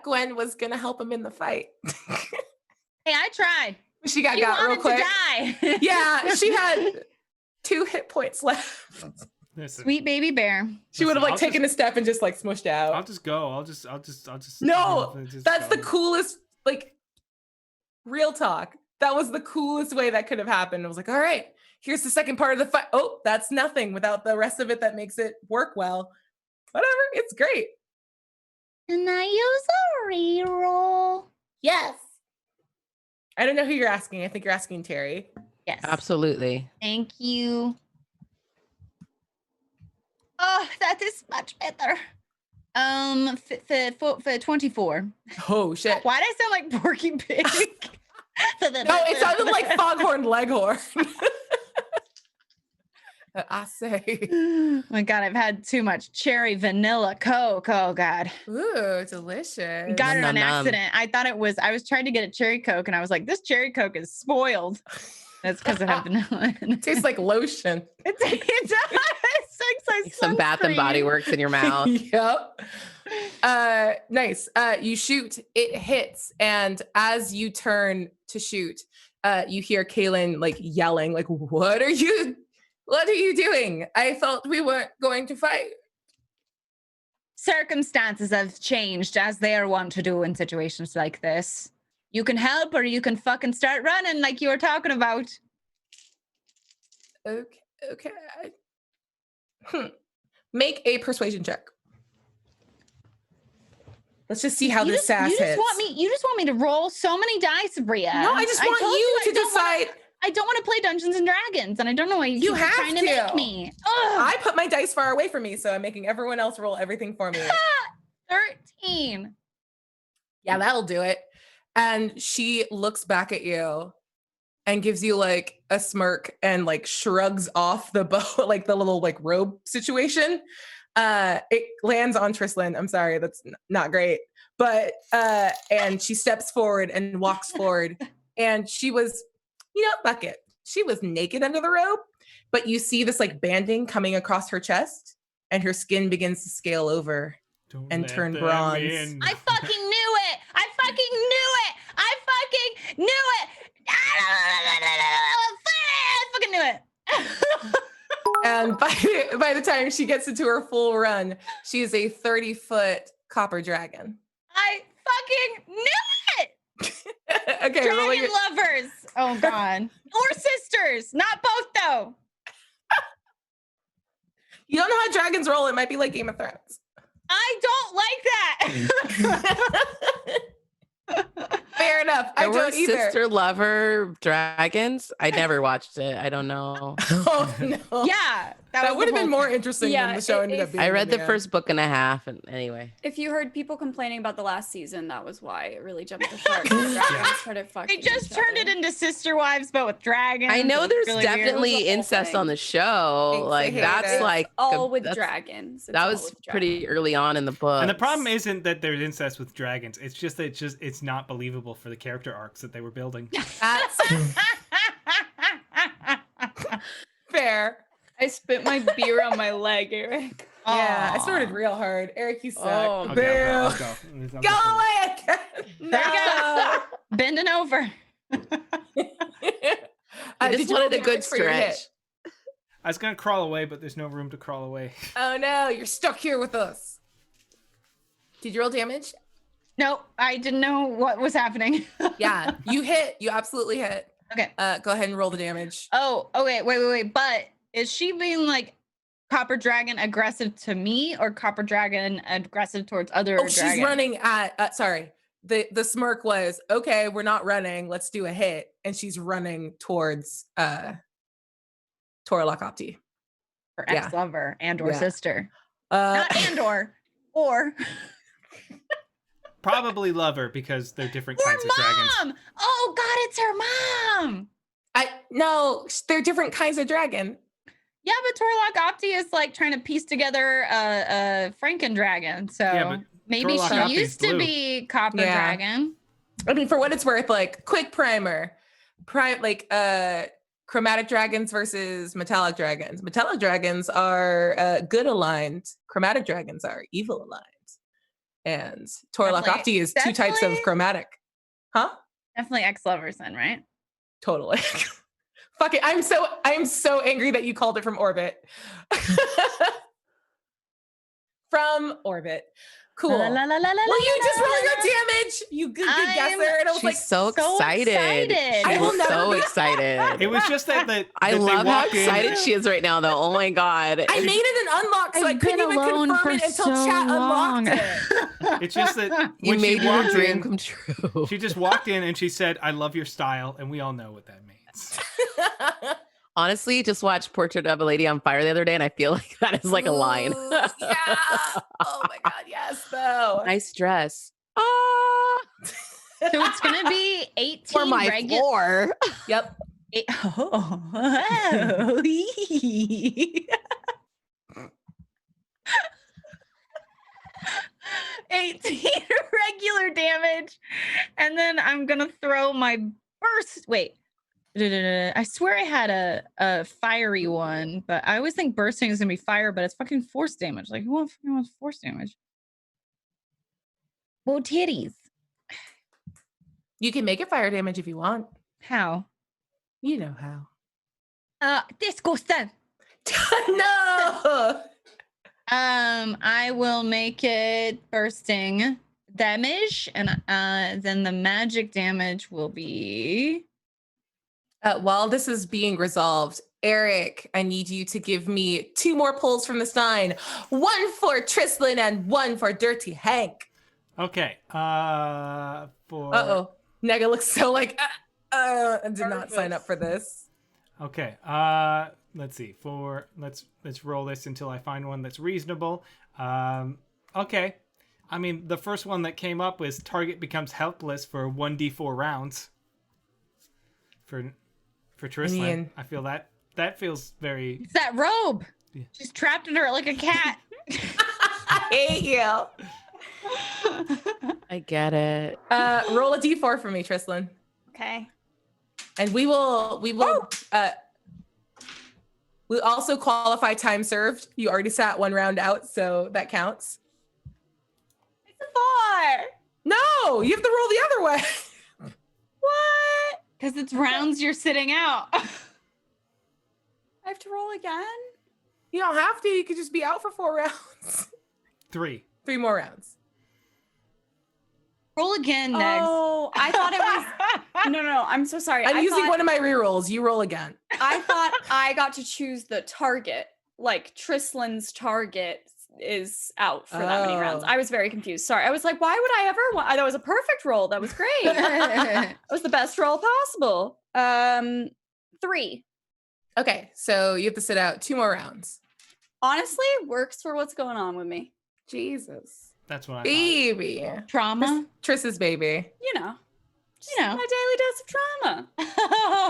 Gwen was gonna help him in the fight. Hey, I tried. She got She real wanted quick. to die. Yeah, she had 2 hit points left. Listen, Sweet baby bear. She would have like I'll taken a step and just like smushed out. I'll just go. I'll just. No, just that's the go. coolest, like, real talk. That was the coolest way that could have happened. I was like, all right, here's the second part of the fight. Oh, that's nothing without the rest of it that makes it work well. Whatever, it's great. Can I use a reroll? Yes. I don't know who you're asking. I think you're asking Terry. Yes. Absolutely. Thank you. Oh, that is much better. For 24. Oh, shit. Why did I sound like Porky Pig? No, it sounded like Foghorn Leghorn. I say. Oh my God, I've had too much cherry vanilla Coke. Oh God. Ooh, delicious. Got it Nom, on nom, nom. accident. I was trying to get a cherry Coke and I was like, this cherry Coke is spoiled. That's because it had vanilla in it. Tastes like lotion. It does. It's like Some Bath and Body sunscreen. Works in your mouth. Yep. Nice. You shoot, it hits, and as you turn to shoot, you hear Kaylin like yelling, like, what are you doing? I thought we weren't going to fight. Circumstances have changed as they are wont to do in situations like this. You can help or you can fucking start running like you were talking about. Okay. Make a persuasion check. Let's just see how this sass you hits. You just want me to roll so many dice, Bria. No, I just want told you I to don't wanna- decide. I don't want to play Dungeons and Dragons, and I don't know why you keep have trying to to. make me. Ugh. I put my dice far away from me, so I'm making everyone else roll everything for me. 13. Yeah, that'll do it. And she looks back at you and gives you like a smirk and like shrugs off the bow, like the little like robe situation. It lands on Trislan. I'm sorry, that's not great. But and she steps forward and walks forward. And she was, fuck it. She was naked under the robe, but you see this like banding coming across her chest, and her skin begins to scale over. Don't and let turn them bronze. in. I fucking knew it. I fucking knew it. I fucking knew it. And by the time she gets into her full run, she is a 30-foot copper dragon. I fucking knew it. Okay, roll Dragon your, lovers. Oh God. Or sisters. Not both though. You don't know how dragons roll. It might be like Game of Thrones. I don't like that. Fair enough. I There were don't either. sister lover dragons. I never watched it. I don't know. Oh no. Yeah, That would have been more interesting Yeah, than the show ended up being. I in read the end. first book and a half, and anyway. If you heard people complaining about the last season, that was why it really jumped the shark. Dragons started They fucking just each turned other. it into Sister Wives, but with dragons. I know It's there's really weird. definitely It was a whole incest thing. on the show. Thanks, I Like hate that's it. like all with that's- dragons. It's That all was with pretty dragons. early on in the book. And the problem isn't that there's incest with dragons. It's just that it's not believable for the character arcs that they were building. That's fair. I spit my beer on my leg, Eric. Yeah, I Aw. snorted real hard. Eric, you suck. Oh, Okay, Boo. let's go. Go away again. There you go. Bending over. I Did just you roll wanted a good damage for your hit? stretch. I was gonna crawl away, but there's no room to crawl away. Oh no, you're stuck here with us. Did you roll damage? No, I didn't know what was happening. Yeah, you hit. You absolutely hit. Okay. Go ahead and roll the damage. Oh, okay. Wait. But is she being like Copper Dragon aggressive to me or Copper Dragon aggressive towards other Oh, she's dragons? running at. Sorry. The smirk was okay. We're not running. Let's do a hit, and she's running towards Toralok Opti. Her yeah. ex-lover and or Yeah. sister. Uh, Not and or Probably lover because they're different kinds of dragons. mom. Oh God, it's her mom. no, they're different kinds of dragon. Yeah, but Toralok Opti is like trying to piece together a Franken dragon. So Yeah, but maybe Toralok she Opti's used to blue. be Copper Yeah. Dragon. I mean, for what it's worth, like quick primer, chromatic dragons versus metallic dragons. Metallic dragons are good aligned. Chromatic dragons are evil aligned. And Toralok Definitely- Opti is two types of definitely- chromatic. Huh? Definitely ex-lovers then, right? Totally. Fuck it. I'm so angry that you called it from orbit. From orbit. Cool. La, la, la, la, la, Well, you la, just la, really la, good damage. You good I'm- guesser. And I was She's like, so so excited. excited. I She will was never so be- excited. It was just that I they love how walk in- excited she is right now, though. Oh my god! I made it an unlock, so I I've couldn't been even alone confirm for it until so chat long. unlocked it. It's just that You when she made your walked dream in, come true. she just walked in and she said, "I love your style," and we all know what that means. Honestly, just watched Portrait of a Lady on Fire the other day, and I feel like that is like a line. Ooh, yeah. Oh my god, yes, though. Nice dress. Ah, So it's gonna be 18 for my regular. floor. Yep. Oh. 18 regular damage, and then I'm gonna throw my burst. Wait, I swear I had a fiery one, but I always think bursting is gonna be fire, but it's fucking force damage. Like who wants force damage? Whoa, titties. You can make it fire damage if you want. How? You know how. Disgusting. No. I will make it bursting damage, and then the magic damage will be. While this is being resolved, Eric, I need you to give me 2 more pulls from the sign. 1 for Trislin and 1 for Dirty Hank. Okay. For Uh-oh. Nega looks so like, I did not sign up for this. Okay. Let's see. Let's roll this until I find one that's reasonable. Okay. I mean, the first one that came up was target becomes helpless for 1d4 rounds. For Trislin, mean- I feel that feels very. It's that robe. Yeah. She's trapped in her like a cat. I hate you. I get it. Roll a d4 for me, Trislin. Okay. And we will we also qualify time served. You already sat 1 round out, so that counts. It's a 4. No, you have to roll the other way. What? Because it's rounds you're sitting out. I have to roll again? You don't have to. You could just be out for 4 rounds. 3. 3 more rounds. Roll again, Negs. Oh, I thought it was. No. I'm so sorry. I'm I using thought, one of my rerolls. You roll again. I thought I got to choose the target like Trislan's target is out for that many rounds. Oh. I was very confused. Sorry. I was like, why would I ever want? That was a perfect roll. That was great. That was the best roll possible. 3. Okay, so you have to sit out 2 more rounds. Honestly, works for what's going on with me. Jesus. That's what I thought. Baby. Trauma. Triss's baby. You know. Just You know. my daily dose of trauma.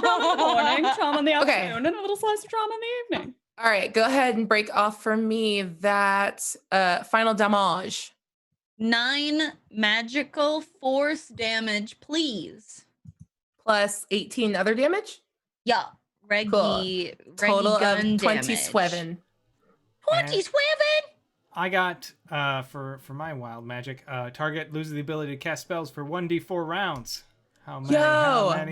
Trauma in the morning, trauma in the Okay. afternoon, and a little slice of trauma in the evening. All right, go ahead and break off for me that final damage. 9 magical force damage, please. Plus 18 other damage. Yeah. Reggie, Total gun of 27. damage. 27? I got for my wild magic, target loses the ability to cast spells for 1d4 rounds. How many?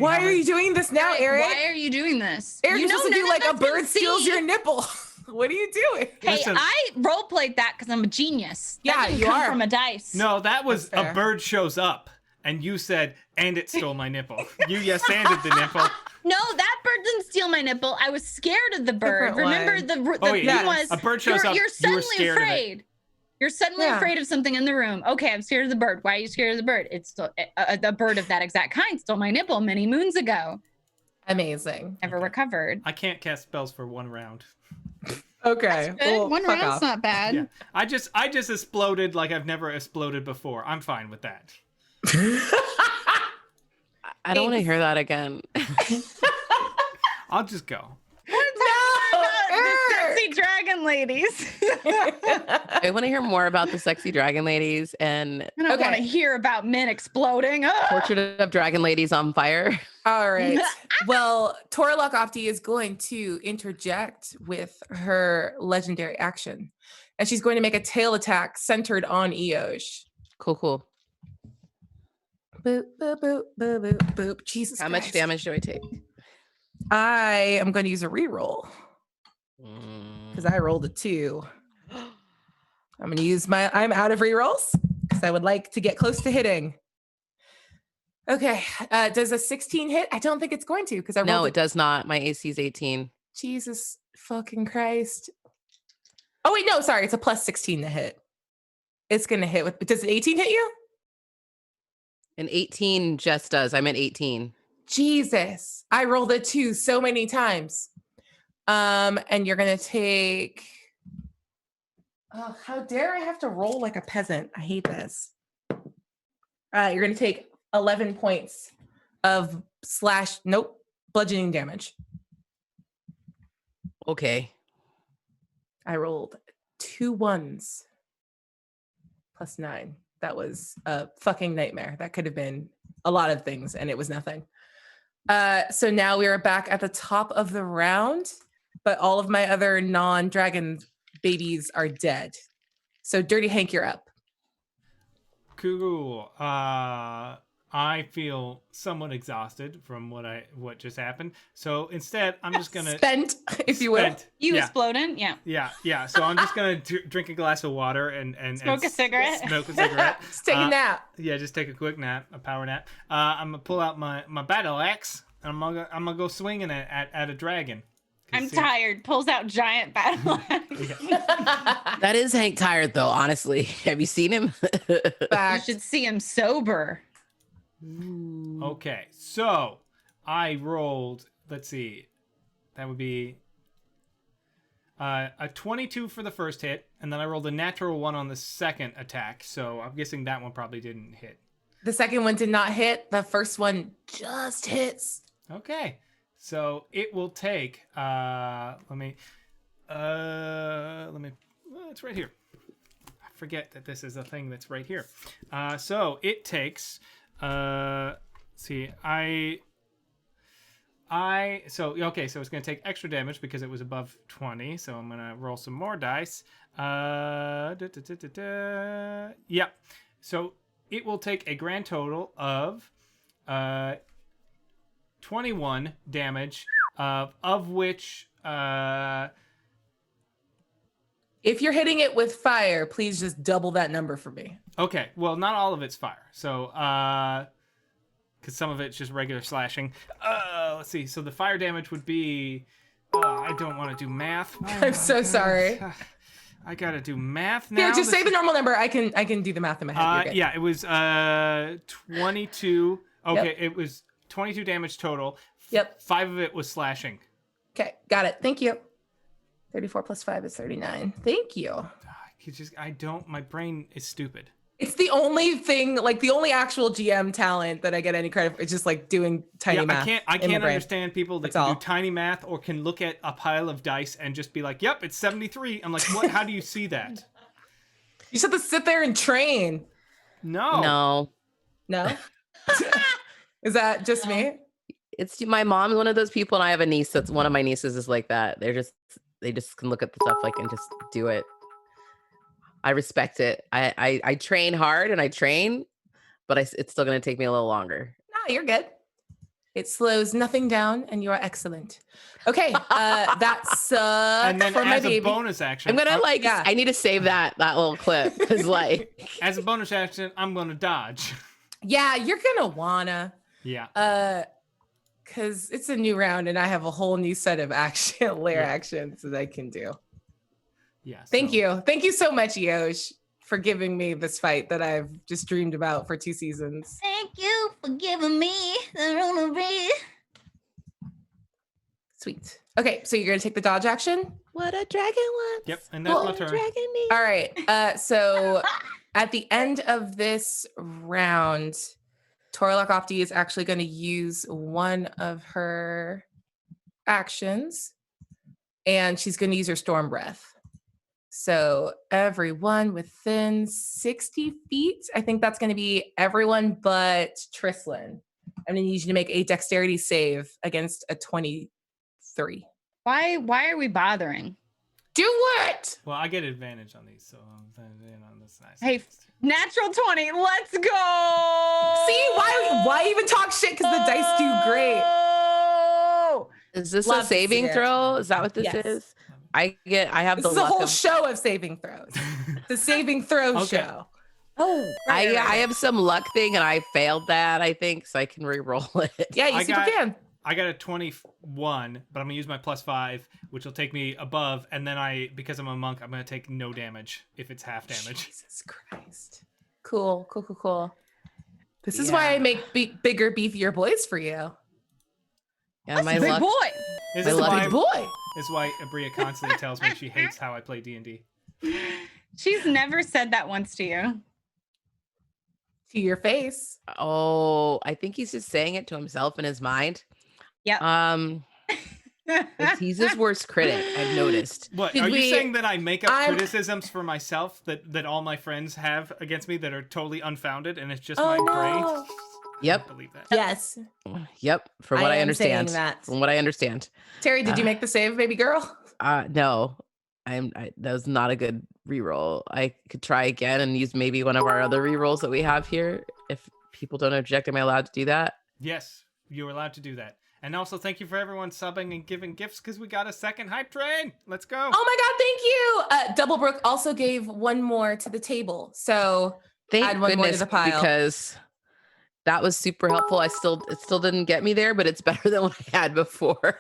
Why are you doing this now, Eric? Why are you doing this? Eric, you you're supposed to none do of like a us can bird steals see. your nipple. What are you doing? Hey, Listen. I roleplayed that because I'm a genius. Yeah, That didn't you come are. from a dice. No, that was That's a fair. bird shows up, and you said, and it stole my nipple. You yes-anded the nipple. No, that bird didn't steal my nipple. I was scared of the bird. Different Remember one. the Oh, thing yeah, was a bird shows up, You're you were suddenly scared of it. afraid. You're suddenly Yeah. afraid of something in the room. Okay, I'm scared of the bird. Why are you scared of the bird? It's still a bird of that exact kind stole my nipple many moons ago. Amazing. Never Okay. recovered. I can't cast spells for 1 round. Okay. well, One fuck round's off. not bad. Yeah. I just exploded like I've never exploded before. I'm fine with that. I don't want to hear that again. I'll just go. The sexy dragon ladies. I want to hear more about the sexy dragon ladies and I don't Okay. want to hear about men exploding. Ah! portrait of dragon ladies on fire. All right. Well, Toralok Opti is going to interject with her legendary action. And she's going to make a tail attack centered on Eosh. Cool. Boop, boop, boop, boop, boop, boop. Jesus How much Christ. damage do I take? I am going to use a reroll because I rolled a 2. I'm going to use I'm out of rerolls because I would like to get close to hitting. Okay. Does a 16 hit? I don't think it's going to because I rolled No, a it does not. My AC is 18. Jesus fucking Christ. Oh, wait, no, sorry. It's a plus 16 to hit. It's going to hit with, does an 18 hit you? And 18 just does. I'm at 18. Jesus. I rolled a 2 so many times. And you're going to take, oh, how dare I have to roll like a peasant? I hate this. You're going to take 11 points of bludgeoning damage. Okay. I rolled 2 1s plus 9. That was a fucking nightmare. That could have been a lot of things, and it was nothing. So now we are back at the top of the round, but all of my other non-dragon babies are dead. So Dirty Hank, you're up. Cool. I feel somewhat exhausted from what just happened. So instead, I'm just gonna Spent, if you will. spend- You yeah, exploding? Yeah. yeah. So I'm just gonna drink a glass of water and Smoke a cigarette. Smoke a cigarette. Just take a nap. Yeah, just take a quick nap, a power nap. I'm gonna pull out my battle axe. And I'm gonna go swinging at a dragon. I'm tired. Pulls out giant battle axe. That is Hank tired, though, honestly. Have you seen him? You Fact. should see him sober. Okay, so I rolled. Let's see, that would be a 22 for the first hit, and then I rolled a natural 1 on the second attack. So I'm guessing that one probably didn't hit. The second one did not hit. The first one just hits. Okay, so it will take. Let me. It's right here. I forget that this is a thing that's right here. So it takes. See, so it's gonna take extra damage because it was above 20. So I'm gonna roll some more dice. Yep. So it will take a grand total of 21 damage, of which If you're hitting it with fire, please just double that number for me. okay, well, not all of it's fire. So because some of it's just regular slashing. Let's see. So the fire damage would be I don't want to do math. I'm so sorry. I gotta do math now. Here, just say the normal number. I can do the math in my head. You're good. Yeah, it was 22. Okay, Yep. it was 22 damage total. Yep. 5 of it was slashing. Okay, got it. Thank you. 34 plus 5 is 39. Thank you. My brain is stupid. It's the only thing, like the only actual GM talent that I get any credit for. It's just like doing tiny math. I can't understand people that That's can all. do tiny math or can look at a pile of dice and just be like, "Yep, it's 73." I'm like, "What? How do you see that?" You just have to sit there and train. No. No? Is that just me? It's my mom's one of those people, and I have a niece that's one of my nieces is like that. They just can look at the stuff like and just do it. I respect it. I train hard and I train, but it's still going to take me a little longer. No, you're good. It slows nothing down, and you are excellent. Okay, that sucks And then for my as a baby. bonus action, I'm gonna I need to save that little clip because like as a bonus action, I'm gonna dodge. Yeah, you're gonna wanna. Yeah. Because it's a new round, and I have a whole new set of layer actions that I can do. Yeah. Thank you so much, Yosh, for giving me this fight that I've just dreamed about for 2 seasons. Thank you for giving me the ruby. Sweet. Okay, so you're gonna take the dodge action. what a dragon wants. Yep, and that's my turn. Dragon needs. All right. So at the end of this round, Torlock Opti is actually going to use one of her actions, and she's going to use her Storm Breath. So everyone within 60 feet, I think that's going to be everyone but Trislin. I'm going to need you to make a dexterity save against a 23. Why are we bothering? Do what? Well, I get advantage on these, so that's nice. Hey, natural 20. Let's go. See, why even talk shit? Because the dice do great. Is this Love a to saving see it. throw? Is that what this Yes. is? I have This the is a luck whole of, show of saving throws. The saving throw Okay. show. Oh, I have some luck thing and I failed that, I think, so I can re-roll it. Yeah, you I super can. I got a 21, but I'm gonna use my +5, which will take me above, and then because I'm a monk, I'm gonna take no damage if it's half damage. Jesus Christ. Cool. This is why I make bigger, beefier boys for you. Yeah, my Big luck. boy. This My is luck- why, Big boy. this is why Abria constantly tells me she hates how I play D&D. She's never said that once to you. To your face. Oh, I think he's just saying it to himself in his mind. Yep. He's his worst critic, I've noticed. What, Did are you we- saying that I make up I'm- criticisms for myself that all my friends have against me that are totally unfounded, and it's just Oh, my no. brain? Yep. I don't believe that. Yes. Yep. From what I am understand. saying that. From what I understand. Terry, did you make the save, baby girl? No. That was not a good reroll. I could try again and use maybe one of our other rerolls that we have here. If people don't object, am I allowed to do that? Yes, you're allowed to do that. And also, thank you for everyone subbing and giving gifts because we got a second hype train. Let's go. Oh my God, thank you. Doublebrook also gave one more to the table. So Thank add one more to goodness, the pile. because that was super helpful. It still didn't get me there, but it's better than what I had before.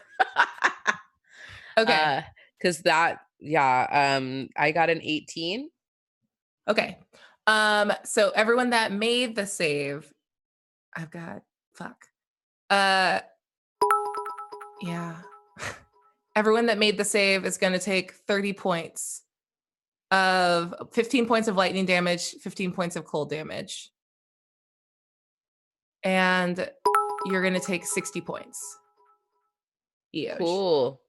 okay. Because I got an 18. Okay. So everyone that made the save, I've got yeah. Everyone that made the save is going to take 30 points of 15 points of lightning damage, 15 points of cold damage. And you're going to take 60 points. Eosh. Cool.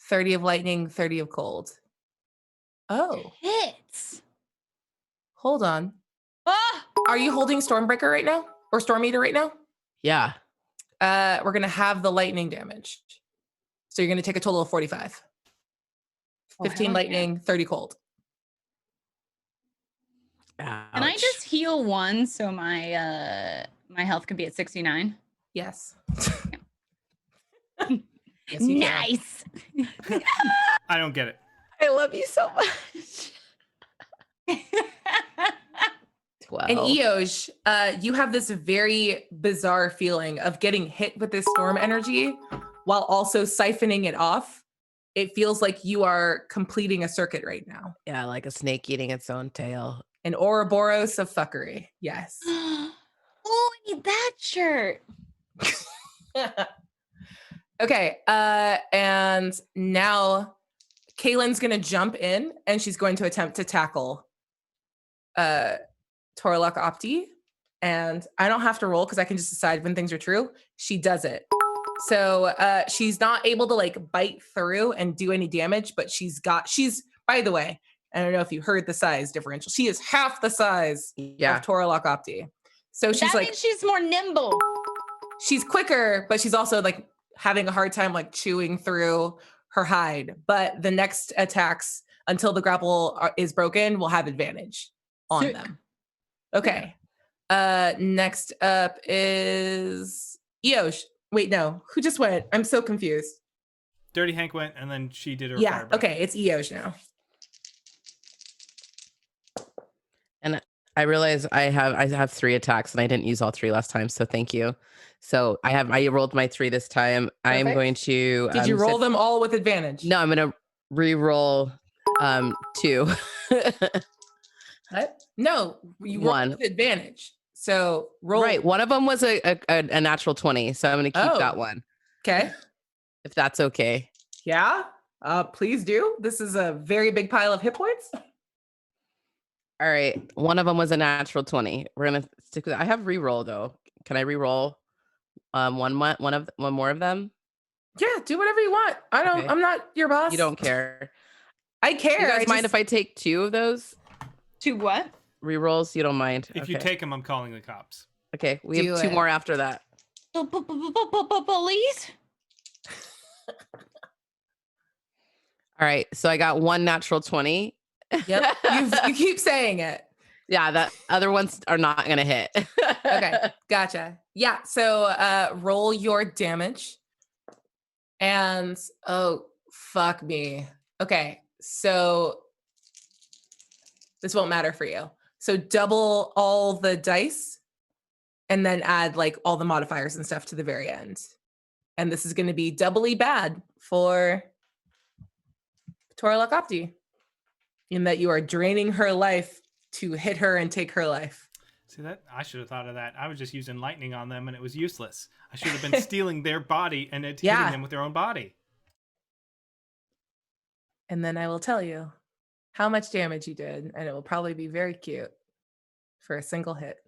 30 of lightning, 30 of cold. Oh, Hits. hold on. Ah! Are you holding Stormbreaker right now? Or Storm Eater right now? Yeah. We're going to have the lightning damage. So you're going to take a total of 45. Oh, 15 hell yeah. lightning, 30 cold. Can I just heal one so my my health can be at 69? Yes. Yes, you can. Nice. I don't get it. I love you so much. 12. And Eosh, you have this very bizarre feeling of getting hit with this storm energy while also siphoning it off. It feels like you are completing a circuit right now. Yeah, like a snake eating its own tail. An Ouroboros of fuckery. Yes. Oh, I need that shirt. Okay. And now Kaylin's going to jump in and she's going to attempt to tackle Torlok Opti. And I don't have to roll because I can just decide when things are true. She does it. So she's not able to like bite through and do any damage, but she's, by the way, I don't know if you heard the size differential. She is half the size of Torlok Opti. So she's that like, means she's more nimble. she's quicker, but she's also like having a hard time like chewing through her hide. But the next attacks until the grapple is broken will have advantage on them. Okay. Next up is Eosh. Wait, no. Who just went? I'm so confused. Dirty Hank went, and then she did her fire breath. Okay, it's Eosh now. And I realize I have 3 attacks, and I didn't use all 3 last time, so thank you. So I rolled my 3 this time. Perfect. I am going to. Did you roll them all with advantage? No, I'm going to re-roll 2. What? No, you rolled with advantage. So roll. Right, one of them was a natural 20, so I'm going to keep that one. Okay. If that's okay. Yeah. Please do. This is a very big pile of hit points. All right. One of them was a natural 20. We're gonna stick with that. I have reroll though. Can I reroll one more of them? Yeah, do whatever you want. Okay. I'm not your boss. You don't care. I care. Do you guys mind if I take 2 of those? 2 what? Rerolls? You don't mind. If you take them, I'm calling the cops. Okay, we have 2 more after that. Police? All right, so I got 1 natural 20. Yep. You keep saying it. Yeah, the other ones are not gonna hit. Okay, gotcha. Yeah, so roll your damage. And oh fuck me. Okay, so this won't matter for you. So double all the dice and then add like all the modifiers and stuff to the very end. And this is going to be doubly bad for Torlok Opti, in that you are draining her life to hit her and take her life. See that? I should have thought of that. I was just using lightning on them and it was useless. I should have been stealing their body and hitting them with their own body. And then I will tell you how much damage you did, and it will probably be very cute for a single hit.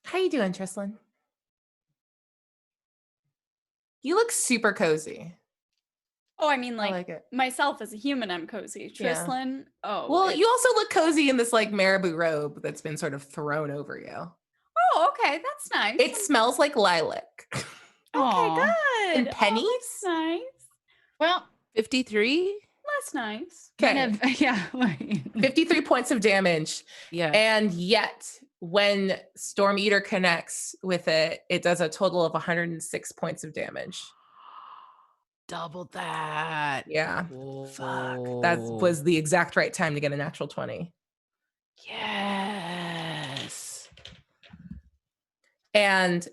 How you doing, Trislin? You look super cozy. Oh, I mean, I like it. myself as a human, I'm cozy. Trislin, Well, you also look cozy in this like marabou robe that's been sort of thrown over you. Oh, okay, that's nice. It smells like lilac. Okay, good. And pennies? That's nice. Well, 53? That's nice. Okay. 53 points of damage. Yeah. And yet, when Storm Eater connects with it, it does a total of 106 points of damage. Double that. Yeah. Whoa. Fuck. That was the exact right time to get a natural 20. Yes. And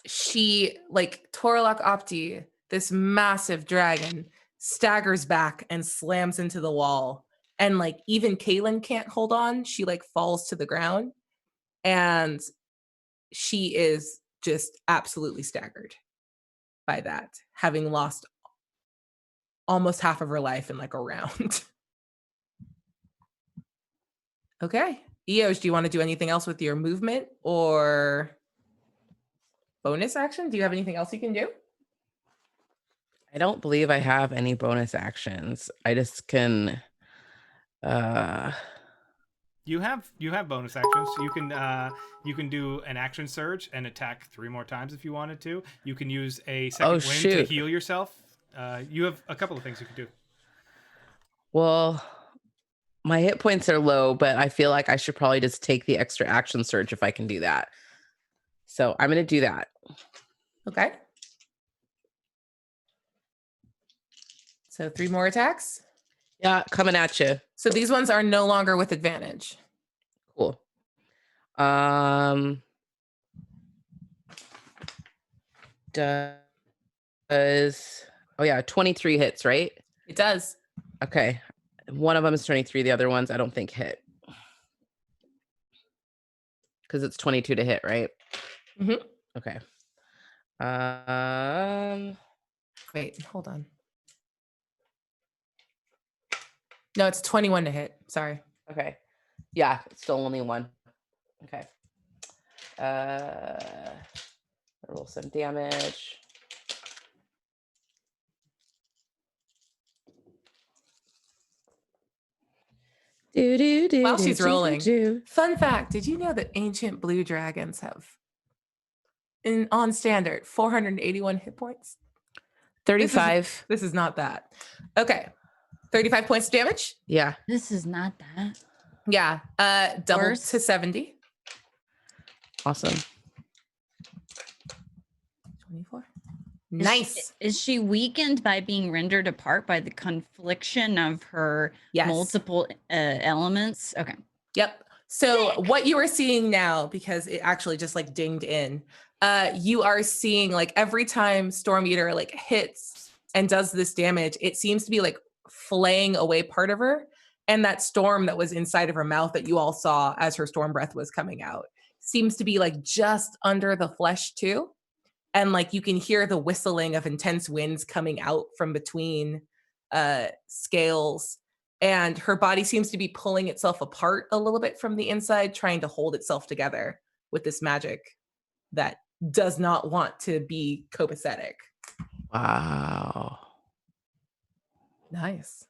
she, like Torlok Opti, this massive dragon, staggers back and slams into the wall. And like even Kaylin can't hold on. She like falls to the ground. And she is just absolutely staggered by that, having lost almost half of her life in like a round. Okay. Eosh, do you want to do anything else with your movement or bonus action? Do you have anything else you can do? I don't believe I have any bonus actions. I just can You have bonus actions. You can do an action surge and attack 3 more times if you wanted to. You can use a second wind to heal yourself. You have a couple of things you can do. Well, my hit points are low, but I feel like I should probably just take the extra action surge if I can do that. So I'm going to do that. Okay. So 3 more attacks. Yeah, coming at you. So these ones are no longer with advantage. Cool. Does 23 hits, right? It does. Okay. One of them is 23. The other ones I don't think hit. Because it's 22 to hit, right? Mhm. Okay. Wait, hold on. No, it's 21 to hit. Sorry. Okay. Yeah, it's still only one. Okay. Roll some damage. While she's rolling, fun fact: did you know that ancient blue dragons have, on standard, 481 hit points? 35. This is not that. Okay, 35 points of damage. Yeah. This is not that. Yeah, double Worse. to 70. Awesome. 24. Nice. Is she weakened by being rendered apart by the confliction of her Yes. multiple elements? Okay. Yep. So what you are seeing now, because it actually just like dinged in, you are seeing like every time Storm Eater like hits and does this damage, it seems to be like flaying away part of her. And that storm that was inside of her mouth that you all saw as her storm breath was coming out seems to be like just under the flesh too. And like you can hear the whistling of intense winds coming out from between scales. And her body seems to be pulling itself apart a little bit from the inside, trying to hold itself together with this magic that does not want to be copacetic. Wow. Nice.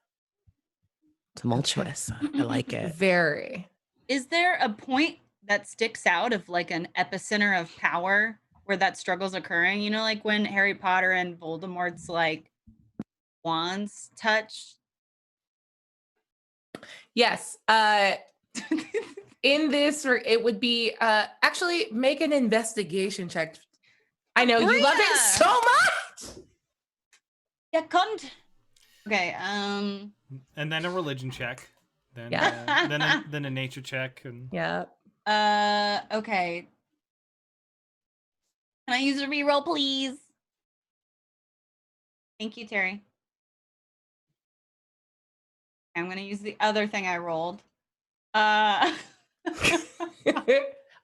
Tumultuous. I like it. Very. Is there a point that sticks out of like an epicenter of power where that struggle's occurring? You know, like when Harry Potter and Voldemort's like wands touch? Yes. In this, it would be actually make an investigation check. I know you love it so much. Yeah, cunt. Okay. And then a religion check. Then Yeah. then a nature check. And Yeah. Okay. Can I use a reroll, please? Thank you, Terry. I'm gonna use the other thing I rolled.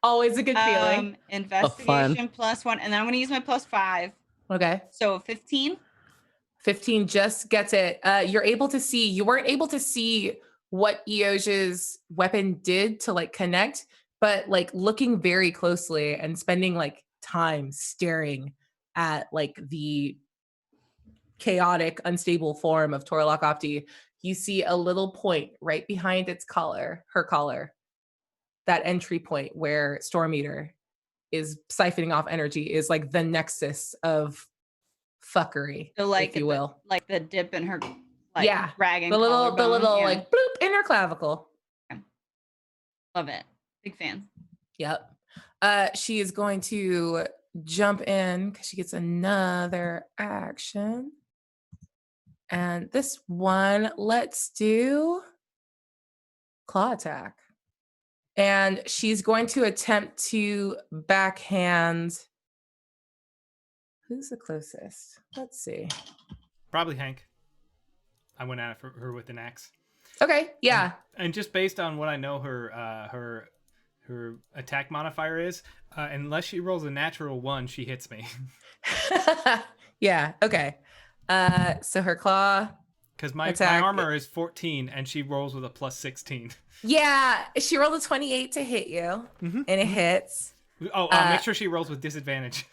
Always a good feeling. Investigation +1, and then I'm gonna use my +5. Okay. So 15. 15 just gets it. You're able to see, you weren't able to see what Eoja's weapon did to like connect, but like looking very closely and spending like time staring at like the chaotic, unstable form of Torlock Opti, you see a little point right behind its collar, her collar, that entry point where Storm Eater is siphoning off energy is like the nexus of fuckery, So like if you will. like the dip in her like yeah, dragon the little collarbone. Yeah. like bloop in her clavicle. Love it. Big fan. Yep. She is going to jump in because she gets another action. And this one, let's do claw attack. And she's going to attempt to backhand. Who's the closest? Let's see. probably Hank. I went at her with an axe. Okay, yeah. And just based on what I know her attack modifier is, unless she rolls a natural 1, she hits me. Yeah, okay. So her claw. Because my armor is 14 and she rolls with a +16. Yeah, she rolled a 28 to hit you, and it hits. Oh, make sure she rolls with disadvantage.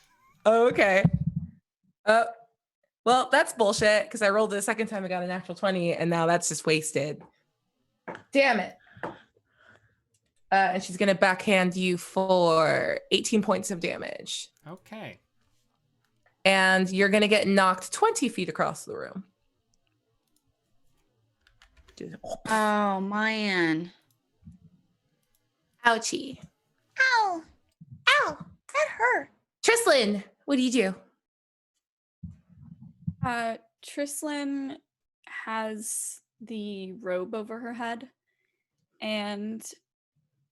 Okay. Well, that's bullshit because I rolled it the second time I got a natural 20, and now that's just wasted. Damn it. And she's going to backhand you for 18 points of damage. Okay. And you're going to get knocked 20 feet across the room. Oh man. Ouchie. Ow! Ow! That hurt. Trislin, what do you do? Trislin has the robe over her head, and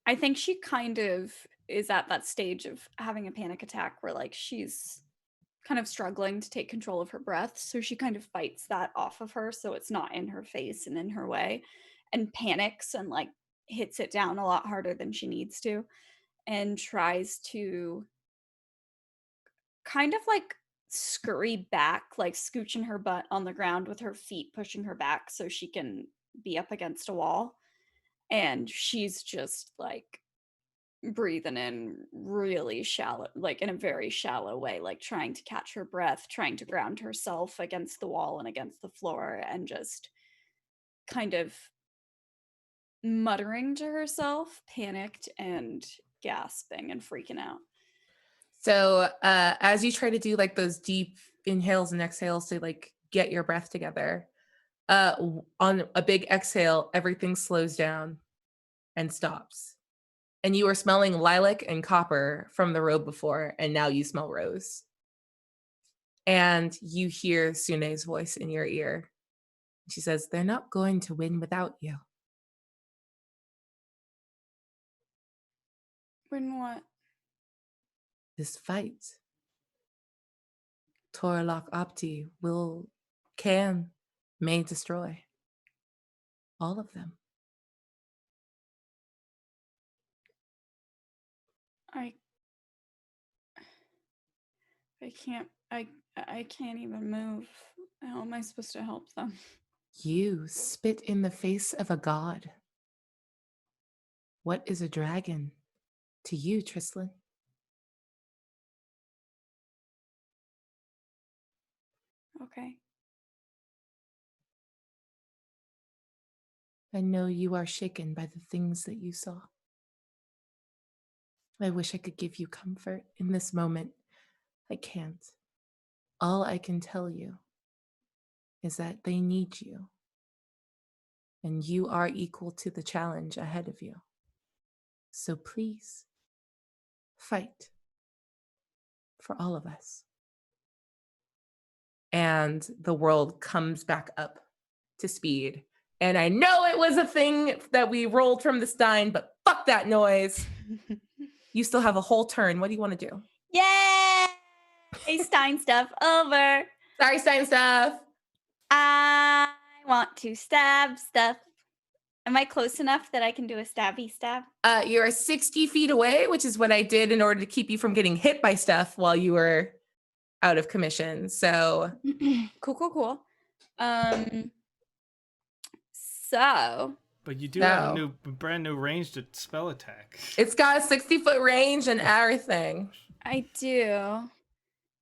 I think she kind of is at that stage of having a panic attack where like she's kind of struggling to take control of her breath. So she kind of fights that off of her so it's not in her face and in her way, and panics and like hits it down a lot harder than she needs to, and tries to kind of like scurry back, like scooching her butt on the ground with her feet pushing her back so she can be up against a wall. And she's just like breathing in really shallow, like in a very shallow way, like trying to catch her breath, trying to ground herself against the wall and against the floor, and just kind of muttering to herself, panicked and gasping and freaking out. So as you try to do like those deep inhales and exhales to like get your breath together, on a big exhale, everything slows down and stops. And you were smelling lilac and copper from the robe before, and now you smell rose. And you hear Sune's voice in your ear. She says, "They're not going to win without you." When what? This fight. Toralok Opti may destroy all of them. I can't even move. How am I supposed to help them? You spit in the face of a god. What is a dragon to you, Trislin? Okay. I know you are shaken by the things that you saw. I wish I could give you comfort in this moment. I can't. All I can tell you is that they need you, and you are equal to the challenge ahead of you. So please, fight for all of us. And the world comes back up to speed. And I know it was a thing that we rolled from the Stein, but fuck that noise. You still have a whole turn. What do you want to do? Yay! Stein stuff over. Sorry, Stein stuff. I want to stab stuff. Am I close enough that I can do a stabby stab? You're 60 feet away, which is what I did in order to keep you from getting hit by stuff while you were out of commission. So Cool. So But you do have a brand new ranged spell attack. It's got a 60-foot range and everything. I do.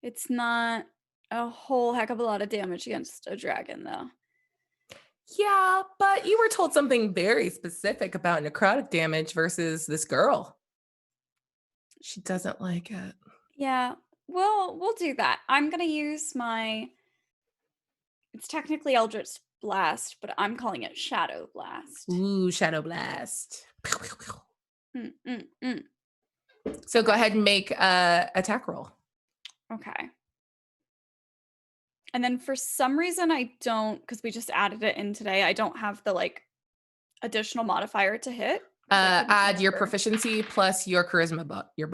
It's not a whole heck of a lot of damage against a dragon, though. Yeah, but you were told something very specific about necrotic damage versus this girl. She doesn't like it. Yeah, we'll do that. I'm gonna use my. It's technically Eldritch Blast, but I'm calling it Shadow Blast. Ooh, Shadow Blast. So go ahead and make a attack roll. Okay. And then for some reason I don't, because we just added it in today, I don't have the like additional modifier to hit. Add your proficiency plus your charisma charisma Your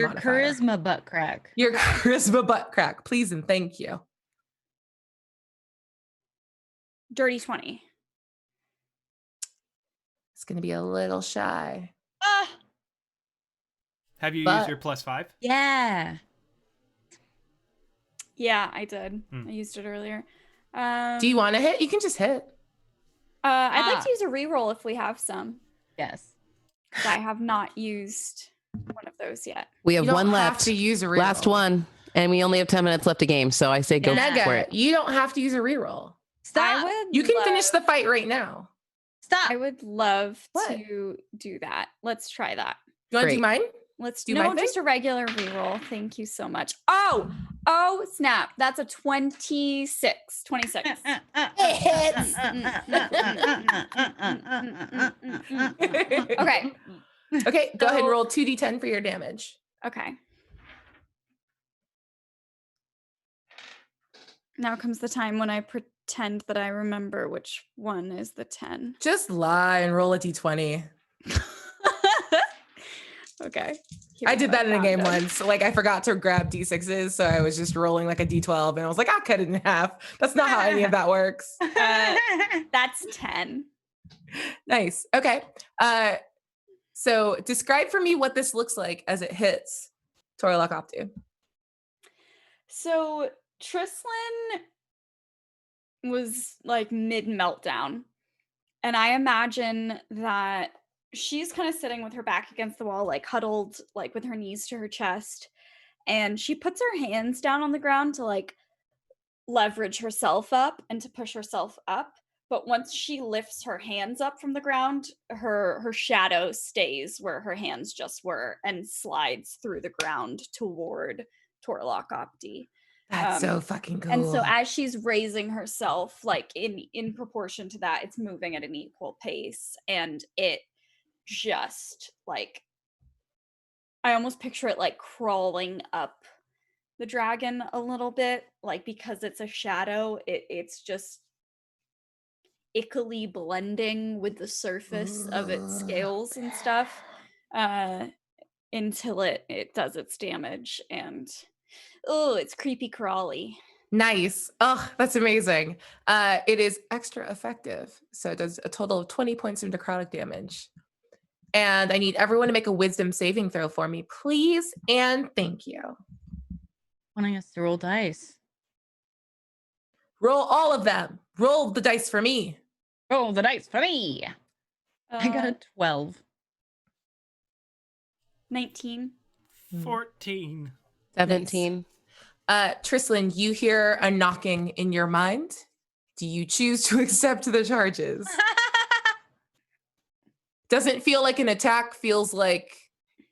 modifier. charisma butt crack. Your charisma butt crack, please and thank you. Dirty 20. It's gonna be a little shy. Have you used your +5? Yeah. Yeah, I did. I used it earlier. Do you want to hit? You can just hit. I'd like to use a reroll if we have some. Yes. I have not used one of those yet. We have You don't one have left. to use a reroll. Last one. And we only have 10 minutes left a game. So I say go for Nega, it. you don't have to use a reroll. Stop. You can finish the fight right now. Stop. I would love What? to do that. Let's try that. You want to do Great. mine? Let's Do do my no, just a regular reroll. Thank you so much. Oh, snap. That's a 26. 26. Okay. Okay, go ahead and So- roll 2d10 for your damage. Okay. Now comes the time when I pretend that I remember which one is the 10. Just lie and roll a d20. Okay. I Here's did what that in a game found. once. Like I forgot to grab D6s, so I was just rolling like a D12 and I was like, I'll cut it in half. That's not how any of that works. That's 10. Nice. Okay. So describe for me what this looks like as it hits Torlock Opti. So Trislin was like mid meltdown. And I imagine that she's kind of sitting with her back against the wall, like huddled, like with her knees to her chest. And she puts her hands down on the ground to like leverage herself up and to push herself up. But once she lifts her hands up from the ground, her shadow stays where her hands just were and slides through the ground toward Torlock Opti. That's so fucking cool. And so as she's raising herself, like in proportion to that, it's moving at an equal pace. And it just like, I almost picture it like crawling up the dragon a little bit, like because it's a shadow, it's just ickily blending with the surface of its scales and stuff until it does its damage. And oh, it's creepy crawly. Nice. Oh, that's amazing. It is extra effective. So it does a total of 20 points of necrotic damage. And I need everyone to make a wisdom saving throw for me, please. And thank you. Wanting us to roll dice. Roll all of them. Roll the dice for me. Roll the dice for me. I got a 12. 19. 14. 17. Trislin, you hear a knocking in your mind. Do you choose to accept the charges? Doesn't feel like an attack, feels like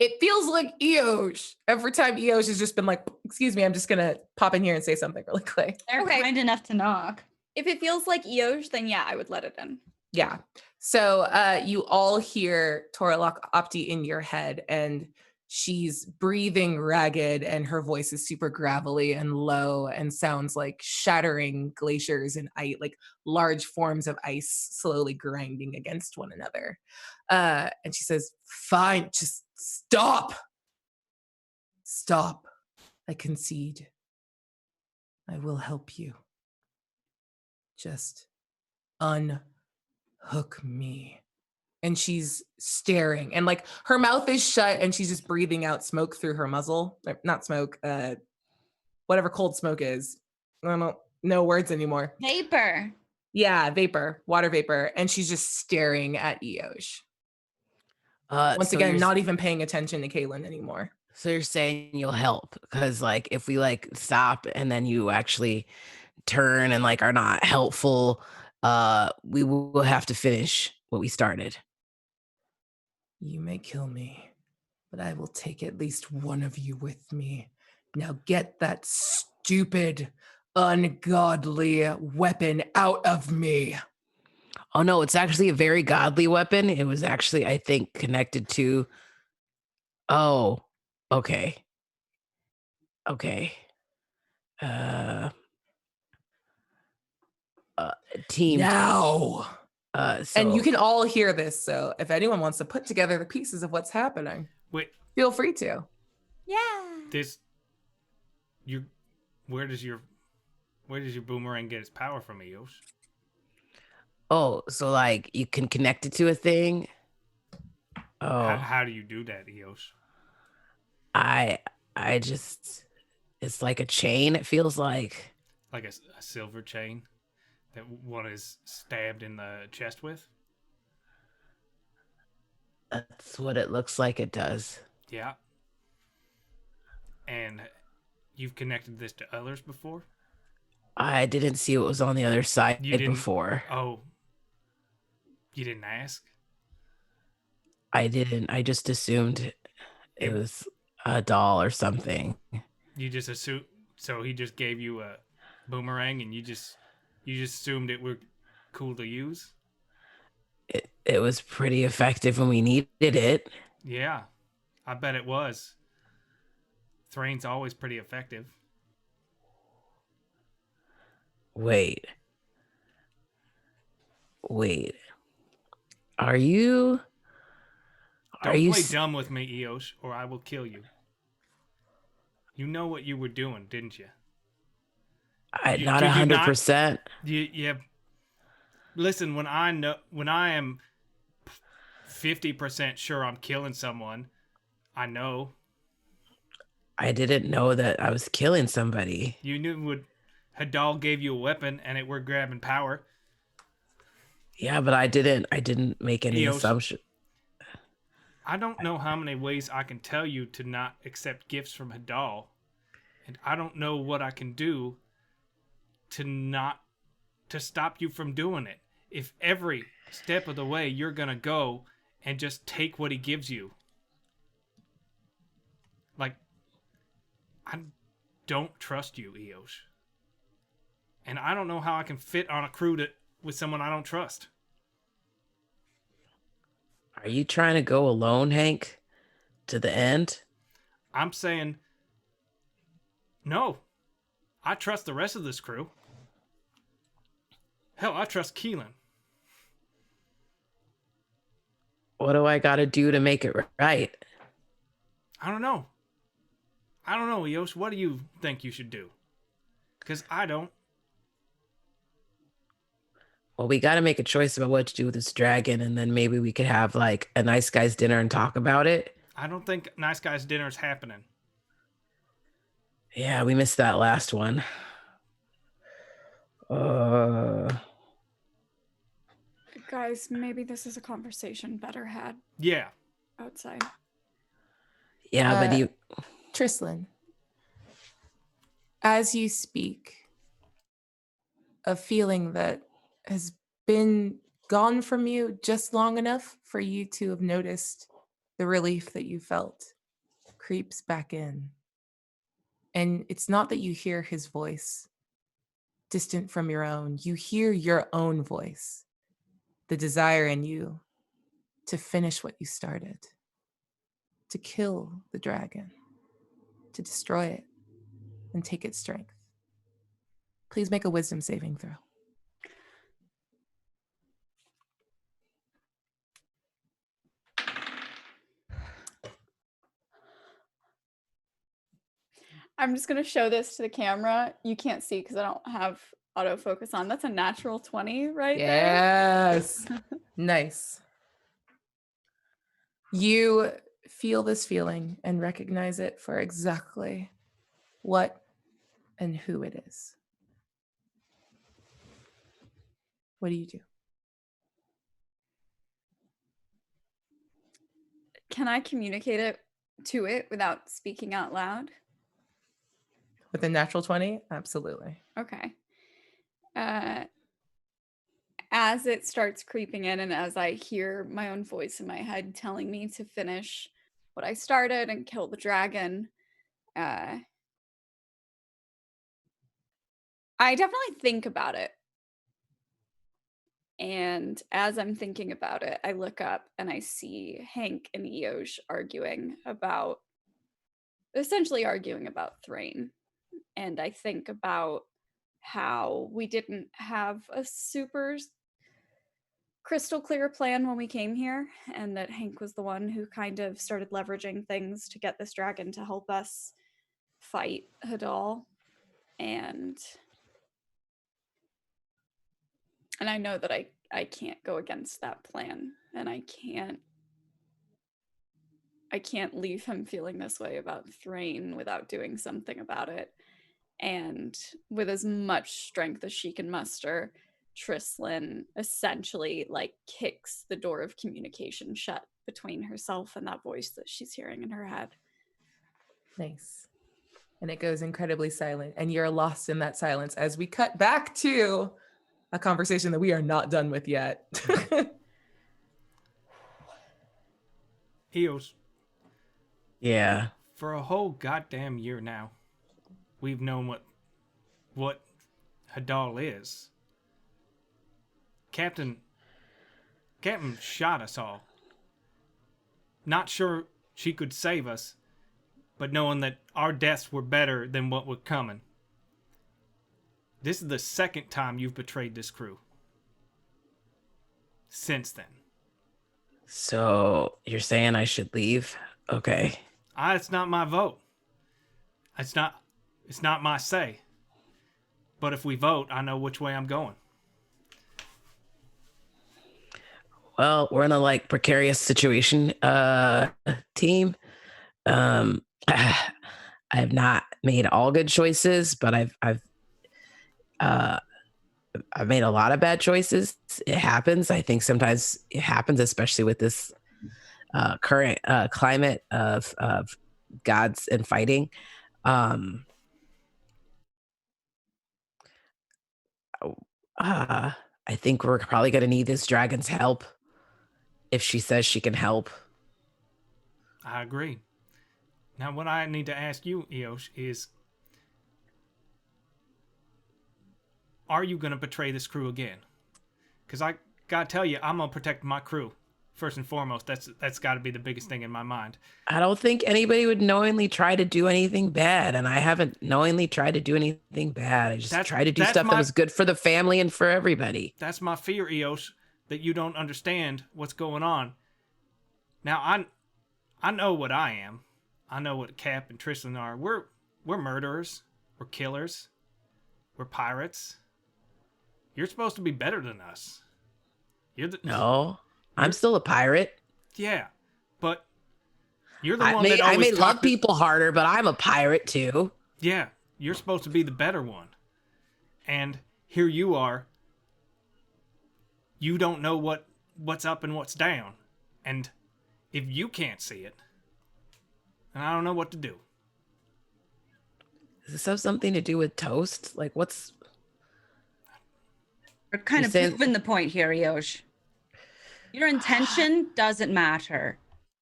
Eosh. Every time Eosh has just been like, excuse me, I'm just gonna pop in here and say something really quick. They're Okay. kind enough to knock. If it feels like Eosh, then yeah, I would let it in. Yeah. So you all hear Torlock Opti in your head, and she's breathing ragged, and her voice is super gravelly and low and sounds like shattering glaciers and ice, like large forms of ice slowly grinding against one another. And she says, fine, just stop. Stop. I concede. I will help you. Just unhook me. And she's staring, and like her mouth is shut, and she's just breathing out smoke through her muzzle. Not smoke, whatever cold smoke is. I don't know words anymore. Vapor. Yeah, vapor, water vapor. And she's just staring at Eosh. Once So again, you're- not even paying attention to Kaylin anymore. So you're saying you'll help because like if we like stop and then you actually turn and like are not helpful, we will have to finish what we started. You may kill me, but I will take at least one of you with me. Now get that stupid, ungodly weapon out of me. Oh no, it's actually a very godly weapon. It was actually, I think, connected to. Oh, okay. Okay. Team. Now. And you So can all hear this, so if anyone wants to put together the pieces of what's happening, Wait, feel free to. Yeah. this where does your boomerang get its power from, Eosh? Oh, so like you can connect it to a thing. Oh, How do you do that, Eosh? I just, it's like a chain. It feels like. Like a silver chain that one is stabbed in the chest with? That's what it looks like it does. Yeah. And you've connected this to others before? I didn't see what was on the other side You didn't- before. Oh. You didn't ask? I didn't. I just assumed it was a doll or something. You just assumed, so he just gave you a boomerang and you just assumed it were cool to use? It was pretty effective when we needed it. Yeah. I bet it was. Thrain's always pretty effective. Wait. Are you Don't play dumb with me, Eosh, or I will kill you. You know what you were doing, didn't you? Not 100%. Yeah. Listen, when I am 50% sure I'm killing someone, I know. I didn't know that I was killing somebody. You knew what Hadal gave you a weapon and it were grabbing power. Yeah, but I didn't make any assumption. I don't know how many ways I can tell you to not accept gifts from Hadal. And I don't know what I can do to stop you from doing it. If every step of the way you're gonna go and just take what he gives you. Like, I don't trust you, Eosh. And I don't know how I can fit on a crew with someone I don't trust. Are you trying to go alone, Hank? To the end? I'm saying, no. I trust the rest of this crew. Hell, I trust Keelan. What do I gotta do to make it right? I don't know, Eosh. What do you think you should do? Because I don't. Well, we gotta make a choice about what to do with this dragon, and then maybe we could have like a nice guy's dinner and talk about it. I don't think nice guy's dinner is happening. Yeah, we missed that last one. Guys, maybe this is a conversation better had Yeah. outside. Yeah, but you... Trislin, as you speak, a feeling that has been gone from you just long enough for you to have noticed the relief that you felt creeps back in. And it's not that you hear his voice distant from your own. You hear your own voice, the desire in you to finish what you started, to kill the dragon, to destroy it and take its strength. Please make a wisdom saving throw. I'm just going to show this to the camera. You can't see because I don't have autofocus on. That's a natural 20 right Yes. there. Nice. You feel this feeling and recognize it for exactly what and who it is. What do you do? Can I communicate it to it without speaking out loud? With a natural 20? Absolutely. Okay. As it starts creeping in and as I hear my own voice in my head telling me to finish what I started and kill the dragon, I definitely think about it. And as I'm thinking about it, I look up and I see Hank and Eosh essentially arguing about Thrain. And I think about how we didn't have a super crystal clear plan when we came here, and that Hank was the one who kind of started leveraging things to get this dragon to help us fight Hadal. And I know that I can't go against that plan, and I can't leave him feeling this way about Thrain without doing something about it. And with as much strength as she can muster, Trislin essentially like kicks the door of communication shut between herself and that voice that she's hearing in her head. Nice. And it goes incredibly silent, and you're lost in that silence as we cut back to a conversation that we are not done with yet. Eos. Yeah. For a whole goddamn year now, we've known what Hadal is. Captain shot us all. Not sure she could save us, but knowing that our deaths were better than what was coming. This is the second time you've betrayed this crew. Since then. So you're saying I should leave? Okay. It's not my vote. It's not my say. But if we vote, I know which way I'm going. Well, we're in a like precarious situation, team. I have not made all good choices, but uh I've made a lot of bad choices. It happens. I think sometimes it happens, especially with this current climate of gods and fighting. Um, I think we're probably going to need this dragon's help if she says she can help. I agree. Now, what I need to ask you, Eosh, is are you going to betray this crew again? Because I got to tell you, I'm going to protect my crew. First and foremost, that's got to be the biggest thing in my mind. I don't think anybody would knowingly try to do anything bad, and I haven't knowingly tried to do anything bad. I just try to do stuff that was good for the family and for everybody. That's my fear, Eosh, that you don't understand what's going on. Now, I know what I am. I know what Cap and Tristan are. We're murderers. We're killers. We're pirates. You're supposed to be better than us. No, I'm still a pirate. Yeah, but you're the one that I always may love people harder, but I'm a pirate too. Yeah, you're supposed to be the better one. And here you are. You don't know what's up and what's down. And if you can't see it, then I don't know what to do. Does this have something to do with toast? Like, what's... We're kind of proving the point here, Eosh. Your intention doesn't matter.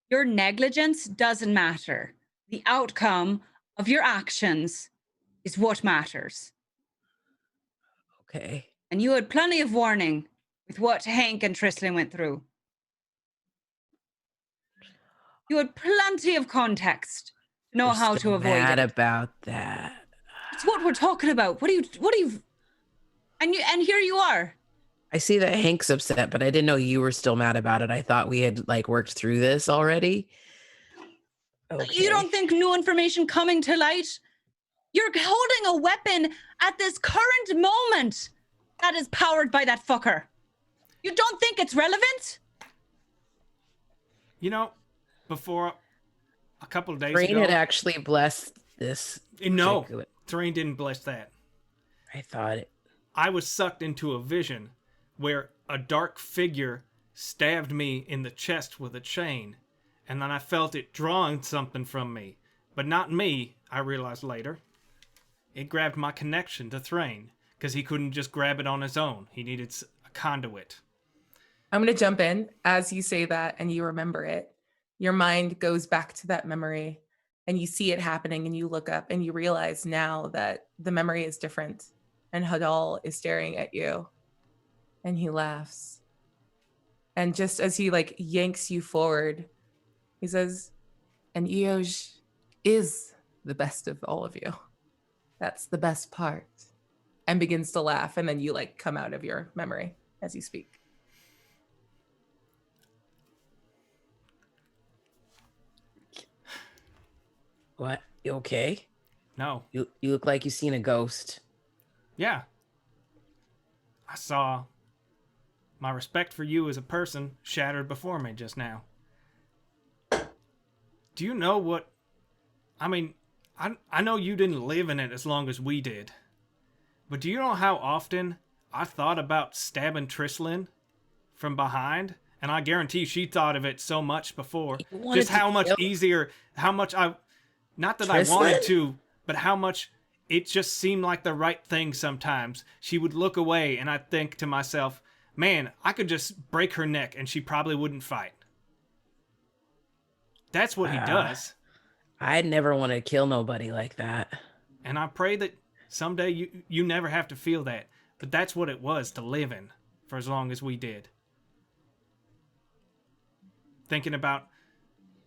Your negligence doesn't matter. The outcome of your actions is what matters. Okay. And you had plenty of warning with what Hank and Tristan went through. You had plenty of context to know how to avoid mad it. About that. It's what we're talking about. What do you? And here you are. I see that Hank's upset, but I didn't know you were still mad about it. I thought we had like worked through this already. Okay. You don't think new information coming to light? You're holding a weapon at this current moment that is powered by that fucker. You don't think it's relevant? You know, before a couple of days Thrain ago... had actually blessed this. No, Thrain didn't bless that. I thought it. I was sucked into a vision where a dark figure stabbed me in the chest with a chain, and then I felt it drawing something from me. But not me, I realized later. It grabbed my connection to Thrain, because he couldn't just grab it on his own. He needed a conduit. I'm going to jump in as you say that and you remember it. Your mind goes back to that memory and you see it happening and you look up and you realize now that the memory is different and Hadal is staring at you and he laughs. And just as he like yanks you forward, he says, and Eosh is the best of all of you. That's the best part. And begins to laugh. And then you like come out of your memory as you speak. What? You okay? No. You look like you've seen a ghost. Yeah. I saw my respect for you as a person shattered before me just now. Do you know what... I mean, I know you didn't live in it as long as we did. But do you know how often I thought about stabbing Trislan from behind? And I guarantee she thought of it so much before. Just how much easier, how much I... Not that Trislan? I wanted to, but how much it just seemed like the right thing sometimes. She would look away and I'd think to myself, man, I could just break her neck and she probably wouldn't fight. That's what he does. I'd never want to kill nobody like that. And I pray that someday you never have to feel that. But that's what it was to live in for as long as we did. Thinking about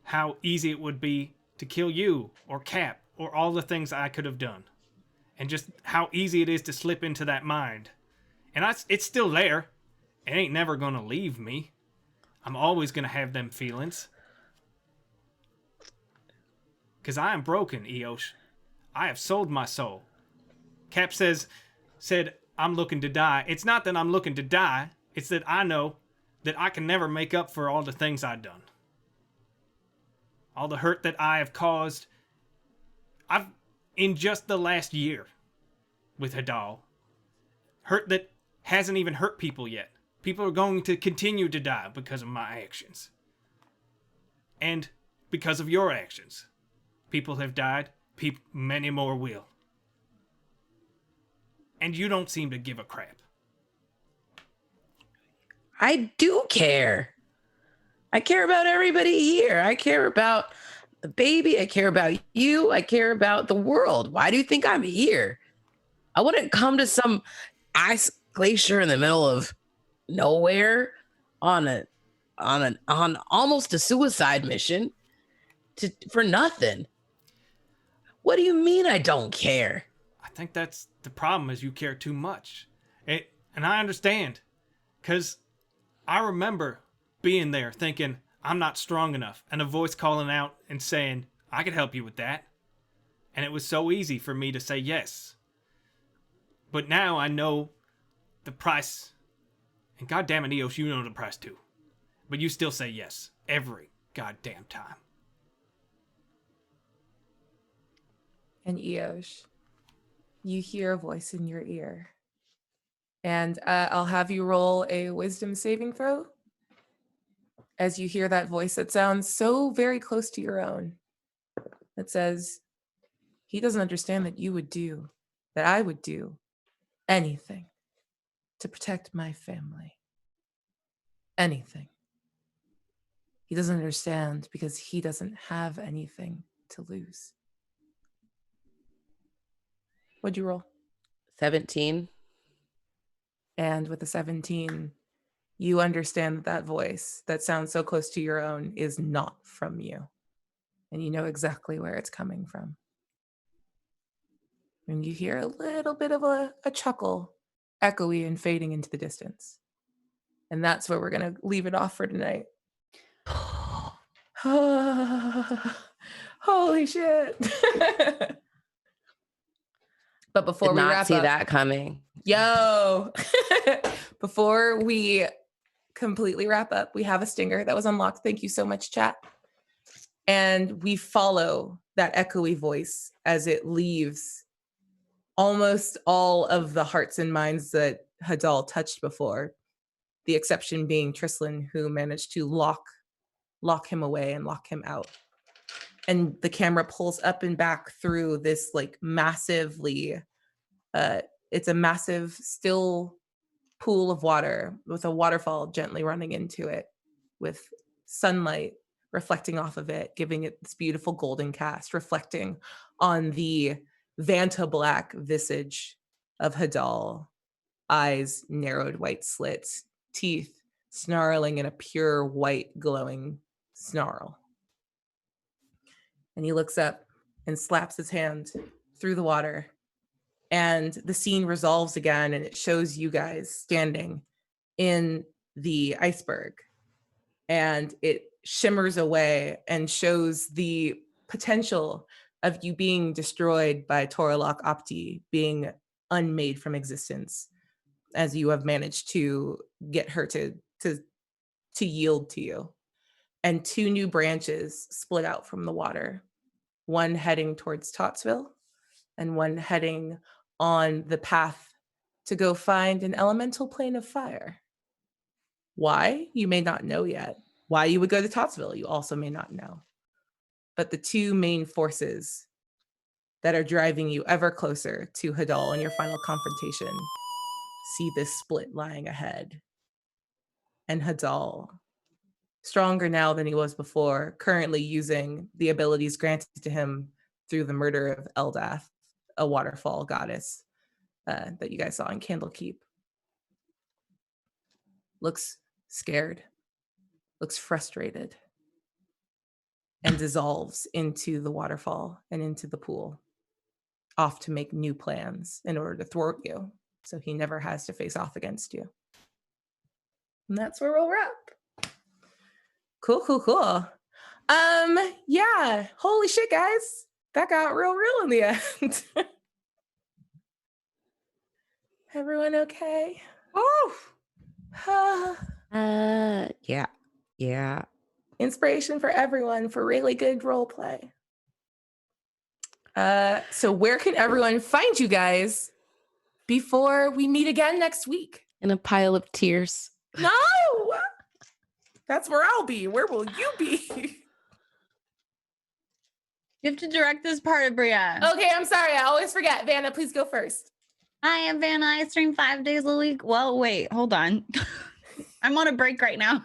how easy it would be to kill you or Cap or all the things I could have done. And just how easy it is to slip into that mind. And it's still there. It ain't never gonna leave me. I'm always going to have them feelings. Because I am broken, Eosh. I have sold my soul. Cap said, I'm looking to die. It's not that I'm looking to die. It's that I know that I can never make up for all the things I've done. All the hurt that I have caused. In just the last year with Hadal. Hurt that hasn't even hurt people yet. People are going to continue to die because of my actions. And because of your actions. People have died. Many more will. And you don't seem to give a crap. I do care. I care about everybody here. I care about the baby. I care about you. I care about the world. Why do you think I'm here? I wouldn't come to some ice glacier in the middle of nowhere on almost a suicide mission for nothing. What do you mean I don't care? I think that's the problem, is you care too much. And I understand. Because I remember being there thinking, I'm not strong enough. And a voice calling out and saying, I could help you with that. And it was so easy for me to say yes. But now I know the price. And goddamn it, Eosh, you know the price too. But you still say yes. Every goddamn time. And Eosh, you hear a voice in your ear. And I'll have you roll a wisdom saving throw as you hear that voice that sounds so very close to your own. That says, he doesn't understand that I would do anything to protect my family. Anything. He doesn't understand because he doesn't have anything to lose. What'd you roll? 17. And with a 17, you understand that voice that sounds so close to your own is not from you. And you know exactly where it's coming from. And you hear a little bit of a chuckle, echoey and fading into the distance. And that's where we're going to leave it off for tonight. Holy shit. But before Did we not wrap see up, that coming. Yo, before we completely wrap up, we have a stinger that was unlocked. Thank you so much, chat. And we follow that echoey voice as it leaves almost all of the hearts and minds that Hadal touched before, the exception being Trislin, who managed to lock him away and lock him out. And the camera pulls up and back through this like massively, it's a massive still pool of water with a waterfall gently running into it with sunlight reflecting off of it, giving it this beautiful golden cast, reflecting on the Vanta black visage of Hadal, eyes narrowed white slits, teeth snarling in a pure white glowing snarl. And he looks up and slaps his hand through the water. And the scene resolves again, and it shows you guys standing in the iceberg. And it shimmers away and shows the potential of you being destroyed by Toralok Opti, being unmade from existence, as you have managed to get her to yield to you. And two new branches split out from the water, one heading towards Tottsville and one heading on the path to go find an elemental plane of fire. Why? You may not know yet. Why you would go to Tottsville, you also may not know. But the two main forces that are driving you ever closer to Hadal in your final confrontation see this split lying ahead. And Hadal, stronger now than he was before, currently using the abilities granted to him through the murder of Eldath, a waterfall goddess that you guys saw in Candlekeep. Looks scared, looks frustrated, and dissolves into the waterfall and into the pool, off to make new plans in order to thwart you, so he never has to face off against you. And that's where we'll wrap. Cool. Yeah. Holy shit, guys. That got real in the end. Everyone okay? Yeah. Inspiration for everyone for really good role play. So where can everyone find you guys before we meet again next week? In a pile of tears. No! That's where I'll be. Where will you be? You have to direct this part, Bria. Okay, I'm sorry. I always forget. Vanna, please go first. I am Vanna. I stream 5 days a week. Well, wait, hold on. I'm on a break right now.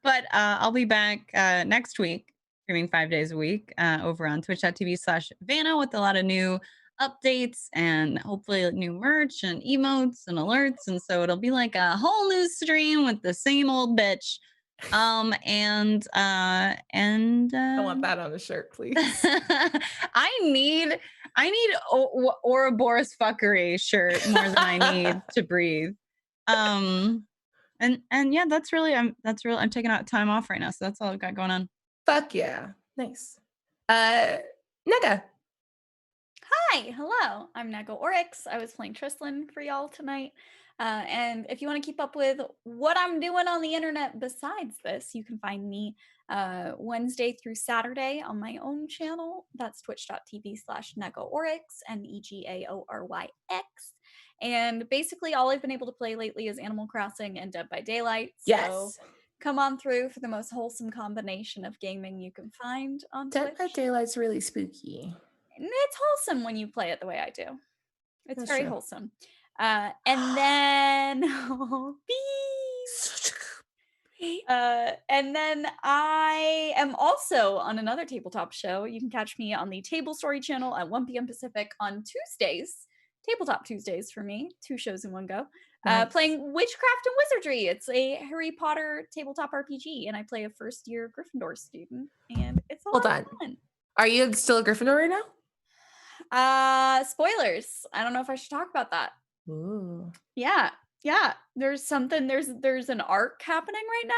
But I'll be back next week, streaming 5 days a week over on twitch.tv/Vanna with a lot of new updates and hopefully new merch and emotes and alerts. And so it'll be like a whole new stream with the same old bitch. I want that on a shirt, please. I need Ouroboros fuckery shirt more than I need to breathe. And yeah, that's really I'm taking out time off right now, so that's all I've got going on. Fuck yeah. Nice. Nega. Hi, hello. I'm Nego Oryx. I was playing Trislin for y'all tonight. And if you want to keep up with what I'm doing on the internet besides this, you can find me Wednesday through Saturday on my own channel. That's twitch.tv/NegoOryx, NEGAORYX. And basically all I've been able to play lately is Animal Crossing and Dead by Daylight. Yes. So come on through for the most wholesome combination of gaming you can find on Dead by Twitch. Daylight's really spooky. It's wholesome when you play it the way I do. It's That's very true. wholesome. And then and then I am also on another tabletop show. You can catch me on the Table Story channel at 1 p.m. Pacific on Tuesdays. Tabletop Tuesdays for me. 2 shows in one go. Nice. Playing Witchcraft and Wizardry. It's a Harry Potter tabletop RPG, and I play a first-year Gryffindor student, and it's a lot of fun. Are you still a Gryffindor right now? Spoilers. I don't know if I should talk about that. Ooh. Yeah. There's an arc happening right now,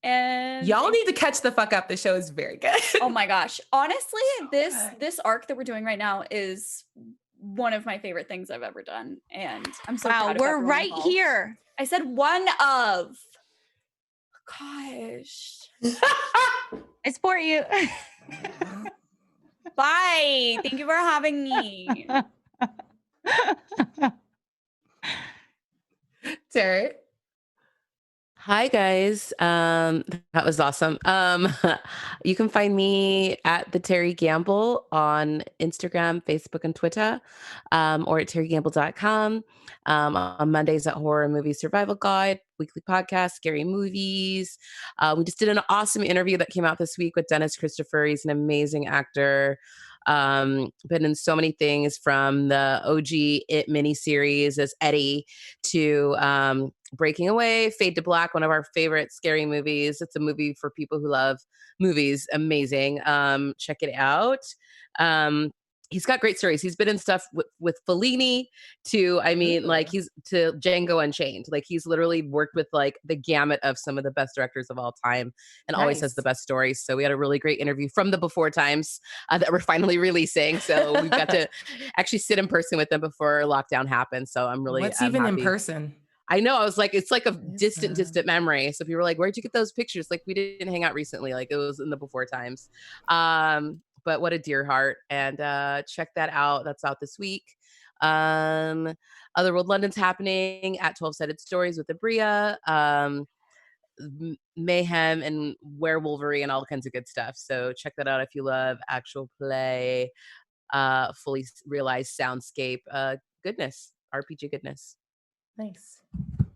and y'all need to catch the fuck up. The show is very good. Oh my gosh. Honestly, this arc that we're doing right now is one of my favorite things I've ever done, and I'm so proud of we're everyone right involved. here. I said one of. Gosh. I support you. Bye. Thank you for having me. Terry. Hi guys. That was awesome. You can find me at the Terry Gamble on Instagram, Facebook, and Twitter, or at terrygamble.com. On Mondays at Horror Movie Survival Guide, weekly podcast, scary movies. We just did an awesome interview that came out this week with Dennis Christopher. He's an amazing actor. Been in so many things from the OG It miniseries as Eddie to Breaking Away, Fade to Black, one of our favorite scary movies. It's a movie for people who love movies. Amazing. Check it out. He's got great stories. He's been in stuff with Fellini to, like he's to Django Unchained. Like he's literally worked with like the gamut of some of the best directors of all time and always has the best stories. So we had a really great interview from the before times that we're finally releasing. So we got to actually sit in person with them before lockdown happened. So I'm even happy. In person? I know. I was like, it's like a distant memory. So people were like, where'd you get those pictures? Like we didn't hang out recently. Like it was in the before times. But what a dear heart. And check that out. That's out this week. Otherworld London's happening at 12-Sided Stories with Abria. Mayhem and Werewolvery and all kinds of good stuff. So check that out if you love actual play, fully realized soundscape goodness, RPG goodness. Nice.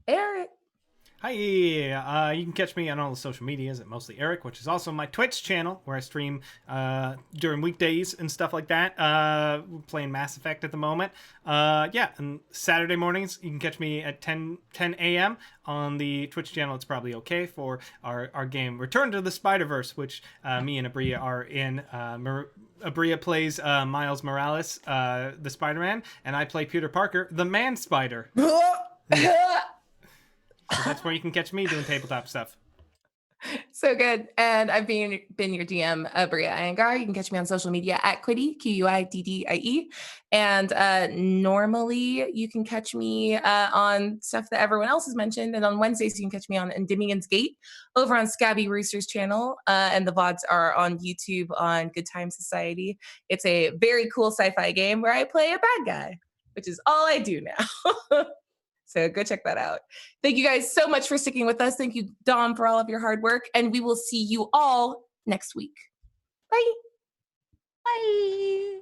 Eric. Hi, you can catch me on all the social medias at Mostly Eric, which is also my Twitch channel where I stream during weekdays and stuff like that. We're playing Mass Effect at the moment. And Saturday mornings you can catch me at 10 a.m. on the Twitch channel. It's probably okay for our game Return to the Spider-Verse, which me and Abria are in. Abria plays Miles Morales, the Spider-Man, and I play Peter Parker, the Man-Spider. So that's where you can catch me doing tabletop stuff. So good. And I've been your DM, Bria Iyengar. You can catch me on social media at Quiddy, Quiddie. And normally you can catch me on stuff that everyone else has mentioned. And on Wednesdays, you can catch me on Endymion's Gate over on Scabby Rooster's channel. And the VODs are on YouTube on Good Time Society. It's a very cool sci-fi game where I play a bad guy, which is all I do now. So go check that out. Thank you guys so much for sticking with us. Thank you, Dom, for all of your hard work. And we will see you all next week. Bye. Bye.